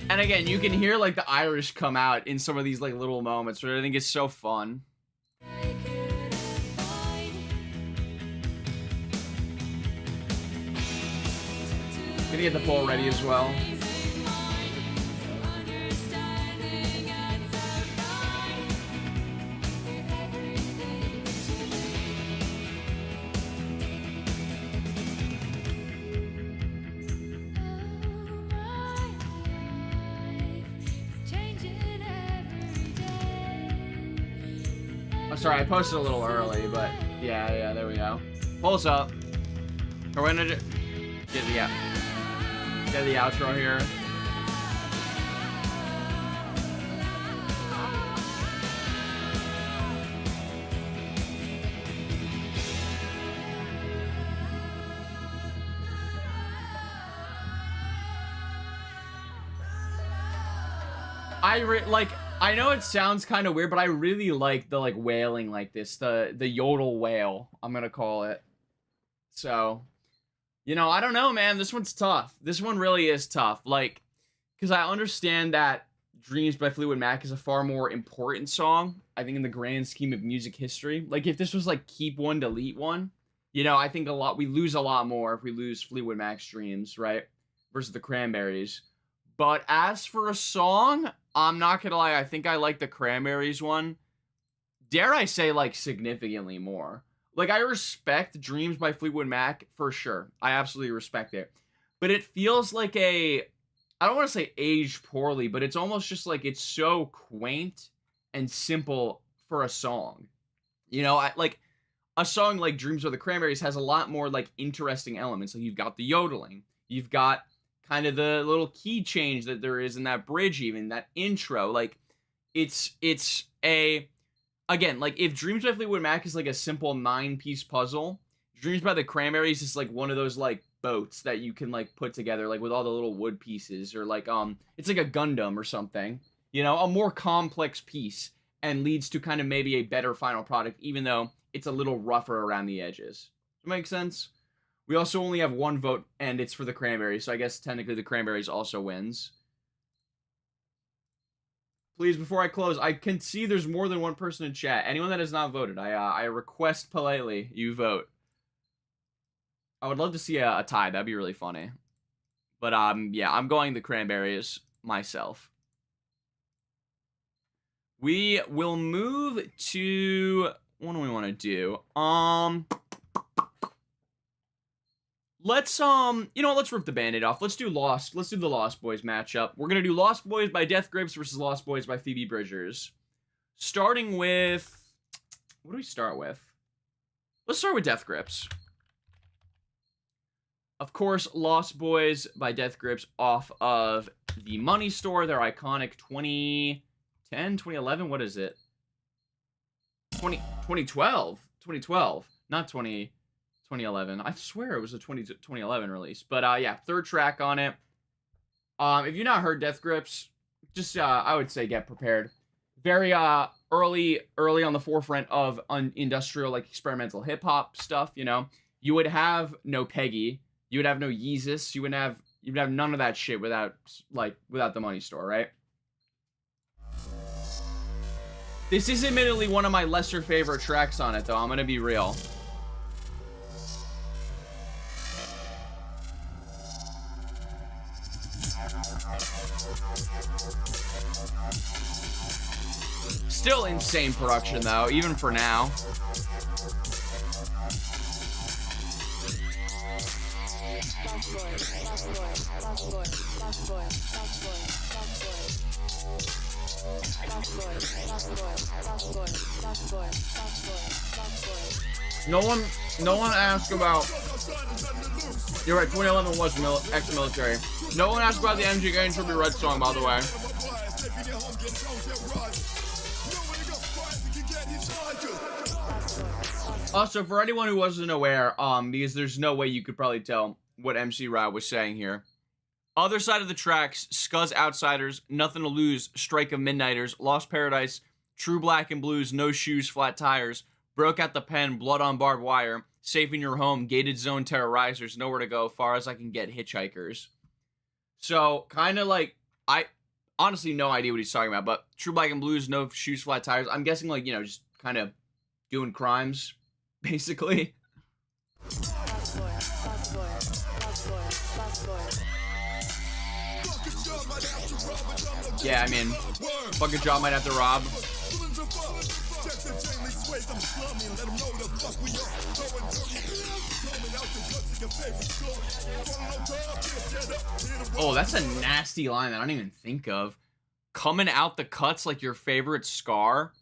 And again, you can hear like the Irish come out in some of these like little moments, which I think is so fun. Gonna get the poll ready as well. Sorry, I posted a little early, but yeah, there we go. Pulse up. We're gonna get the outro here. I know it sounds kind of weird, but I really like the like wailing like this, the yodel wail, I'm gonna call it. So, you know, I don't know, man. This one's tough. This one really is tough. Like, because I understand that Dreams by Fleetwood Mac is a far more important song, I think, in the grand scheme of music history. Like, if this was like keep one, delete one, you know, I think we lose a lot more if we lose Fleetwood Mac's Dreams, right? Versus the Cranberries. But as for a song, I'm not gonna lie, I think I like the Cranberries one. Dare I say, like, significantly more. Like, I respect Dreams by Fleetwood Mac for sure. I absolutely respect it. But it feels like I don't want to say aged poorly, but it's almost just like it's so quaint and simple for a song. You know, like a song like Dreams by the Cranberries has a lot more like interesting elements. Like, you've got the yodeling, you've got kind of the little key change that there is in that bridge, even that intro. Like, it's again, like, if Dreams by Fleetwood Mac is like a simple 9-piece puzzle, Dreams by the Cranberries is like one of those like boats that you can like put together, like with all the little wood pieces, or like it's like a Gundam or something, you know, a more complex piece, and leads to kind of maybe a better final product, even though it's a little rougher around the edges. Does that make sense? We also only have one vote, and it's for the Cranberries, so I guess technically the Cranberries also wins. Please, before I close, I can see there's more than one person in chat. Anyone that has not voted, I request politely you vote. I would love to see a tie. That'd be really funny. But, yeah, I'm going the Cranberries myself. We will move to... What do we want to do? Let's, you know, let's rip the Band-Aid off. Let's do Lost. Let's do the Lost Boys matchup. We're gonna do Lost Boys by Death Grips versus Lost Boys by Phoebe Bridgers. Starting with... What do we start with? Let's start with Death Grips. Of course, Lost Boys by Death Grips off of the Money Store, their iconic 2010, 2011, what is it? 2012. 2012, not 2011. I swear it was a 2011 release. But, yeah, third track on it. If you've not heard Death Grips, just, I would say get prepared. Very, early on the forefront of industrial, like, experimental hip-hop stuff, you know. You would have no Peggy. You would have no Yeezus. You'd have none of that shit without the Money Store, right? This is admittedly one of my lesser favorite tracks on it, though. I'm gonna be real. Still insane production, though, even for now. No one asked about... You're right, 2011 was ex-military. No one asked about the MGK and Trippie Redd song, by the way. Also, for anyone who wasn't aware, because there's no way you could probably tell what MC Rao was saying here. Other side of the tracks, Scuzz Outsiders, Nothing to Lose, Strike of Midnighters, Lost Paradise, True Black and Blues, No Shoes, Flat Tires, Broke Out the Pen, Blood on Barbed Wire, Safe in Your Home, Gated Zone Terrorizers, Nowhere to Go, Far as I Can Get, Hitchhikers. So, kind of like, I honestly no idea what he's talking about, but True Black and Blues, No Shoes, Flat Tires, I'm guessing, like, you know, just kind of doing crimes, basically. Yeah, I mean, fucking job might have to rob. Oh, that's a nasty line that I don't even think of. Coming out the cuts like your favorite scar?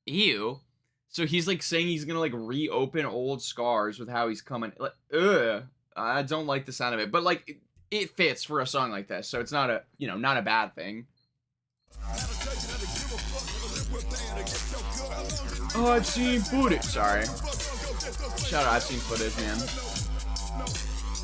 Ew. So he's like saying he's gonna like reopen old scars with how he's coming. Like, ugh. I don't like the sound of it. But like, it fits for a song like this. So it's not a, you know, not a bad thing. Oh, I've seen footage. Sorry. Shout out, I've seen footage, man.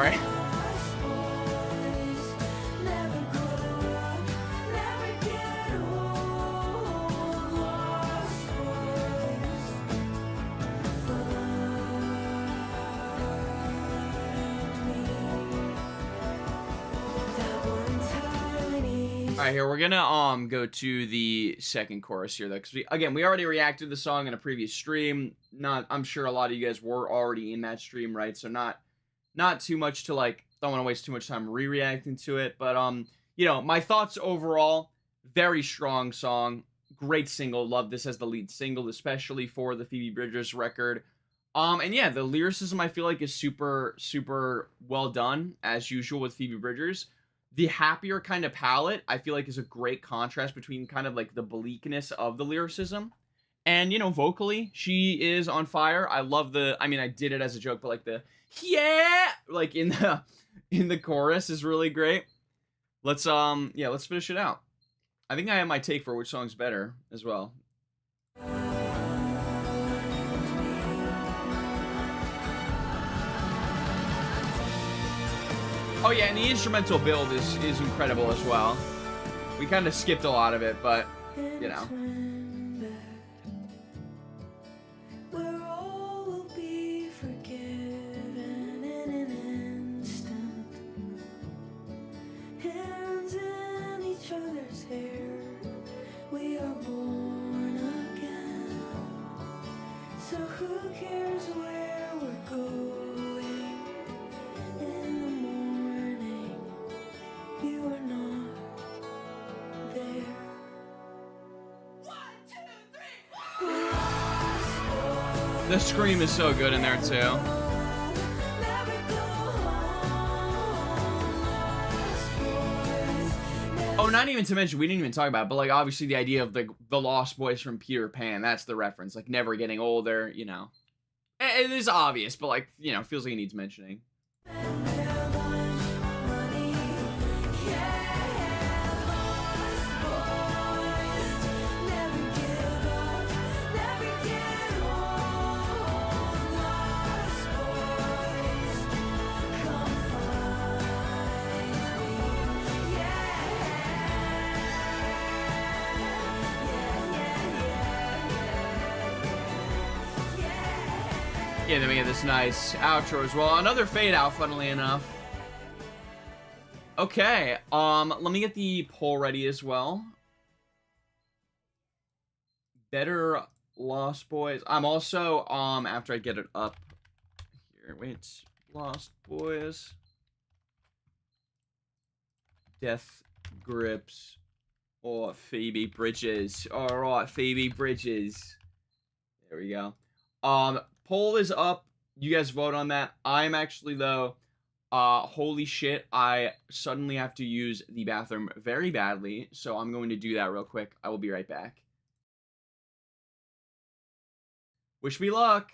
Sorry. All right, here we're gonna go to the second chorus here, though, because we already reacted to the song in a previous stream. I'm sure a lot of you guys were already in that stream, right? So not too much to like. Don't want to waste too much time re-reacting to it, but you know, my thoughts overall. Very strong song, great single. Love this as the lead single, especially for the Phoebe Bridgers record. And yeah, the lyricism I feel like is super well done as usual with Phoebe Bridgers. The happier kind of palette, I feel like, is a great contrast between kind of like the bleakness of the lyricism. And, you know, vocally, she is on fire. I love I mean, I did it as a joke, but like yeah, like in the chorus is really great. Let's finish it out. I think I have my take for which song's better as well. Oh yeah, and the instrumental build is incredible as well. We kind of skipped a lot of it, but, you know. Where all will be forgiven in an instant. Hands in each other's hair. We are born again. So who cares where we're going? In the morning, you are not there. 1, 2, 3, 4. The scream is so good in there too. Never go home. Oh, not even to mention, we didn't even talk about it, but like obviously the idea of the Lost Boys from Peter Pan, that's the reference. Like never getting older, you know. It is obvious, but like, you know, feels like it needs mentioning. Yeah, then we get this nice outro as well. Another fade out, funnily enough. Okay, let me get the poll ready as well. Better Lost Boys. I'm also, after I get it up here, wait, Lost Boys. Death Grips or Phoebe Bridgers. Alright, Phoebe Bridgers. There we go. Poll is up. You guys vote on that. I'm actually, though, holy shit, I suddenly have to use the bathroom very badly, so I'm going to do that real quick. I will be right back. Wish me luck.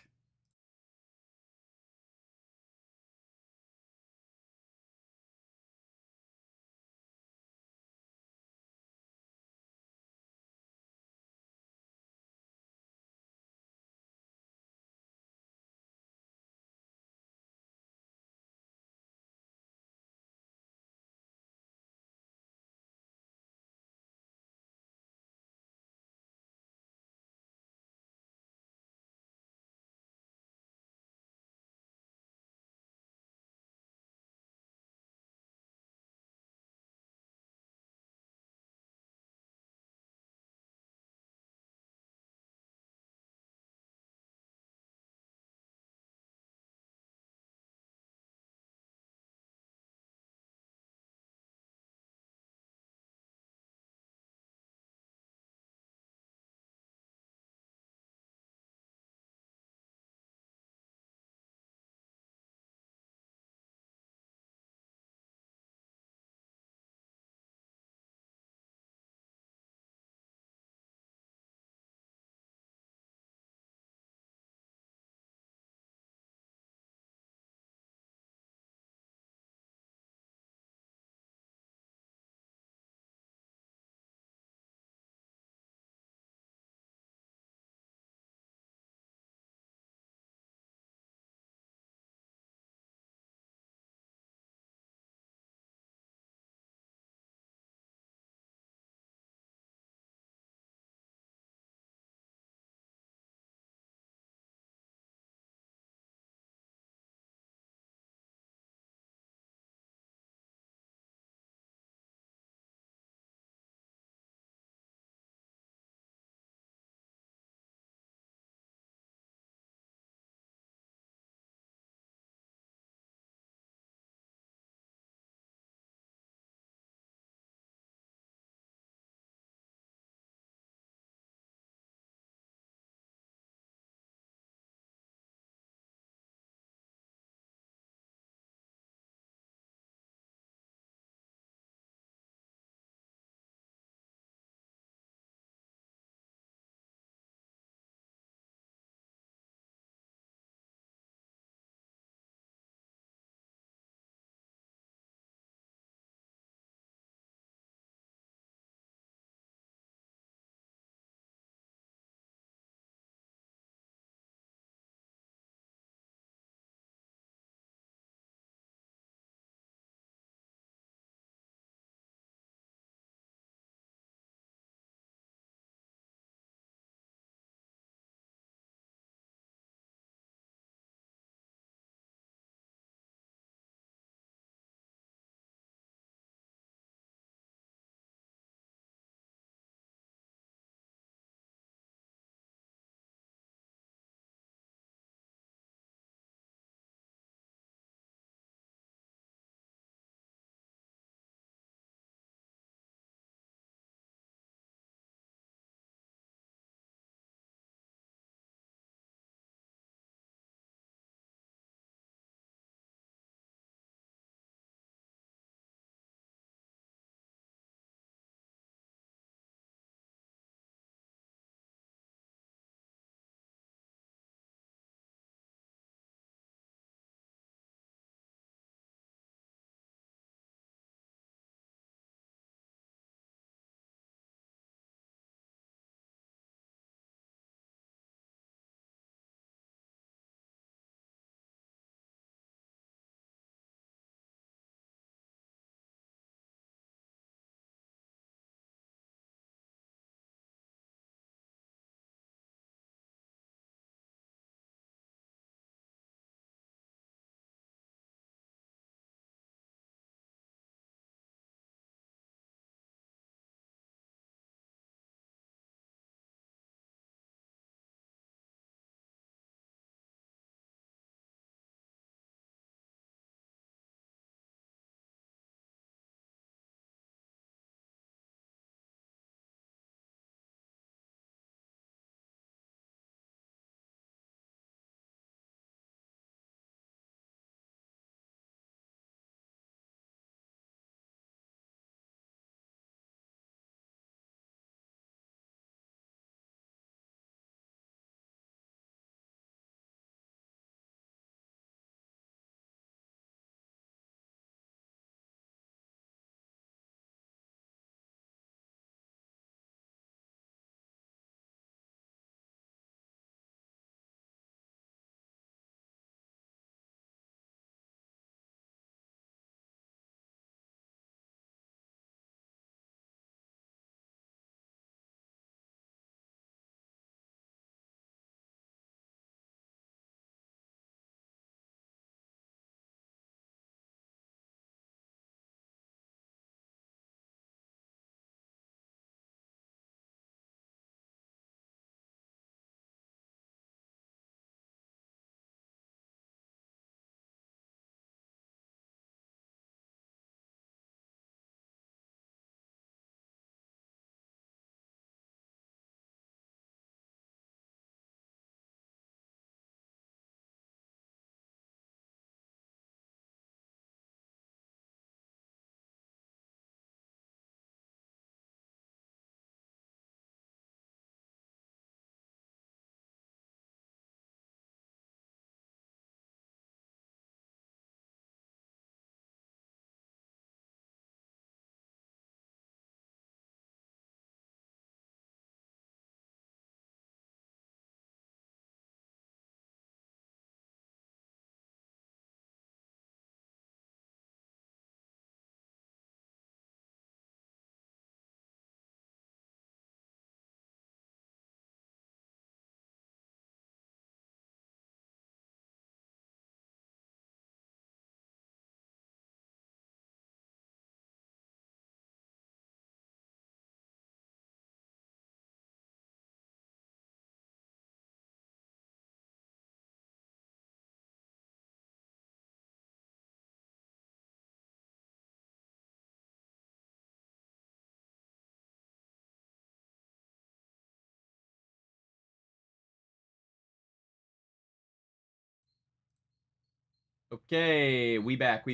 Okay, we back.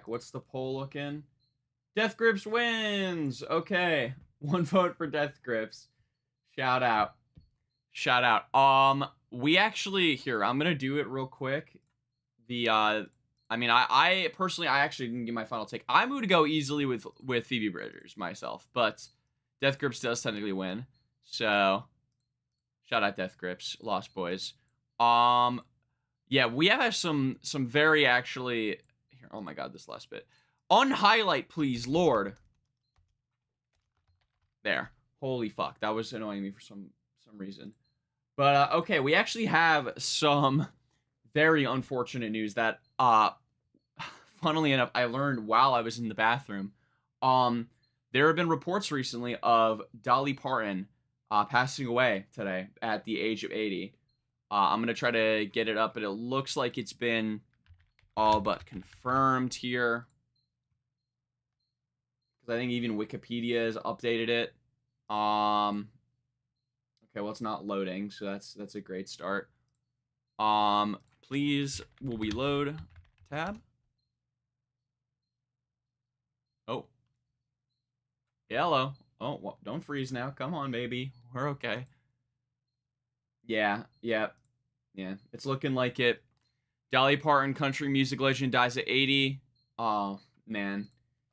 What's the poll looking? Death Grips wins. Okay, 1 vote for Death Grips. Shout out. We actually here. I'm gonna do it real quick. I personally, I actually didn't give my final take. I'm going to go easily with Phoebe Bridgers myself, but Death Grips does technically win. So, shout out Death Grips, Lost Boys. Yeah, we have some very actually here. Oh my god, this last bit. Unhighlight, please, Lord. There. Holy fuck, that was annoying me for some reason. But okay, we actually have some very unfortunate news that funnily enough I learned while I was in the bathroom. There have been reports recently of Dolly Parton passing away today at the age of 80. I'm gonna try to get it up, but it looks like it's been all but confirmed here, because I think even Wikipedia has updated it. Okay, well, it's not loading, so that's a great start. Please, will we load tab? Oh. Yeah, hello. Oh, well, don't freeze now. Come on, baby. We're okay. Yeah. It's looking like it. Dolly Parton, country music legend, dies at 80. Oh, man.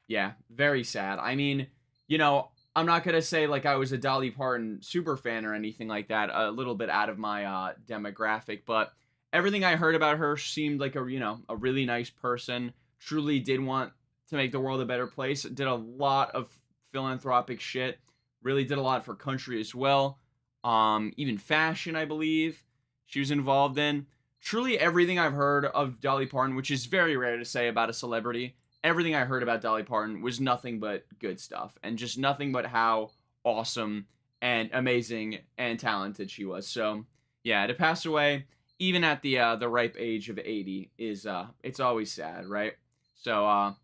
Yeah, very sad. I mean, you know, I'm not going to say like I was a Dolly Parton super fan or anything like that. A little bit out of my demographic, but everything I heard about her seemed like a really nice person. Truly did want to make the world a better place. Did a lot of philanthropic shit. Really did a lot for country as well. Even fashion, I believe, she was involved in. Truly everything I've heard of Dolly Parton, which is very rare to say about a celebrity, everything I heard about Dolly Parton was nothing but good stuff. And just nothing but how awesome and amazing and talented she was. So, yeah, to pass away, even at the ripe age of 80, is it's always sad, right? So,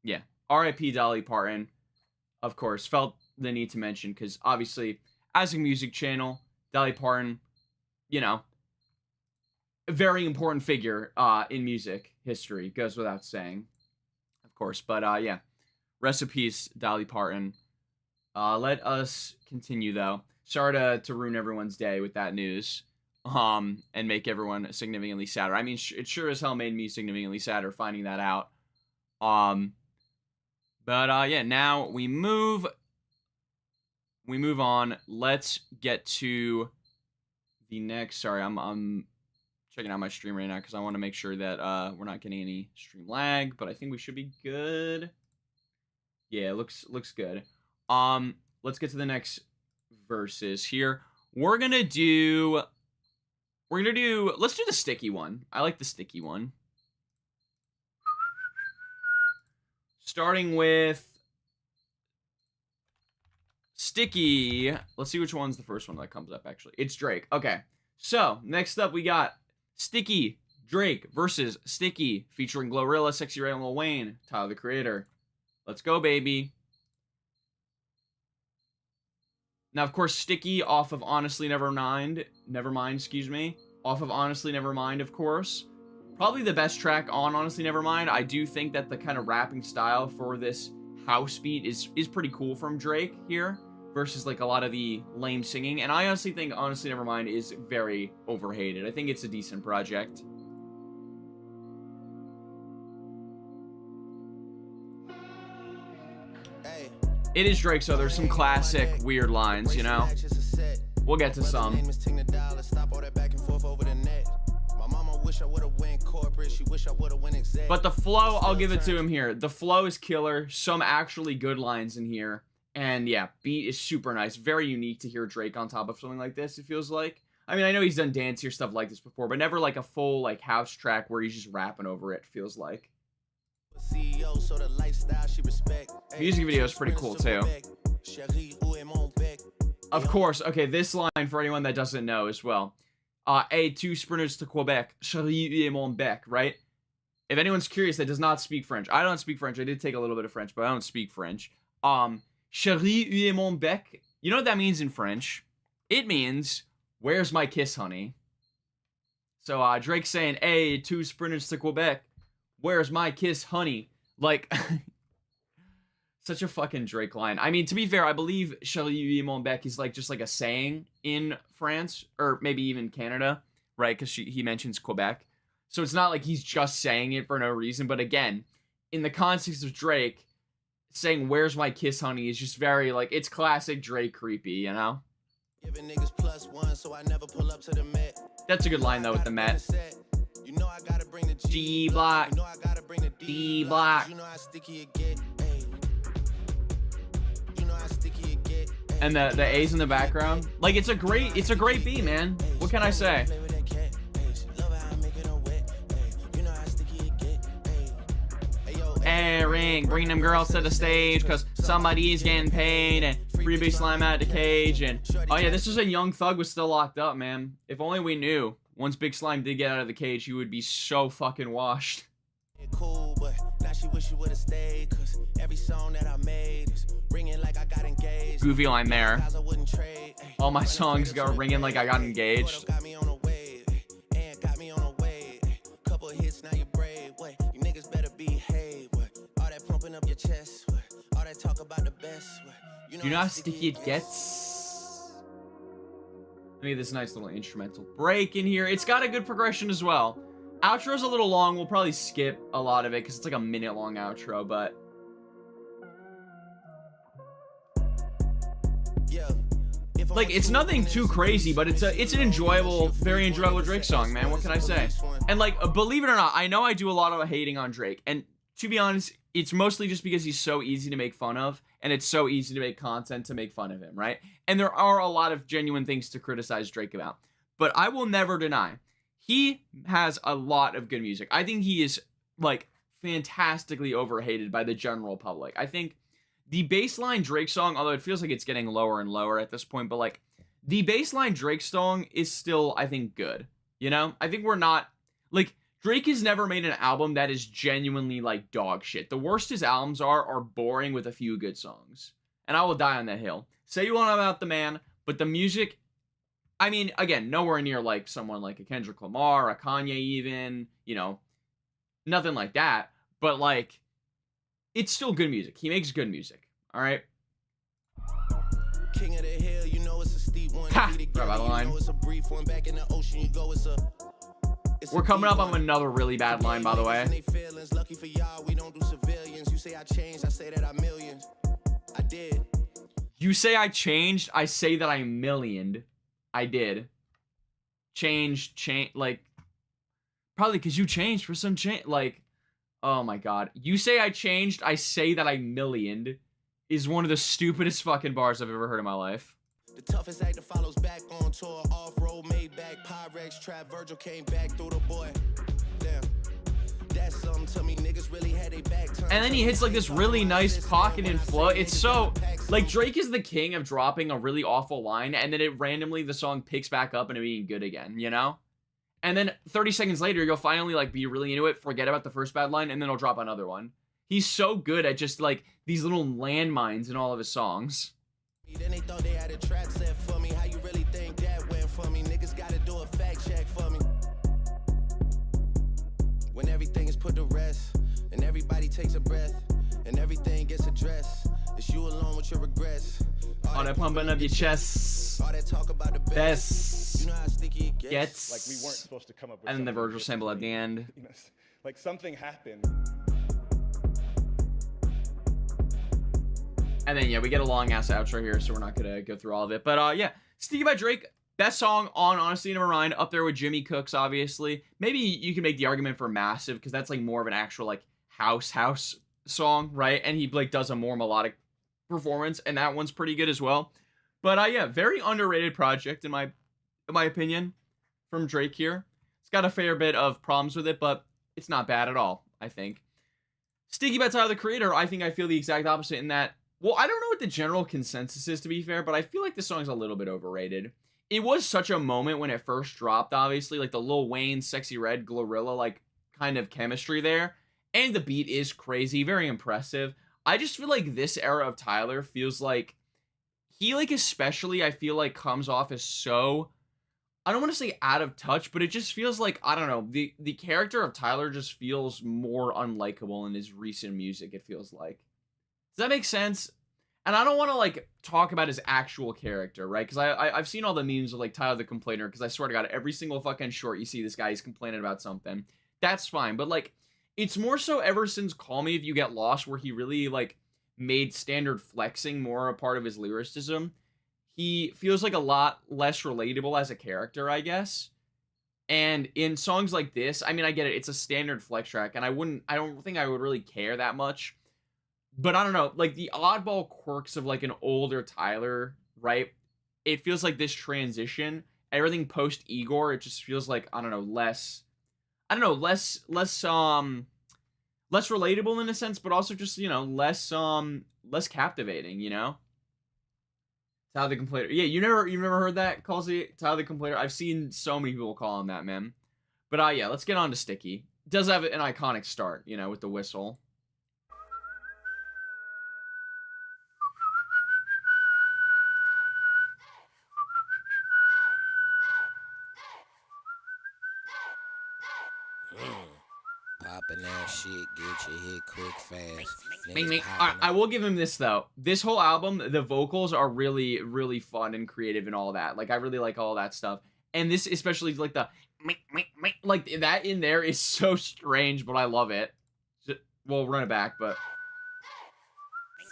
yeah, R.I.P. Dolly Parton, of course, felt the need to mention, because obviously, as a music channel, Dolly Parton, you know, a very important figure in music history, goes without saying, of course. But yeah, rest in peace, Dolly Parton. Let us continue, though. Sorry to ruin everyone's day with that news, and make everyone significantly sadder. I mean, it sure as hell made me significantly sadder finding that out. But yeah, now we move on. Let's get to the next. Sorry, I'm checking out my stream right now because I want to make sure that we're not getting any stream lag, but I think we should be good. Yeah, it looks good. Let's get to the next verses here. Let's do the sticky one. I like the sticky one. Starting with Sticky. Let's see which one's the first one that comes up, actually. It's Drake. Okay. So, next up we got Sticky, Drake versus Sticky, featuring Glorilla, Sexy Red, and Lil Wayne, Tyler, the Creator. Let's go, baby. Now, of course, Sticky off of Honestly Nevermind, off of Honestly Nevermind, of course. Probably the best track on Honestly Nevermind. I do think that the kind of rapping style for this house beat is pretty cool from Drake here, versus like a lot of the lame singing. And I honestly think Honestly Nevermind is very overhated. I think it's a decent project. It is Drake, so there's some classic weird lines, you know? We'll get to some. But the flow, I'll give it to him here. The flow is killer. Some actually good lines in here. And yeah, beat is super nice. Very unique to hear Drake on top of something like this, it feels like. I mean, I know he's done dancier stuff like this before, but never like a full like house track where he's just rapping over it, feels like. Music video is pretty cool too. Of course, okay, this line for anyone that doesn't know as well. Two sprinters to Quebec, Chérie et mon bec, right? If anyone's curious that does not speak French, I don't speak French. I did take a little bit of French, but I don't speak French. Chérie et mon bec, you know what that means in French? It means, where's my kiss, honey? So Drake's saying, hey, two sprinters to Quebec, Where's my kiss, honey? Like, such a fucking Drake line. I mean, to be fair, I believe Charlie Mon Bec is like just like a saying in France or maybe even Canada, right? Because he mentions Quebec. So it's not like he's just saying it for no reason. But again, in the context of Drake, saying "Where's my kiss, honey" is just very like it's classic Drake creepy, you know. Giving niggas +1, so I never pull up to the Met. That's a good line though with the Met. You know I gotta bring the G block, You know I gotta bring the D block, You know how sticky it get. Ay. You know how sticky it get. Ay. and the A's in the background. Like it's a great beat, man. What can I say? Play with that cat. Ay. She love how I make it all wet. Ay. You know how sticky it get. Ay. Ay, yo, Hey, ring, bring them girls to the stage, cause somebody's getting paid, and free big slime out the cage, and oh yeah, this was a Young Thug was still locked up, man. If only we knew. Once Big Slime did get out of the cage, he would be so fucking washed. cool, but now she wish she would've stayed, cause every song that I made is ringing like I got engaged. Goofy line there. Guys I wouldn't trade. Ay. All my songs go ringing like I got engaged. Got me on a wave, and got me on a wave. Couple hits, now you brave. What? You niggas better behave. What? All that pumping up your chest. What? All that talk about the best. What? You know how sticky it gets? Let me get this nice little instrumental break in here. It's got a good progression as well. Outro's a little long. We'll probably skip a lot of it because it's like a minute long outro, but Yeah. like it's nothing too crazy, but it's an enjoyable, very enjoyable Drake song, man. What can I say? And like, believe it or not, I know I do a lot of hating on Drake, and to be honest, it's mostly just because he's so easy to make fun of, and it's so easy to make content to make fun of him, right? And there are a lot of genuine things to criticize Drake about, but I will never deny he has a lot of good music. I think he is like fantastically overhated by the general public. I think the baseline Drake song, although it feels like it's getting lower and lower at this point, but like the baseline Drake song is still, I think, good. You know, I think we're not like Drake has never made an album that is genuinely like dog shit. The worst his albums are boring with a few good songs. And I will die on that hill. Say you want about the man, but the music, I mean, again, nowhere near like someone like a Kendrick Lamar, a Kanye even, you know, nothing like that. But like, it's still good music. He makes good music. All right. King of the hill, you know it's a steep one. Ha! Beat it, Right by the you line. know it's a brief one. Back in the ocean, you go, it's a We're coming up on another really bad line, by the way. Feelings. Lucky for y'all, we don't do civilians. You say I changed, I say that I millions. I did. You say I changed, I say that I millioned. I did. Change, like, probably because you changed for some change, like, oh my god. You say I changed, I say that I millioned is one of the stupidest fucking bars I've ever heard in my life. The toughest actor follows back on tour. Off-road, made back, Pyrex, trap, Virgil came back through the boy. Damn. That's something to me, niggas really had a back turn. And then he hits like this really nice pocket and flow. It's so, like, Drake is the king of dropping a really awful line, and then it randomly, the song picks back up and it being good again, you know? And then 30 seconds later, you'll finally, like, be really into it, forget about the first bad line, and then he'll drop another one. He's so good at just, like, these little landmines in all of his songs. Then they thought they had a trap set for me. How you really think that went for me? Niggas gotta do a fact check for me. When everything is put to rest, and everybody takes a breath, and everything gets addressed, it's you alone with your regrets. All that pumping up your chest. All that talk about the best. You know how sticky it gets. Like we weren't supposed to come up with And then the something Virgil sample at the end. you know, like something happened. And then, yeah, we get a long-ass outro here, so we're not going to go through all of it. But, yeah, Sticky by Drake, best song on Honestly Never Mind, up there with Jimmy Cooks, obviously. Maybe you can make the argument for Massive, because that's, like, more of an actual, like, house song, right? And he, like, does a more melodic performance, and that one's pretty good as well. But, yeah, very underrated project, in my opinion, from Drake here. It's got a fair bit of problems with it, but it's not bad at all, I think. Sticky by Tyler, the Creator, I think I feel the exact opposite in that, well, I don't know what the general consensus is, to be fair, but I feel like this song's a little bit overrated. It was such a moment when it first dropped, obviously, like the Lil Wayne, Sexy Red, Glorilla, like, kind of chemistry there. And the beat is crazy, very impressive. I just feel like this era of Tyler feels like, he, like, especially, I feel like, comes off as so I don't want to say out of touch, but it just feels like, I don't know, the character of Tyler just feels more unlikable in his recent music, it feels like. Does that make sense? And I don't want to, like, talk about his actual character, right? Because I've seen all the memes of, like, Tyler the Complainer, because I swear to God, every single fucking short you see this guy, he's complaining about something. That's fine, but, like, it's more so ever since Call Me If You Get Lost, where he really, like, made standard flexing more a part of his lyricism. He feels like a lot less relatable as a character, I guess. And in songs like this, I mean, I get it, it's a standard flex track, and I don't think I would really care that much. But I don't know, like, the oddball quirks of, like, an older Tyler, right? It feels like this transition, everything post Igor, it just feels like, I don't know, less relatable in a sense, but also just, you know, less captivating, you know? Tyler the Complainer. Yeah, you never heard that, Calzy? Tyler the Complainer? I've seen so many people call him that, man. But, yeah, let's get on to Sticky. It does have an iconic start, you know, with the whistle. Poppin' that shit, get your hit quick, fast. All right, I will give him this, though. This whole album, the vocals are really, really fun and creative and all that. Like, I really like all that stuff. And this, especially, like, the... Like, that in there is so strange, but I love it. We'll run it back, but...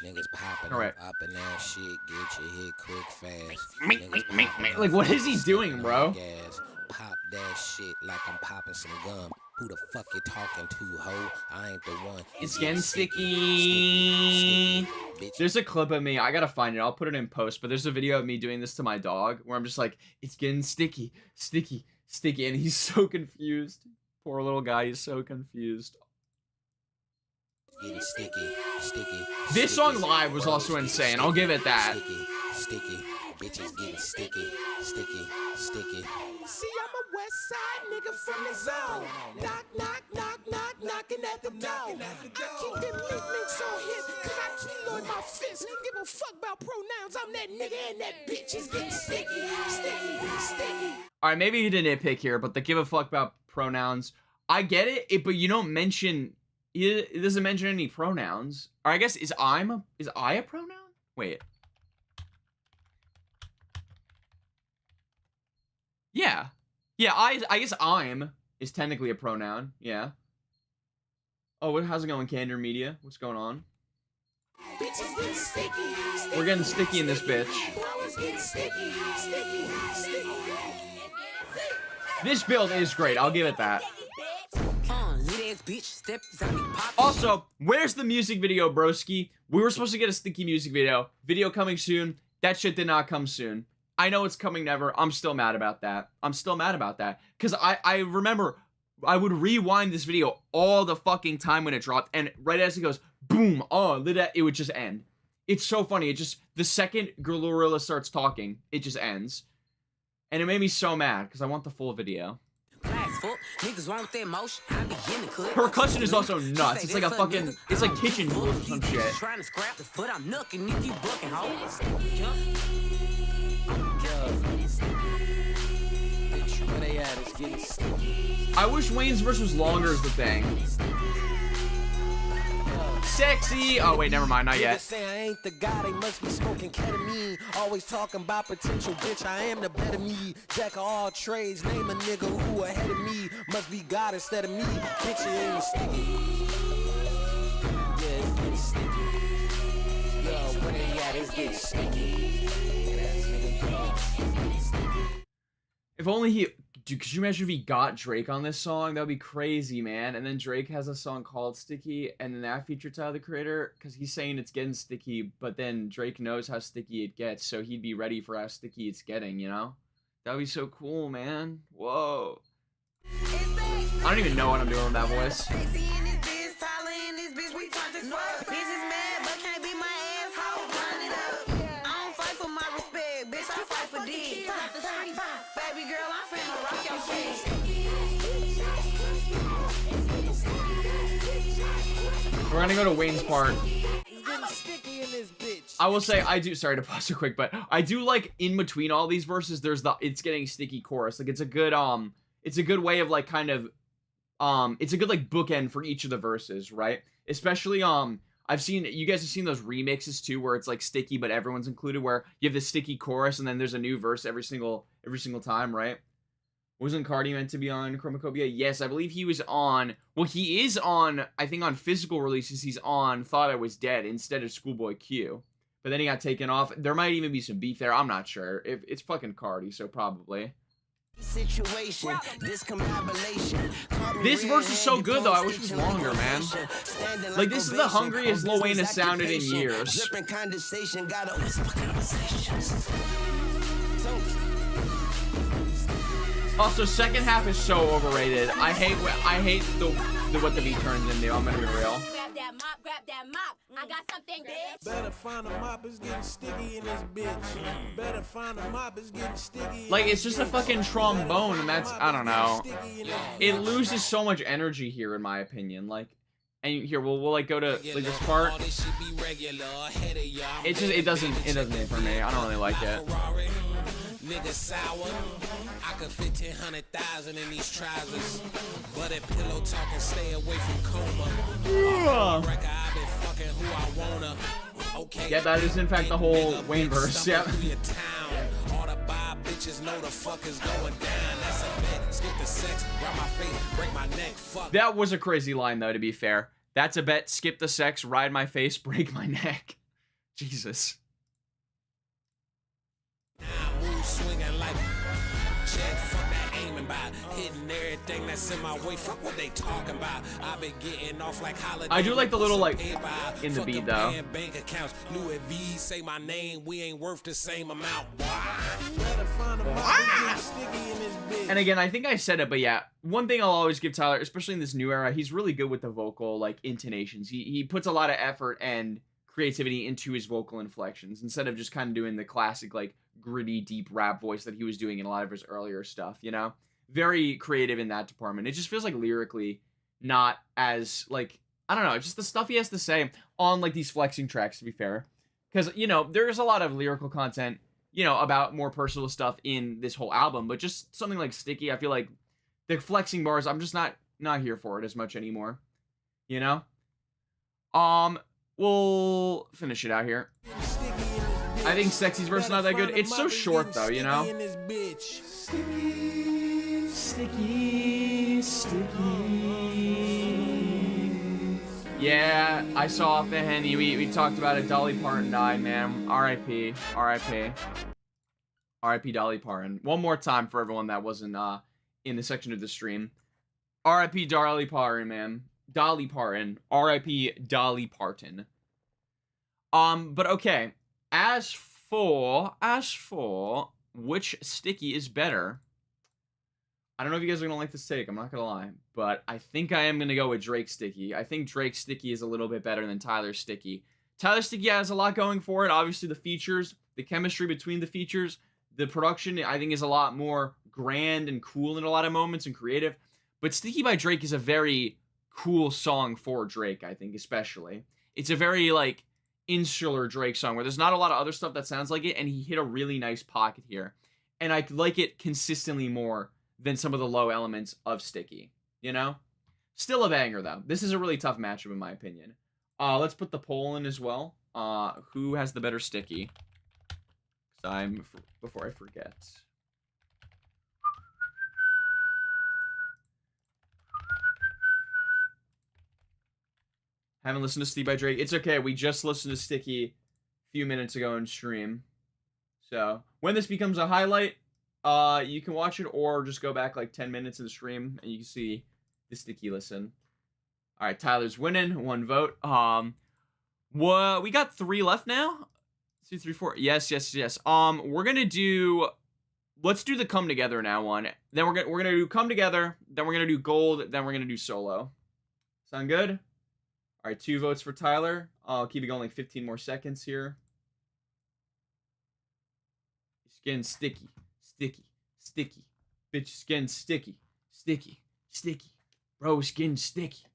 Niggas poppin' All right. up in that shit, get your hit quick, fast. Like, what is he doing, bro? Gas. Pop that shit like I'm popping some gum. Who the fuck you talking to, ho? I ain't the one. It's getting sticky. Bitch. There's a clip of me. I gotta find it. I'll put it in post. But there's a video of me doing this to my dog where I'm just like, it's getting sticky, sticky, sticky. And he's so confused. Poor little guy. He's so confused. Getting sticky, sticky. This song live was also insane. I'll give it that. Sticky, sticky. Bitches getting sticky, sticky, sticky. See, I'm a west side nigga from the zone. Knock, knock, knock, knock, knocking at the door. I keep them nicknames so hip, cause I keloid my fist. Give a fuck about pronouns, I'm that nigga and that bitch is getting sticky, sticky, sticky. Alright, maybe he didn't nitpick here, but the give a fuck about pronouns. I get it, but you don't mention... It doesn't mention any pronouns. Or I guess, is I a pronoun? Wait. Yeah. Yeah, I guess I'm is technically a pronoun. Yeah. Oh, how's it going, Candor Media? What's going on? We're getting sticky in this bitch. This build is great. I'll give it that. Also, where's the music video, broski? We were supposed to get a sticky music video. Video coming soon. That shit did not come soon. I know it's coming never. I'm still mad about that. I'm still mad about that. Because I remember I would rewind this video all the fucking time when it dropped. And right as it goes, boom, oh, it would just end. It's so funny. It just, the second Glorilla starts talking, it just ends. And it made me so mad because I want the full video. Percussion is also nuts. It's like a fucking, it's like kitchen rules or some shit. I wish Wayne's verse was longer is the thing. Sexy. Oh wait, never mind, not yet. Say I ain't the guy, they must be smoking ketamine. Always talking about potential, bitch. I am the better me. Jack of all trades, name a nigga who ahead of me. Must be God instead of me. Bitch, it ain't sticky. Yeah, it's getting sticky. Yo, where they at? It's getting sticky. If only he... Dude, could you imagine if he got Drake on this song? That would be crazy, man. And then Drake has a song called Sticky, and then that featured Tyler, the Creator, because he's saying it's getting sticky, but then Drake knows how sticky it gets, so he'd be ready for how sticky it's getting, you know? That would be so cool, man. Whoa. I don't even know what I'm doing with that voice. We're gonna go to Wayne's part. It's getting sticky in this bitch. I will say I do. Sorry to pause so quick, but I do like in between all these verses. There's the it's getting sticky chorus. Like it's a good way of like kind of it's a good like bookend for each of the verses, right? Especially I've seen you guys have seen those remixes too, where it's like sticky but everyone's included, where you have the sticky chorus and then there's a new verse every single time, right? Wasn't Cardi meant to be on Chromacopia? Yes, I believe he was on. Well, he is on. I think on physical releases, he's on Thought I Was Dead instead of Schoolboy Q. But then he got taken off. There might even be some beef there. I'm not sure. It's fucking Cardi, so probably. Situation, this verse is so good though. I wish it was longer, man. Like this is the hungriest Lil Wayne has sounded in years. Also, second half is so overrated. I hate the what the beat turns into. I'm gonna be real. Grab that mop. I got something, bitch. Better find a mop, it's getting sticky in this bitch. Better find a mop, it's getting sticky. Like it's just a fucking trombone, and that's I don't know. It loses so much energy here, in my opinion. Like, and here we'll like go to like this part. It doesn't hit for me. I don't really like it. Nigga sour. I could fit 10,000 in these trousers. But that pillow talking, stay away from coma. Yeah, that is in fact the whole Wayne verse. Yeah. All the Bob bitches know the fuck is going down. That's a bet. Skip the sex, ride my face, break my neck. Fuck. That was a crazy line though, to be fair. That's a bet. Skip the sex, ride my face, break my neck. Jesus. Swinging like Chad, fuck that aiming by hitting everything that's in my way. Fuck what they talking about. I've been getting off like holiday. I do like the little like in the beat though. Bank accounts, Louis V, say my name. We ain't worth the same amount. And again, I think I said it, but yeah, one thing I'll always give Tyler, especially in this new era, he's really good with the vocal like intonations. He puts a lot of effort and creativity into his vocal inflections instead of just kind of doing the classic like gritty deep rap voice that he was doing in a lot of his earlier stuff, you know? Very creative in that department. It just feels like lyrically not as like I don't know, just the stuff he has to say on like these flexing tracks, to be fair, because you know there's a lot of lyrical content, you know, about more personal stuff in this whole album, but just something like Sticky, I feel like the flexing bars, I'm just not here for it as much anymore, you know? We'll finish it out here. I think Sexy's verse not that good. It's so short though, you know? Sticky. Yeah, I saw off the Henny. We talked about it. Dolly Parton died, man. R.I.P. Dolly Parton. One more time for everyone that wasn't in the section of the stream. R.I.P. Dolly Parton, man. Dolly Parton. R.I.P. Dolly Parton. But okay. As for which Sticky is better, I don't know if you guys are gonna like this take, I'm not gonna lie, but I think I am gonna go with Drake's Sticky. I think Drake's Sticky is a little bit better than Tyler's Sticky. Tyler's Sticky has a lot going for it. Obviously the features, the chemistry between the features, the production I think is a lot more grand and cool in a lot of moments and creative. But Sticky by Drake is a very cool song for Drake, I think, especially. It's a very like insular Drake song where there's not a lot of other stuff that sounds like it, and he hit a really nice pocket here. And I like it consistently more than some of the low elements of Sticky, you know? Still a banger, though. This is a really tough matchup, in my opinion. Let's put the poll in as well. Who has the better Sticky? Before I forget. Haven't listened to Sticky by Drake. It's okay. We just listened to Sticky a few minutes ago in stream. So, when this becomes a highlight, you can watch it or just go back like 10 minutes of the stream and you can see the Sticky listen. All right, Tyler's winning. 1 vote. We got 3 left now. 2, 3, 4. Yes. We're gonna do. Let's do the Come Together now one. Then we're gonna do Come Together. Then we're gonna do Gold. Then we're gonna do Solo. Sound good? All right, 2 votes for Tyler. I'll keep it going like 15 more seconds here. It's getting sticky. Bitch, it's getting sticky. Bro, it's getting sticky.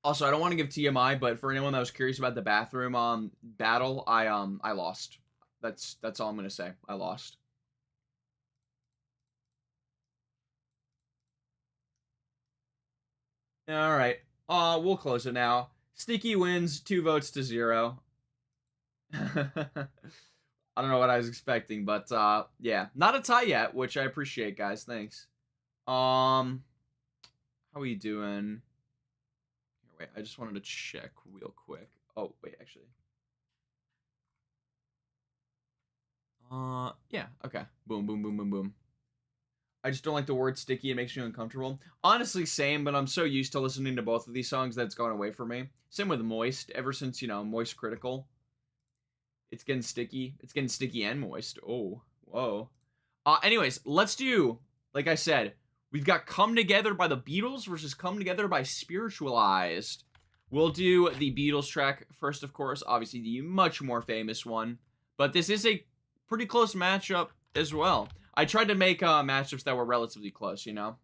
Also, I don't want to give TMI, but for anyone that was curious about the bathroom battle, I lost. That's all I'm gonna say. I lost. All right. We'll close it now. Sticky wins 2 votes to 0. I don't know what I was expecting, but yeah, not a tie yet, which I appreciate, guys. Thanks. How we doing? Here, wait, I just wanted to check real quick. Oh, wait, actually. Yeah, okay. Boom, boom, boom, boom, boom. I just don't like the word sticky. It makes me uncomfortable. Honestly, same, but I'm so used to listening to both of these songs that it's gone away from me. Same with Moist. Ever since, you know, Moist Critical. It's getting sticky. It's getting sticky and moist. Oh, whoa. Anyways, let's do, like I said, we've got Come Together by the Beatles versus Come Together by Spiritualized. We'll do the Beatles track first, of course. Obviously, the much more famous one. But this is a pretty close matchup as well. I tried to make matchups that were relatively close, you know?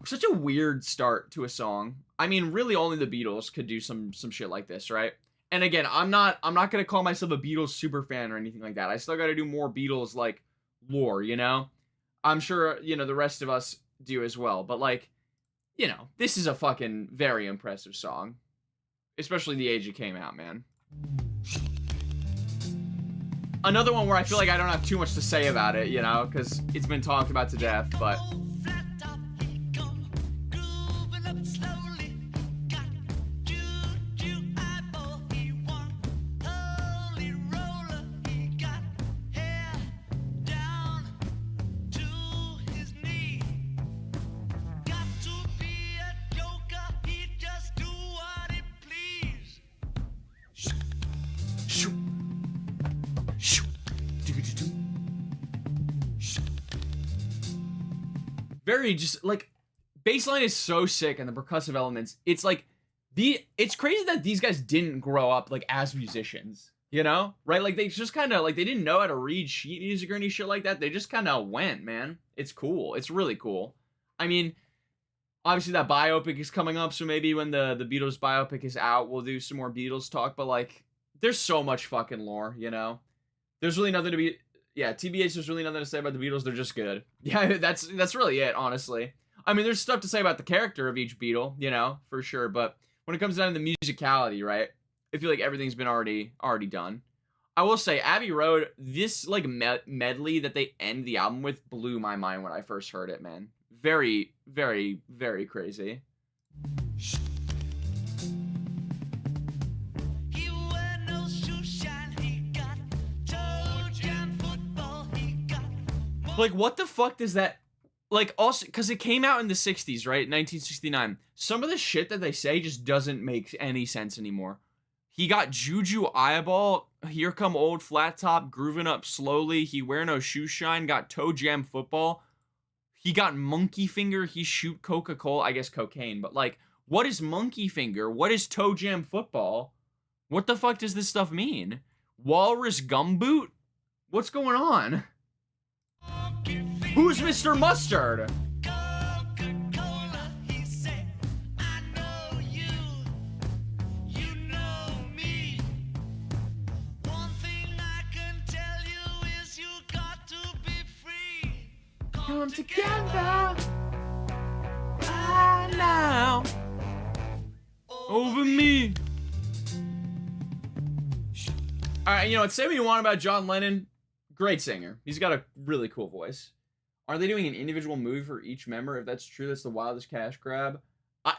Such a weird start to a song. I mean, really only the Beatles could do some shit like this, right? And again, I'm not gonna call myself a Beatles super fan or anything like that. I still gotta do more Beatles, like, lore, you know? I'm sure, you know, the rest of us do as well. But, like, you know, this is a fucking very impressive song. Especially the age it came out, man. Another one where I feel like I don't have too much to say about it, you know? Because it's been talked about to death, but... Very just like bassline is so sick and the percussive elements. It's like it's crazy that these guys didn't grow up like as musicians, you know? Right? Like they just kind of like they didn't know how to read sheet music or any shit like that. They just kind of went, man. It's cool. It's really cool. I mean, obviously that biopic is coming up, so maybe when the Beatles biopic is out, we'll do some more Beatles talk, but like there's so much fucking lore, you know? There's really nothing to be yeah, TBH, there's really nothing to say about the Beatles. They're just good. Yeah, that's really it, honestly. I mean, there's stuff to say about the character of each Beatle, you know, for sure. But when it comes down to the musicality, right, I feel like everything's been already done. I will say, Abbey Road, this, like, medley that they end the album with blew my mind when I first heard it, man. Very, very, very crazy. Like, what the fuck does that... Like, also... Because it came out in the 60s, right? 1969. Some of the shit that they say just doesn't make any sense anymore. He got Juju eyeball. Here come old flat top. Grooving up slowly. He wear no shoe shine. Got toe jam football. He got monkey finger. He shoot Coca-Cola. I guess cocaine. But, like, what is monkey finger? What is toe jam football? What the fuck does this stuff mean? Walrus gumboot? What's going on? Who's Mr. Mustard? Coca-Cola, he said, I know you, you know me. One thing I can tell you is you got to be free. Come together right now over me. Alright, you know what? Say what you want about John Lennon. Great singer. He's got a really cool voice. Are they doing an individual movie for each member? If that's true, that's the wildest cash grab.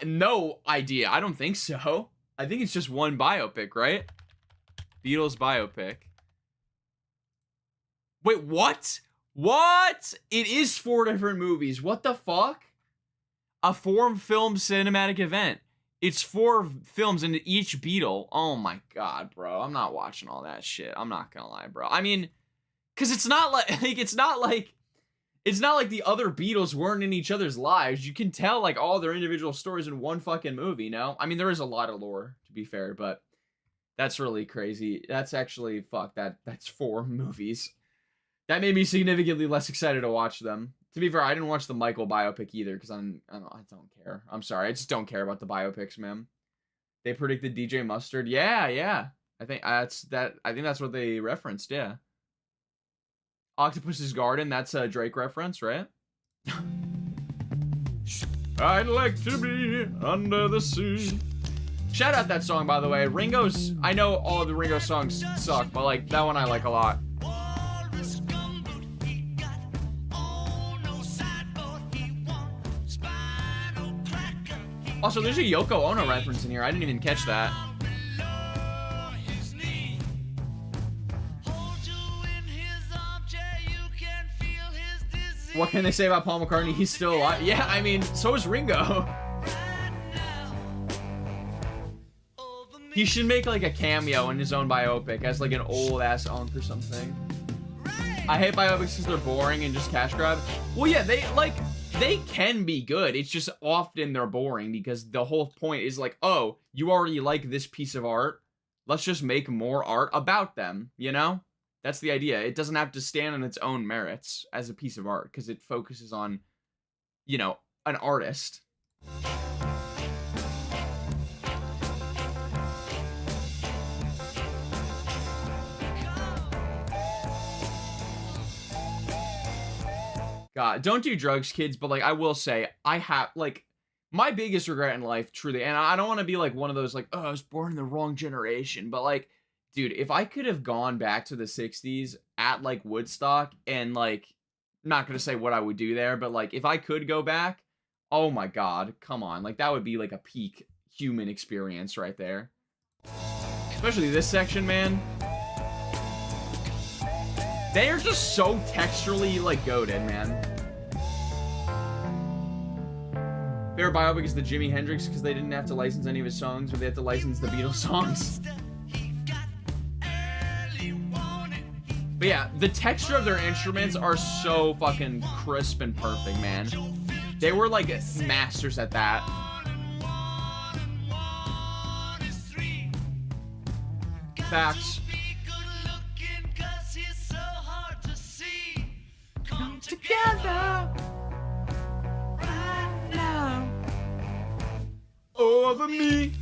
No idea. I don't think so. I think it's just one biopic, right? Beatles biopic. Wait, what? What? It is 4 different movies. What the fuck? A 4-film cinematic event. It's 4 films into each Beatle. Oh my god, bro. I'm not watching all that shit. I'm not gonna lie, bro. I mean, because it's not like it's not like the other Beatles weren't in each other's lives. You can tell, like, all their individual stories in one fucking movie, no? I mean, there is a lot of lore, to be fair, but that's really crazy. That's actually, fuck, that's 4 movies. That made me significantly less excited to watch them. To be fair, I didn't watch the Michael biopic either because I don't care. I'm sorry, I just don't care about the biopics, man. They predicted DJ Mustard. Yeah. I think that's what they referenced. Yeah. Octopus's Garden. That's a Drake reference, right? I'd like to be under the sea. Shout out that song, by the way. Ringo's. I know all of the Ringo songs suck, but like that one I like a lot. Also, there's a Yoko Ono reference in here. I didn't even catch that. What can they say about Paul McCartney? He's still alive. Yeah, I mean, so is Ringo. He should make like a cameo in his own biopic as like an old ass unk or something. I hate biopics because they're boring and just cash grab. Well, yeah, they can be good. It's just often they're boring because the whole point is like, oh, you already like this piece of art. Let's just make more art about them, you know? That's the idea. It doesn't have to stand on its own merits as a piece of art because it focuses on, you know, an artist. God, don't do drugs, kids, but like I will say, I have like my biggest regret in life, truly, and I don't want to be like one of those like, oh, I was born in the wrong generation, but like, dude, if I could have gone back to the 60s at like Woodstock and like, not gonna say what I would do there, but like if I could go back, oh my God, come on, like that would be like a peak human experience right there. Especially this section, man. They are just so texturally like goated, man. Favorite biopic is the Jimi Hendrix because they didn't have to license any of his songs, or they had to license the Beatles songs. But yeah, the texture of their instruments are so fucking crisp and perfect, man. They were like masters at that. Facts. Come together right now over me.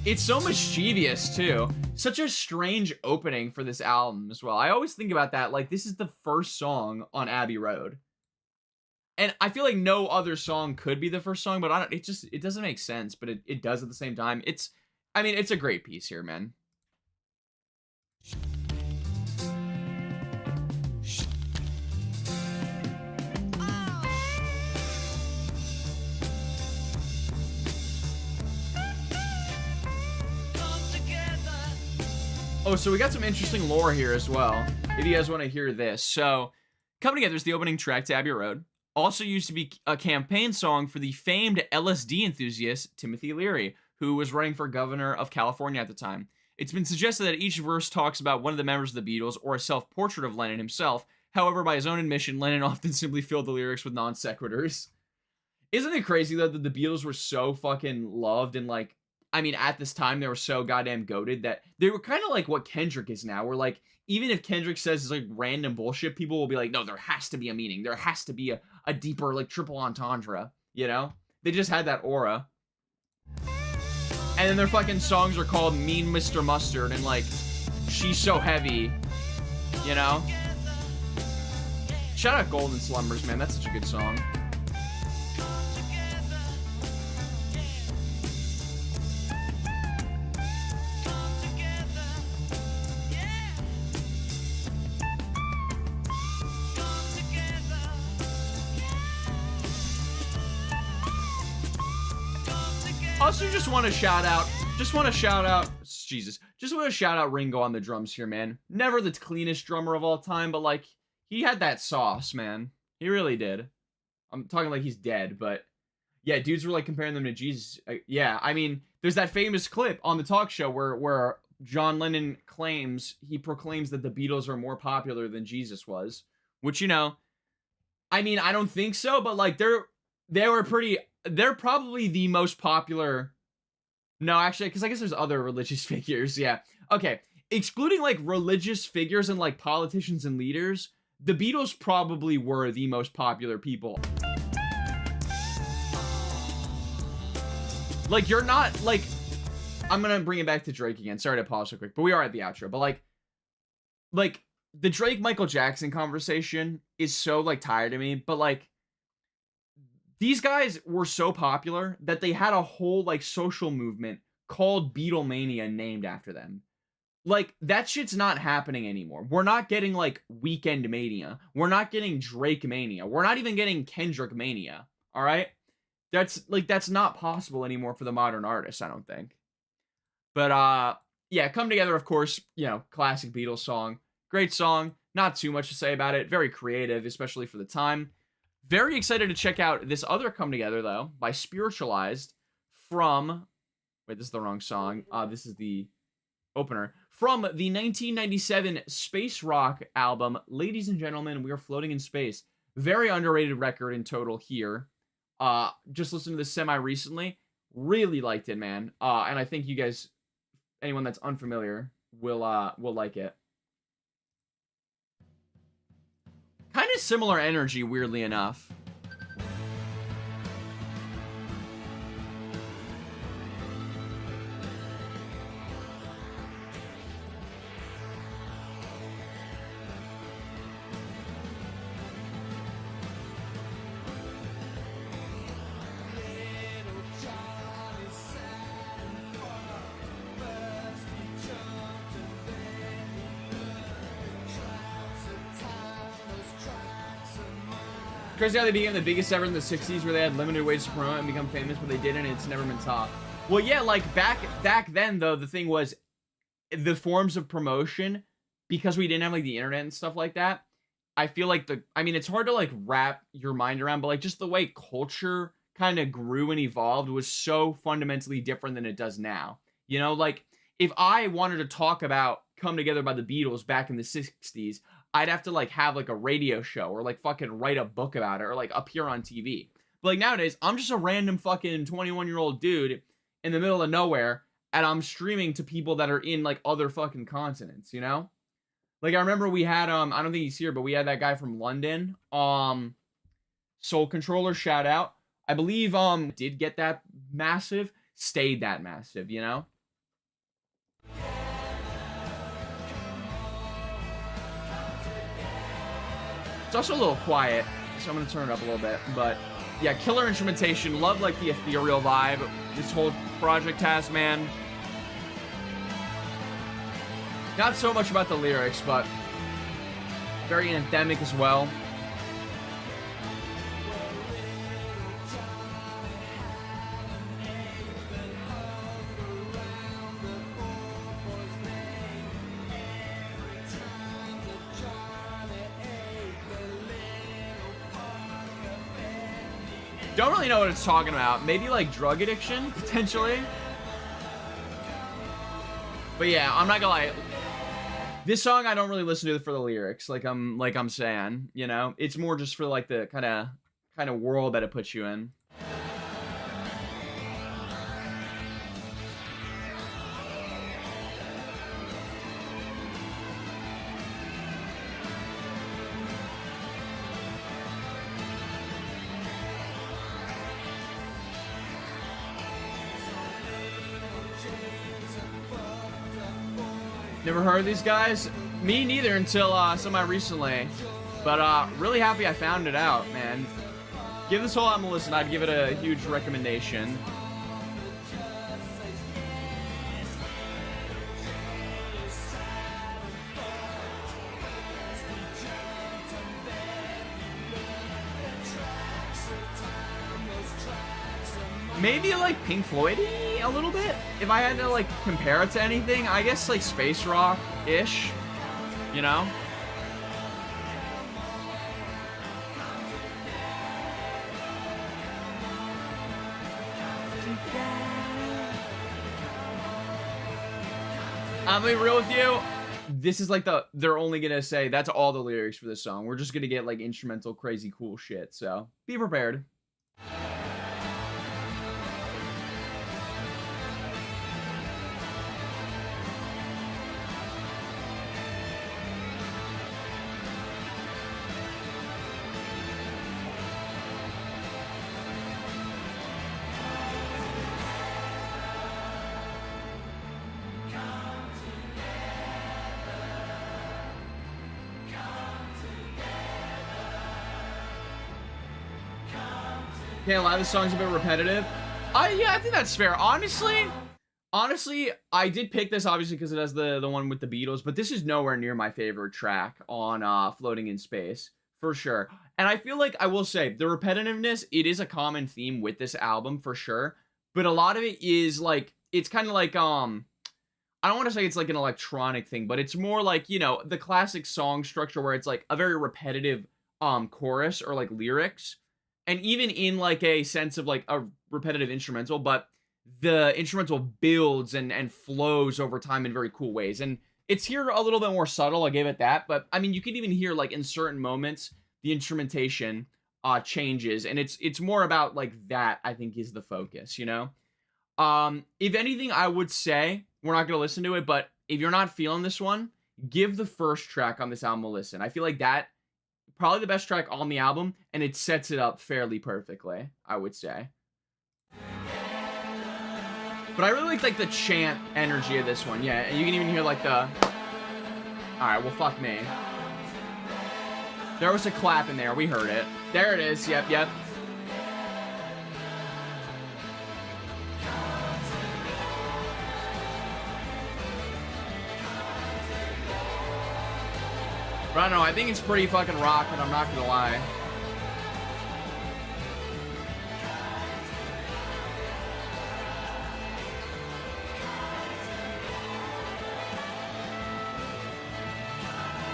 It's so mischievous too. Such a strange opening for this album as well. I always think about that, like this is the first song on Abbey Road. And I feel like no other song could be the first song, but it doesn't make sense, but it does at the same time. It's a great piece here, man. Oh, so we got some interesting lore here as well, if you guys want to hear this. So, Come Together is the opening track to Abbey Road. Also used to be a campaign song for the famed LSD enthusiast Timothy Leary, who was running for governor of California at the time. It's been suggested that each verse talks about one of the members of the Beatles or a self-portrait of Lennon himself. However, by his own admission, Lennon often simply filled the lyrics with non sequiturs. Isn't it crazy though that the Beatles were so fucking loved and like, I mean, at this time, they were so goddamn goated that they were kind of like what Kendrick is now. Where, like, even if Kendrick says like random bullshit, people will be like, no, there has to be a meaning. There has to be a deeper, like, triple entendre, you know? They just had that aura. And then their fucking songs are called Mean Mr. Mustard and, like, She's So Heavy, you know? Shout out Golden Slumbers, man. That's such a good song. Also, just want to shout out Ringo on the drums here, man. Never the cleanest drummer of all time, but like, he had that sauce, man. He really did. I'm talking like he's dead, but yeah, dudes were like comparing them to Jesus. Yeah, I mean, there's that famous clip on the talk show where John Lennon proclaims that the Beatles are more popular than Jesus was, which, you know, I mean, I don't think so, but like they're probably the most popular. No, actually, because I guess there's other religious figures. Yeah. Okay. excluding like religious figures and like politicians and leaders, the Beatles probably were the most popular people. Like, you're not like, I'm gonna bring it back to Drake again. Sorry to pause so quick, but we are at the outro. But like the Drake Michael Jackson conversation is so like tired to me. But like, these guys were so popular that they had a whole like social movement called Beatlemania named after them. Like, that shit's not happening anymore. We're not getting like Weekend Mania. We're not getting Drake Mania. We're not even getting Kendrick Mania. All right, that's not possible anymore for the modern artist, I don't think. But yeah, Come Together, of course, you know, classic Beatles song. Great song. Not too much to say about it. Very creative, especially for the time. Very excited to check out this other Come Together, though, by Spiritualized from... Wait, this is the wrong song. This is the opener. From the 1997 space rock album, Ladies and Gentlemen, We Are Floating in Space. Very underrated record in total here. Just listened to this semi-recently. Really liked it, man. And I think you guys, anyone that's unfamiliar, will like it. Kind of similar energy, weirdly enough. Crazy how they became the biggest ever in the 60s, where they had limited ways to promote and become famous, but they didn't, and it's never been top. Well, yeah, like, back then, though, the thing was, the forms of promotion, because we didn't have, like, the internet and stuff like that, I feel like I mean, it's hard to, like, wrap your mind around, but, like, just the way culture kind of grew and evolved was so fundamentally different than it does now. You know, like, if I wanted to talk about Come Together by the Beatles back in the 60s, I'd have to, like, have, like, a radio show or, like, fucking write a book about it or, like, appear on TV. But, like, nowadays, I'm just a random fucking 21-year-old dude in the middle of nowhere, and I'm streaming to people that are in, like, other fucking continents, you know? Like, I remember we had, I don't think he's here, but we had that guy from London, Soul Controller, shout out. I believe, did get that massive, stayed that massive, you know? It's also a little quiet, so I'm gonna turn it up a little bit. But yeah, killer instrumentation. Love like the ethereal vibe this whole project has, man. Not so much about the lyrics, but very anthemic as well. Don't really know what it's talking about. Maybe like drug addiction, potentially. But yeah, I'm not gonna lie. This song I don't really listen to for the lyrics, like I'm saying, you know? It's more just for like the kind of world that it puts you in. Never heard of these guys? Me neither until semi-recently. But really happy I found it out, man. Give this whole album a listen. I'd give it a huge recommendation. Maybe like Pink Floyd-y a little bit. If I had to like compare it to anything, I guess like space rock-ish, you know? I'm gonna be real with you. This is like they're only gonna say that's all the lyrics for this song. We're just gonna get like instrumental, crazy, cool shit. So be prepared. Okay, a lot of the songs a bit repetitive. Yeah, I think that's fair. Honestly, I did pick this obviously because it has the one with the Beatles, but this is nowhere near my favorite track on Floating in Space, for sure. And I feel like I will say the repetitiveness, it is a common theme with this album for sure, but a lot of it is like, it's kind of like I don't want to say it's like an electronic thing, but it's more like, you know, the classic song structure where it's like a very repetitive chorus or like lyrics. And even in like a sense of like a repetitive instrumental, but the instrumental builds and flows over time in very cool ways. And it's here a little bit more subtle, I'll give it that. But I mean, you can even hear like in certain moments, the instrumentation changes. And it's more about like that, I think, is the focus, you know? If anything, I would say, we're not going to listen to it, but if you're not feeling this one, give the first track on this album a listen. I feel like that probably the best track on the album, and it sets it up fairly perfectly, I would say. But I really like the chant energy of this one. Yeah, and you can even hear like the... Alright, well, fuck me. There was a clap in there. We heard it. There it is. Yep, yep. But I don't know, I think it's pretty fucking rockin', I'm not gonna lie.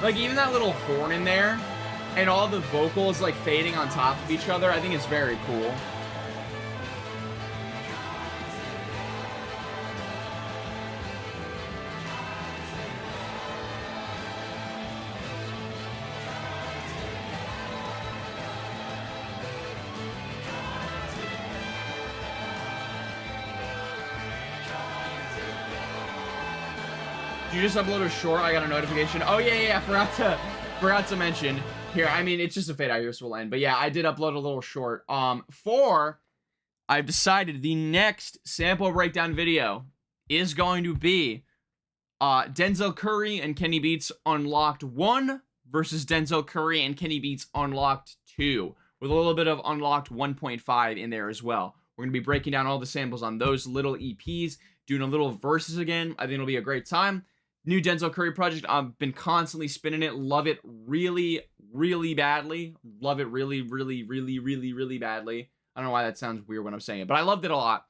Like, even that little horn in there, and all the vocals, like, fading on top of each other, I think it's very cool. You just uploaded a short. I got a notification. Oh yeah. Forgot to mention here. I mean, it's just a fade out here, so we'll end. But yeah, I did upload a little short. I've decided the next sample breakdown video is going to be Denzel Curry and Kenny Beats Unlocked 1 versus Denzel Curry and Kenny Beats Unlocked 2, with a little bit of Unlocked 1.5 in there as well. We're going to be breaking down all the samples on those little EPs, doing a little verses again. I think it'll be a great time. New Denzel Curry project. I've been constantly spinning it. Love it really, really badly. Love it really, really, really, really, really badly. I don't know why that sounds weird when I'm saying it, but I loved it a lot.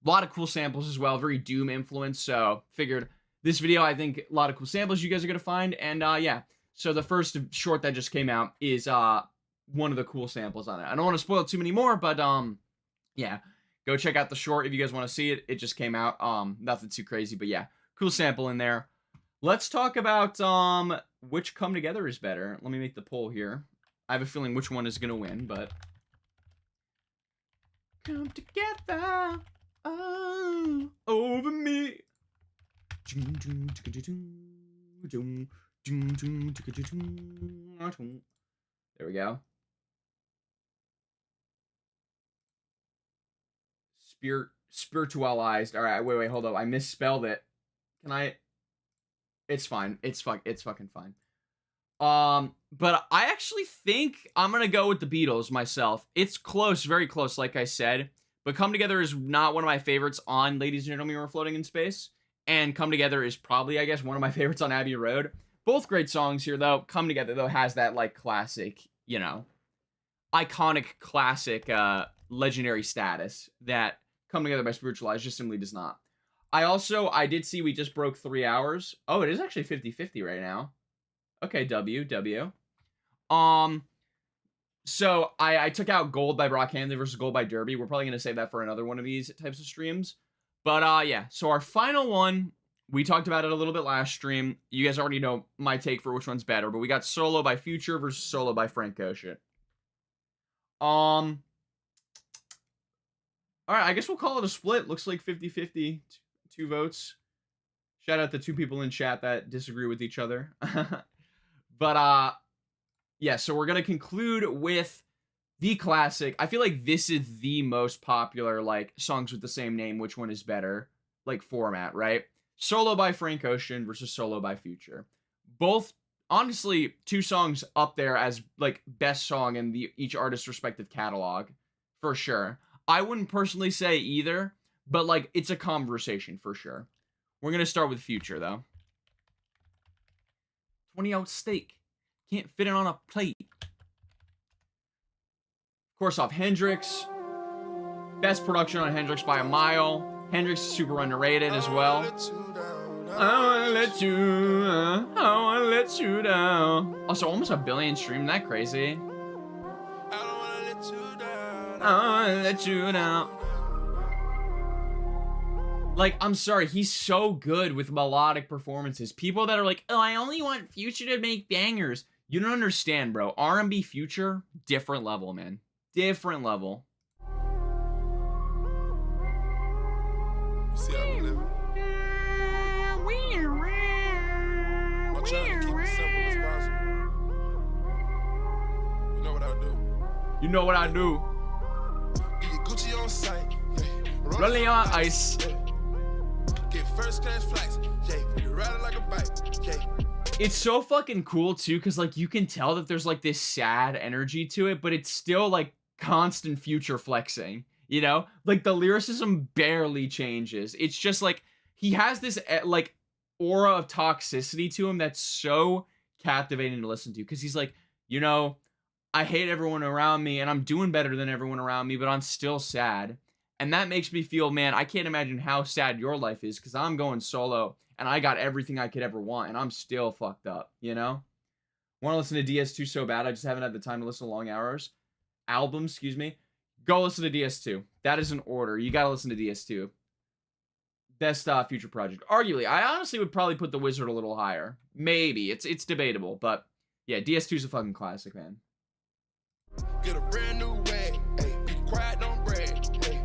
A lot of cool samples as well. Very Doom influence. So figured this video, I think a lot of cool samples you guys are going to find. And yeah, so the first short that just came out is one of the cool samples on it. I don't want to spoil too many more, but yeah, go check out the short if you guys want to see it. It just came out. Nothing too crazy, but yeah, cool sample in there. Let's talk about which Come Together is better. Let me make the poll here. I have a feeling which one is going to win, but... Come together, oh, over me. There we go. Spiritualized. All right, wait, hold up. I misspelled it. Can I... It's fine. It's fucking fine. But I actually think I'm gonna go with the Beatles myself. It's close, very close, like I said. But Come Together is not one of my favorites on Ladies and Gentlemen, We're Floating in Space. And Come Together is probably, I guess, one of my favorites on Abbey Road. Both great songs here, though. Come Together, though, has that, like, classic, you know, iconic, classic, legendary status that Come Together by Spiritualized just simply does not. I did see we just broke 3 hours. Oh, it is actually 50-50 right now. Okay, W. So I took out Gold by Brockhampton versus Gold by Derby. We're probably going to save that for another one of these types of streams. But yeah, so our final one, we talked about it a little bit last stream. You guys already know my take for which one's better, but we got Solo by Future versus Solo by Frank Ocean. All right, I guess we'll call it a split. Looks like 50-50. 2 votes. Shout out to 2 people in chat that disagree with each other. But yeah, so we're gonna conclude with the classic. I feel like this is the most popular, like, songs with the same name, which one is better, like, format, right? Solo by Frank Ocean versus Solo by Future. Both, honestly, 2 songs up there as, like, best song in each artist's respective catalog, for sure. I wouldn't personally say either, but like it's a conversation for sure. We're gonna start with Future though. 20-ounce steak. Can't fit it on a plate. Of course, off Hendrix. Best production on Hendrix by a mile. Hendrix is super underrated as well. I wanna let you down. I wanna let you down. Also, almost 1 billion streams. Isn't that crazy? I wanna let you down. Like, I'm sorry, he's so good with melodic performances. People that are like, oh, I only want Future to make bangers. You don't understand, bro. R&B Future, different level, man. Different level. See how we living. I'm trying to keep it simple as possible. You know what I do? You know what I do. Get your Gucci on sight. Rolling on ice. Get first class flights. You're riding like a bike. It's so fucking cool too, because like you can tell that there's like this sad energy to it, but it's still like constant Future flexing, you know? Like the lyricism barely changes. It's just like he has this like aura of toxicity to him that's so captivating to listen to, because he's like, you know, I hate everyone around me and I'm doing better than everyone around me, but I'm still sad. And that makes me feel, man, I can't imagine how sad your life is, because I'm going solo and I got everything I could ever want and I'm still fucked up, you know? Want to listen to DS2 so bad, I just haven't had the time to listen to long hours. Albums, excuse me. Go listen to DS2. That is an order. You gotta listen to DS2. Best Future project. Arguably, I honestly would probably put The Wizard a little higher. Maybe. It's debatable, but yeah, DS2 is a fucking classic, man. Get a brand new way. Hey, be quiet, don't brag. Hey,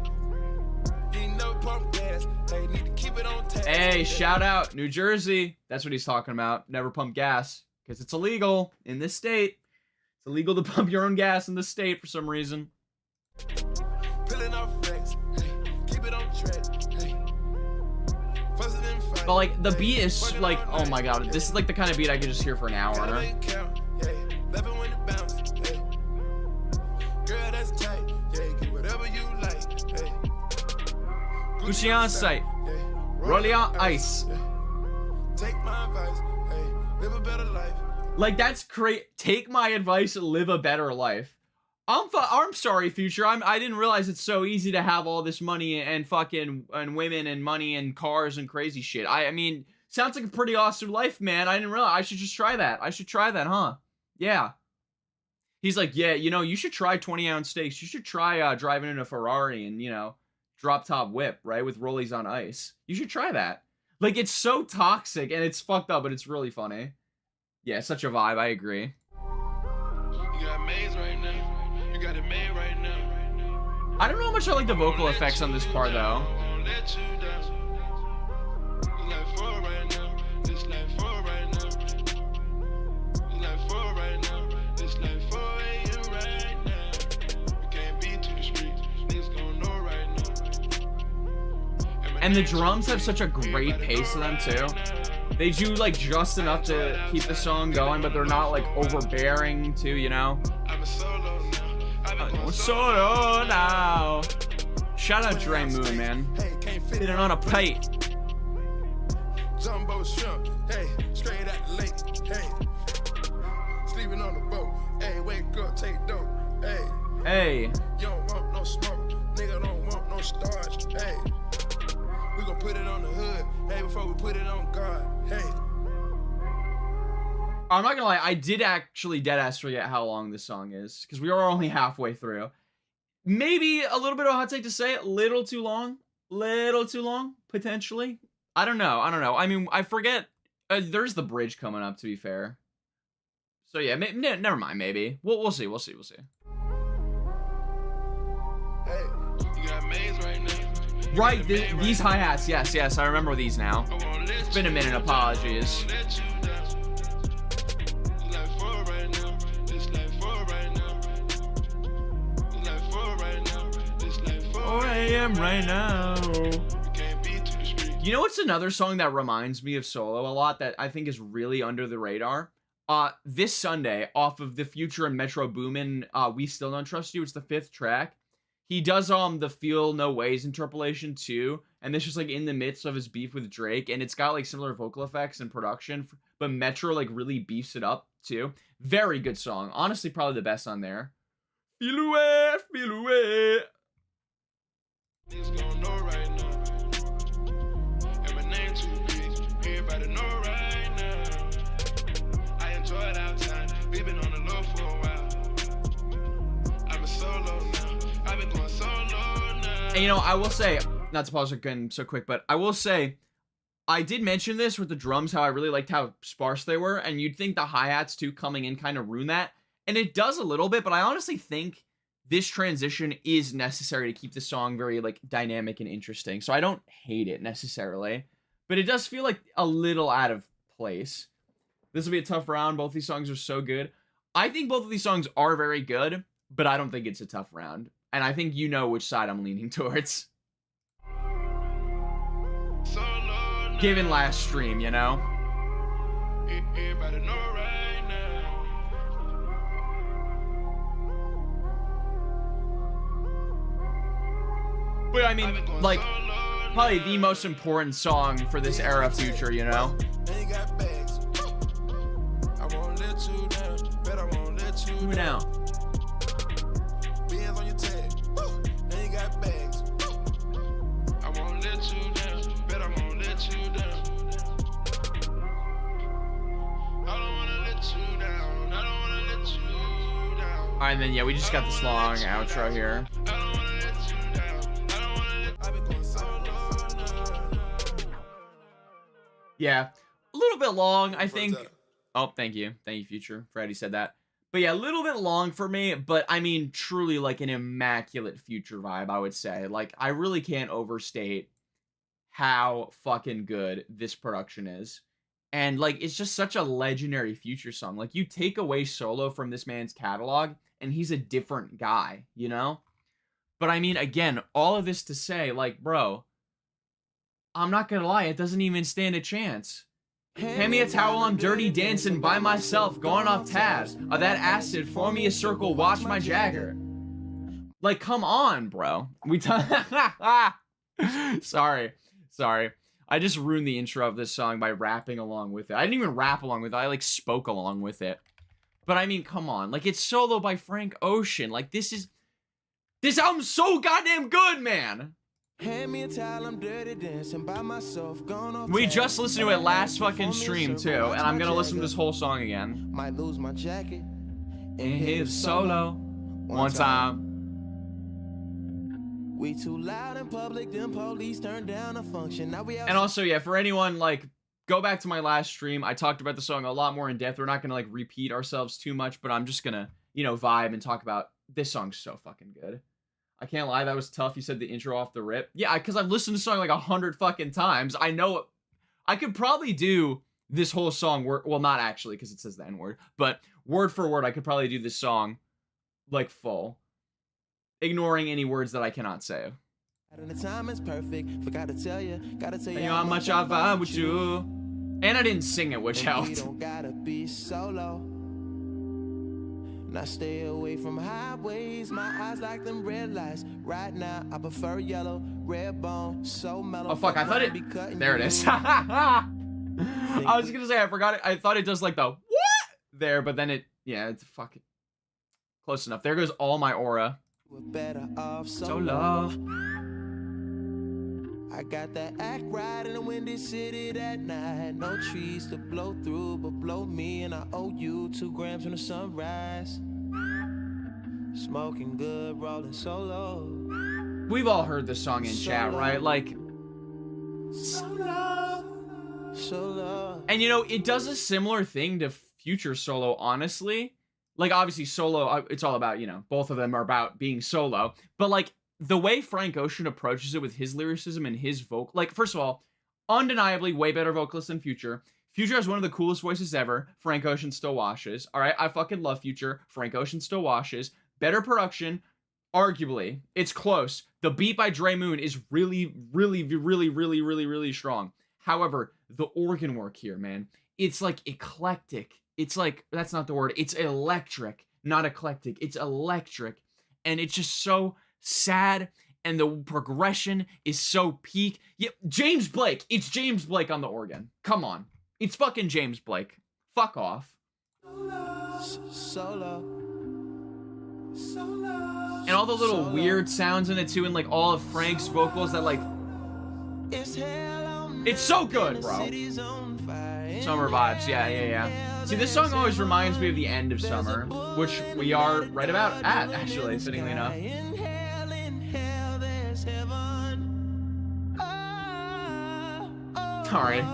you ain't never pump gas. Hey, need to keep it on task. Hey, shout out New Jersey. That's what he's talking about. Never pump gas, because it's illegal in this state. It's illegal to pump your own gas in this state for some reason. Pulling off flex. Hey, keep it on track. Hey, fussing and fighting. But like the beat is like, oh my god, this is like the kind of beat I could just hear for an hour. Gotta make it count. Hey, love it when it bounce. Hey, girl, that's tight. Yeah, get whatever you like. Hey, Gucci on sight. Hey, Rolling on ice. Hey, take my advice. Hey, live a better life. Like that's great. Take my advice, live a better life. I'm sorry, Future. I didn't realize it's so easy to have all this money and fucking and women and money and cars and crazy shit. I mean, sounds like a pretty awesome life, man. I didn't realize. I should just try that. I should try that, huh? Yeah. He's like, yeah, you know, you should try 20-ounce steaks. You should try driving in a Ferrari and, you know, drop top whip, right, with rollies on ice. You should try that. Like, it's so toxic and it's fucked up, but it's really funny. Yeah, such a vibe. I agree. You got maze right now. You got it made right now. I don't know how much I like the vocal effects on this part, though. And the drums have such a great pace to them, too. They do, like, just enough to keep the song going, but they're not, like, overbearing, too, you know? I'm solo now. Shout out Dre Moon, man. Fit it on a plate. Jumbo shrimp, hey, straight at the lake, hey. Sleeping on the boat, hey, wake up, take dope, hey. Hey. You don't want no smoke, nigga don't want no starch, hey. We gon' put it on the hood, hey, before we put it on God, hey. I'm not gonna lie, I did actually deadass forget how long this song is, because we are only halfway through. Maybe a little bit of a hot take to say it, little too long, potentially. I don't know. I mean, I forget. There's the bridge coming up, to be fair. So yeah, never mind. Maybe we'll see. Hey, you got maze right now. Right, these hi-hats. Yes, I remember these now. It's been a minute. Apologies. 4 a.m. right now. You know what's another song that reminds me of Solo a lot that I think is really under the radar? This Sunday, off of the Future and Metro Boomin, We Still Don't Trust You, it's the 5th track. he does the Feel No Ways interpolation too, and this is like in the midst of his beef with Drake, and it's got like similar vocal effects and production, but Metro like really beefs it up too. Very good song. Honestly, probably the best on there. Feel away, feel away. Niggas gon' know right now. And my name too big, everybody know right now. I enjoyed our time, we been on the low for a while. I've been solo now, I've been going solo now. And you know, I will say, not to pause again so quick, but I will say, I did mention this with the drums, how I really liked how sparse they were, and you'd think the hi-hats too coming in kind of ruin that, and it does a little bit, but I honestly think this transition is necessary to keep the song very like dynamic and interesting. So I don't hate it necessarily, but it does feel like a little out of place. This will be a tough round. Both these songs are so good. I think both of these songs are very good, but I don't think it's a tough round. And I think you know which side I'm leaning towards. Given last stream, you know? Everybody know right now. But I mean, like, probably the most important song for this era of Future, you know? Ain't got bags. I won't let you down, bet I won't let you Who now? Bands on your tag. Ain't got bags. I won't let you down, bet I won't let you down. I don't wanna let you down, I don't wanna let you down. Alright, and then yeah, we just got this long outro here. I don't wanna let you down, I don't wanna let. I've been going solo now. Yeah, a little bit long, I think. What's up? Oh, thank you. Thank you, Future. Freddie said that. But yeah, a little bit long for me, but I mean, truly like an immaculate Future vibe, I would say. Like, I really can't overstate how fucking good this production is. And like, it's just such a legendary Future song. Like, you take away Solo from this man's catalog, and he's a different guy, you know? But I mean, again, all of this to say, like, bro, I'm not gonna lie, it doesn't even stand a chance. Hand me a towel, I'm dirty dancing by myself, going off tabs of that acid, form me a circle, watch my Jagger. Like, come on, bro. Sorry. I just ruined the intro of this song by rapping along with it. I didn't even rap along with it, I like spoke along with it. But I mean, come on, like, it's Solo by Frank Ocean. Like, this album's so goddamn good, man. Hand me a towel, I'm dirty dancing by myself, gone off. We just listened to it last fucking stream too, and I'm gonna listen to this whole song again. Might lose my jacket And hit the solo one time. We too loud in public, them police turn down a function. Now we And also, yeah, for anyone, like, go back to my last stream. I talked about the song a lot more in depth. We're not gonna like repeat ourselves too much, but I'm just gonna, you know, vibe and talk about this song's so fucking good. I can't lie, that was tough. You said the intro off the rip. Yeah, because I've listened to the song like 100 fucking times. I know it. I could probably do this whole song, well, not actually, because it says the N-word, but word for word, I could probably do this song, like, full. Ignoring any words that I cannot say. And the time is perfect. Forgot to tell you, gotta tell You you know how much I vibe with you. And I didn't sing it, which We helped. don't gotta be solo. Now stay away from highways. My eyes like them red lights. Right now, I prefer yellow, red bone, so mellow. Oh, fuck, I thought Be cutting there it you. is. I was gonna say, I forgot it. I thought it does like the what there, but then yeah, it's fucking close enough. There goes all my aura. We're better off Solo. I got that act right in a windy city that night. No trees to blow through, but blow me, and I owe you 2 grams from the sunrise. Smoking good, rolling solo. We've all heard this song in chat, right? Like, Solo. and you know, it does a similar thing to Future Solo, honestly. Like, obviously, Solo, it's all about, you know, both of them are about being solo. But, like, the way Frank Ocean approaches it with his lyricism and his vocal, like, first of all, undeniably way better vocalist than Future. Future has one of the coolest voices ever. Frank Ocean still washes. All right, I fucking love Future. Frank Ocean still washes. Better production, arguably. It's close. The beat by Dre Moon is really strong. However, the organ work here, man, it's like eclectic. It's like, that's not the word. It's electric, not eclectic. It's electric. And it's just so sad, and the progression is so peak. Yeah, James Blake. It's James Blake on the organ. Come on. It's fucking James Blake. Fuck off. Solo. And all the little weird sounds in it too, and like all of Frank's vocals that like, it's so good, bro. Summer vibes, yeah. See, this song always reminds me of the end of summer, which we are right about at, actually, fittingly enough. Sorry.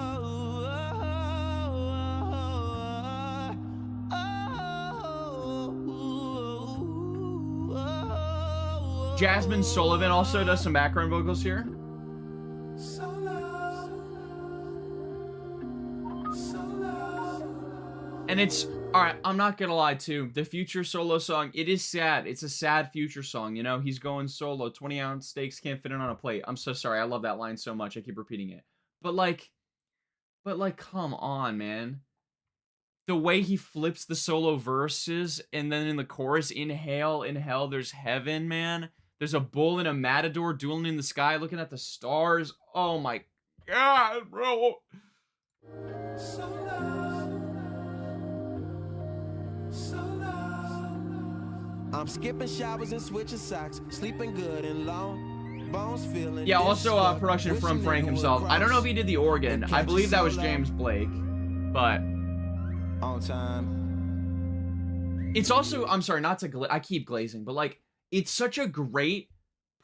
Jasmine Sullivan also does some background vocals here. And it's, alright, I'm not gonna lie too, the Future solo song, it is sad. It's a sad Future song, you know? He's going solo, 20-ounce steaks can't fit it on a plate. I'm so sorry, I love that line so much, I keep repeating it. But like, come on, man. The way he flips the solo verses, and then in the chorus, inhale, in hell, there's heaven, man. There's a bull and a matador dueling in the sky, looking at the stars. Oh my god, bro. I'm skipping showers and switching socks, sleeping good and long, bones feeling. Yeah, also production from Frank himself. I don't know if he did the organ. I believe that was James Blake, but on time. It's also, I'm sorry, not to I keep glazing, but like, it's such a great,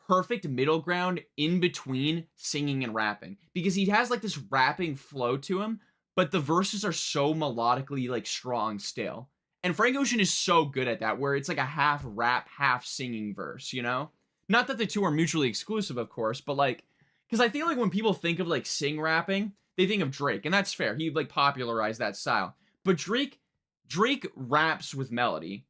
perfect middle ground in between singing and rapping, because he has like this rapping flow to him, but the verses are so melodically like strong still. And Frank Ocean is so good at that, where it's like a half rap, half singing verse, you know? Not that the two are mutually exclusive, of course, but like, because I feel like when people think of like sing rapping, they think of Drake, and that's fair. He like popularized that style. But Drake raps with melody.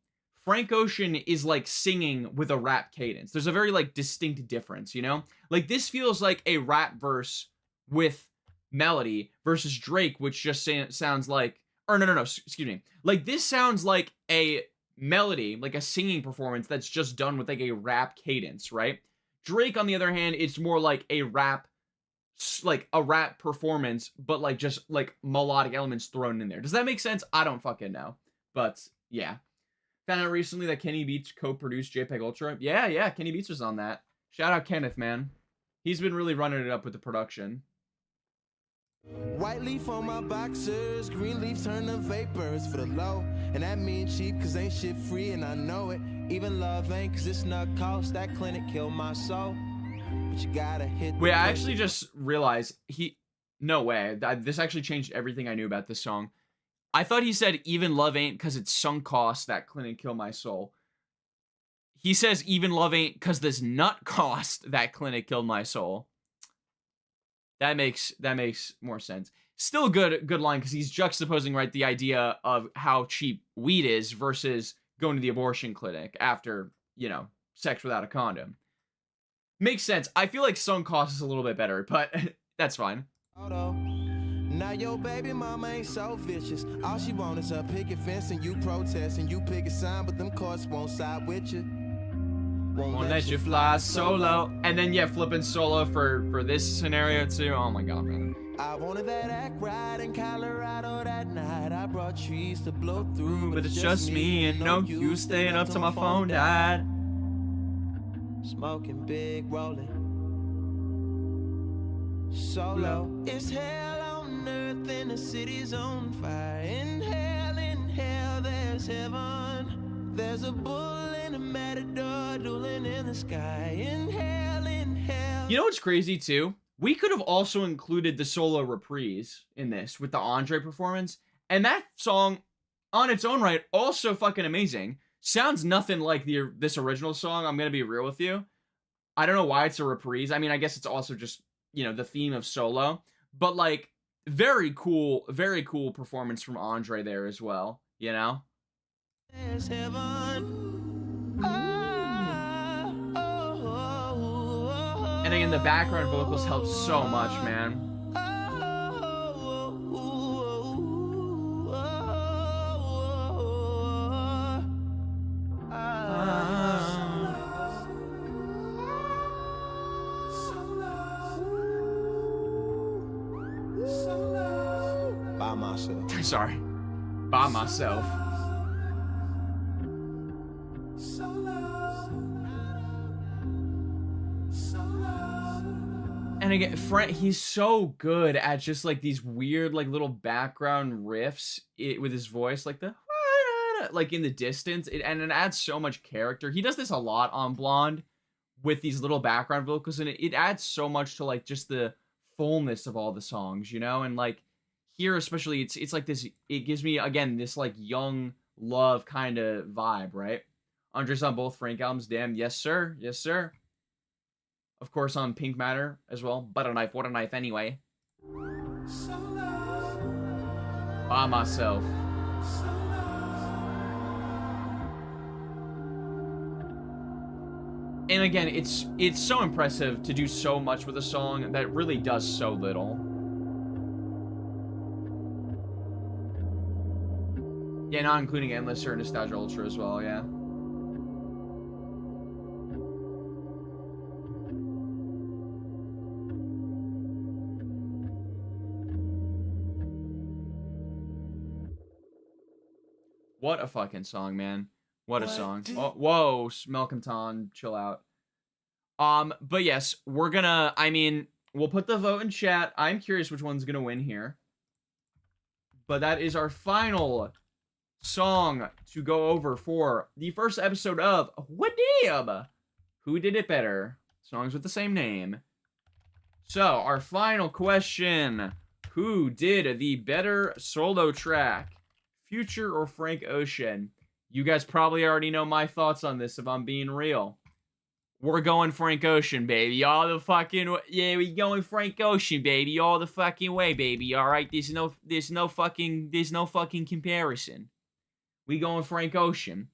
Frank Ocean is like singing with a rap cadence. There's a very like distinct difference, you know? Like this feels like a rap verse with melody versus Drake, which just sounds like, or no, excuse me. Like this sounds like a melody, like a singing performance that's just done with like a rap cadence, right? Drake, on the other hand, it's more like a rap performance, but like just like melodic elements thrown in there. Does that make sense? I don't fucking know. But yeah. Found out recently that Kenny Beats co-produced JPEG Ultra. Yeah, Kenny Beats was on that. Shout out Kenneth, man. He's been really running it up with the production. White leaf on my boxers, green leaf turn to vapors for the low. And that mean cheap, cause ain't shit free, and I know it. Even love ain't, cause it's not cost. That clinic killed my soul. But you gotta hit. Wait, I actually just realized no way. This actually changed everything I knew about this song. I thought he said even love ain't cause it's sunk cost, that clinic kill my soul. He says even love ain't cause this nut cost, that clinic killed my soul. That makes more sense. Still a good line, because he's juxtaposing, right, the idea of how cheap weed is versus going to the abortion clinic after, you know, sex without a condom. Makes sense. I feel like sunk cost is a little bit better, but that's fine. Now your baby mama ain't so vicious. All she want is a picket fence, and you protest, and you pick a sign, but them courts won't side with you. Won't let you fly solo. And then, yeah, flipping solo for this scenario, too. Oh, my God, man. I wanted that act right in Colorado that night. I brought trees to blow through, But it's just me, and no you staying up till my phone died. Smoking big, rolling solo. It's hell on earth and the city's on fire. In hell, there's heaven. There's a bull and a matador dueling in the sky. In hell. You know what's crazy too? We could have also included the solo reprise in this with the Andre performance, and that song on its own right also fucking amazing. Sounds nothing like this original song, I'm gonna be real with you. I don't know why it's a reprise. I mean, I guess it's also just, you know, the theme of solo, but like very cool performance from Andre there as well, you know? There's heaven. And again, the background vocals help so much, man. by myself. Sorry. By myself. So low, so low. And again, Frank, he's so good at just like these weird, like little background riffs with his voice, like the like in the distance, and it adds so much character. He does this a lot on Blonde with these little background vocals, and it adds so much to like just the fullness of all the songs, you know. And like here, especially, it's like this. It gives me again this like young love kind of vibe, right? Andres on both Frank albums, damn, yes sir, yes sir. Of course on Pink Matter as well. Butter knife, what a knife anyway. So low, By myself. so And again, it's so impressive to do so much with a song that really does so little. Yeah, not including Endless or Nostalgia Ultra as well, yeah. What a fucking song, man. What a song. Oh, whoa, Malcolm Ton, chill out. But yes, we're gonna, I mean, we'll put the vote in chat. I'm curious which one's gonna win here. But that is our final song to go over for the first episode of What Dib? Who Did It Better? Songs with the same name. So, our final question. Who did the better solo track? Future or Frank Ocean? You guys probably already know my thoughts on this if I'm being real. We're going Frank Ocean, baby. All the fucking... Yeah, we going Frank Ocean, baby. All the fucking way, baby. Alright? There's no fucking comparison. We going Frank Ocean.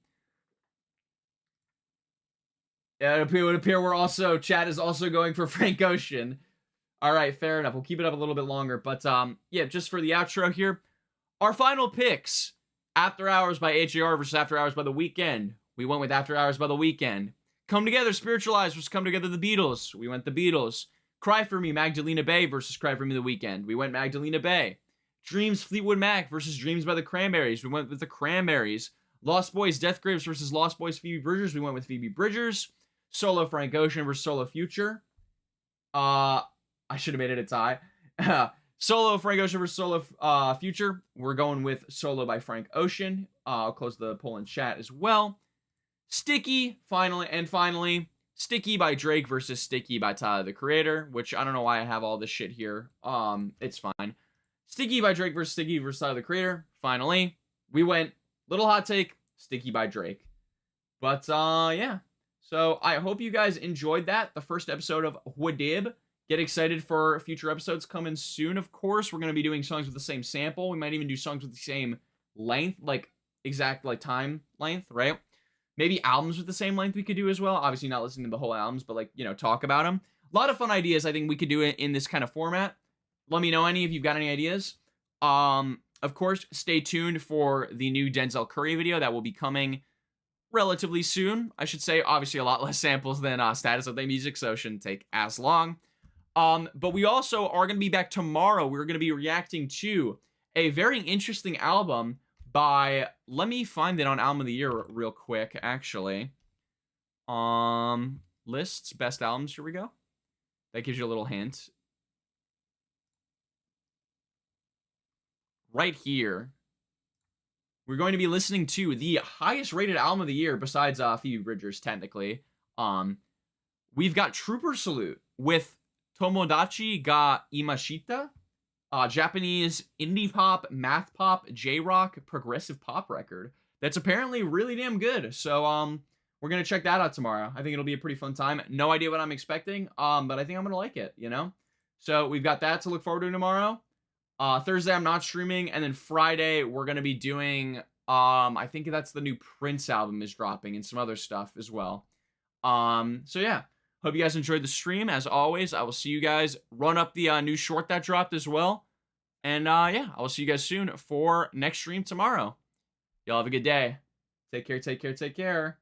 Yeah, it would appear we're also... Chat is also going for Frank Ocean. Alright, fair enough. We'll keep it up a little bit longer. But, yeah, just for the outro here. Our final picks. After Hours by HAR versus After Hours by The Weeknd. We went with After Hours by The Weeknd. Come Together, Spiritualized versus Come Together, The Beatles. We went The Beatles. Cry For Me, Magdalena Bay versus Cry For Me, The Weeknd. We went Magdalena Bay. Dreams, Fleetwood Mac versus Dreams by The Cranberries. We went with The Cranberries. Lost Boys, Death Graves versus Lost Boys, Phoebe Bridgers. We went with Phoebe Bridgers. Solo Frank Ocean versus Solo Future. I should have made it a tie. Solo Frank Ocean versus Solo Future. We're going with Solo by Frank Ocean. I'll close the poll in chat as well. Sticky, finally, Sticky by Drake versus Sticky by Tyler, the Creator, which I don't know why I have all this shit here. It's fine. Sticky by Drake versus Sticky versus Tyler, the Creator. Finally, we went little hot take, Sticky by Drake. But, yeah. So, I hope you guys enjoyed that. The first episode of Wadib. Get excited for future episodes coming soon, of course. We're going to be doing songs with the same sample. We might even do songs with the same length, like, exact, like, time length, right? Maybe albums with the same length we could do as well. Obviously not listening to the whole albums, but, like, you know, talk about them. A lot of fun ideas I think we could do it in this kind of format. Let me know if you've got any ideas. Of course, stay tuned for the new Denzel Curry video that will be coming relatively soon. I should say, obviously, a lot less samples than Status of the Music, so it shouldn't take as long. But we also are going to be back tomorrow. We're going to be reacting to a very interesting album by, let me find it on Album of the Year real quick, actually. Lists, best albums, here we go. That gives you a little hint. Right here, we're going to be listening to the highest rated album of the year besides Phoebe Bridgers, technically. We've got Trooper Salute with Tomodachi ga Imashita, Japanese indie pop, math pop, J-rock, progressive pop record. That's apparently really damn good. So, we're going to check that out tomorrow. I think it'll be a pretty fun time. No idea what I'm expecting, but I think I'm going to like it, you know? So, we've got that to look forward to tomorrow. Thursday, I'm not streaming, and then Friday, we're going to be doing, I think that's the new Prince album is dropping, and some other stuff as well. So yeah. Hope you guys enjoyed the stream. As always, I will see you guys. Run up the new short that dropped as well. And yeah, I will see you guys soon for next stream tomorrow. Y'all have a good day. Take care, take care, take care.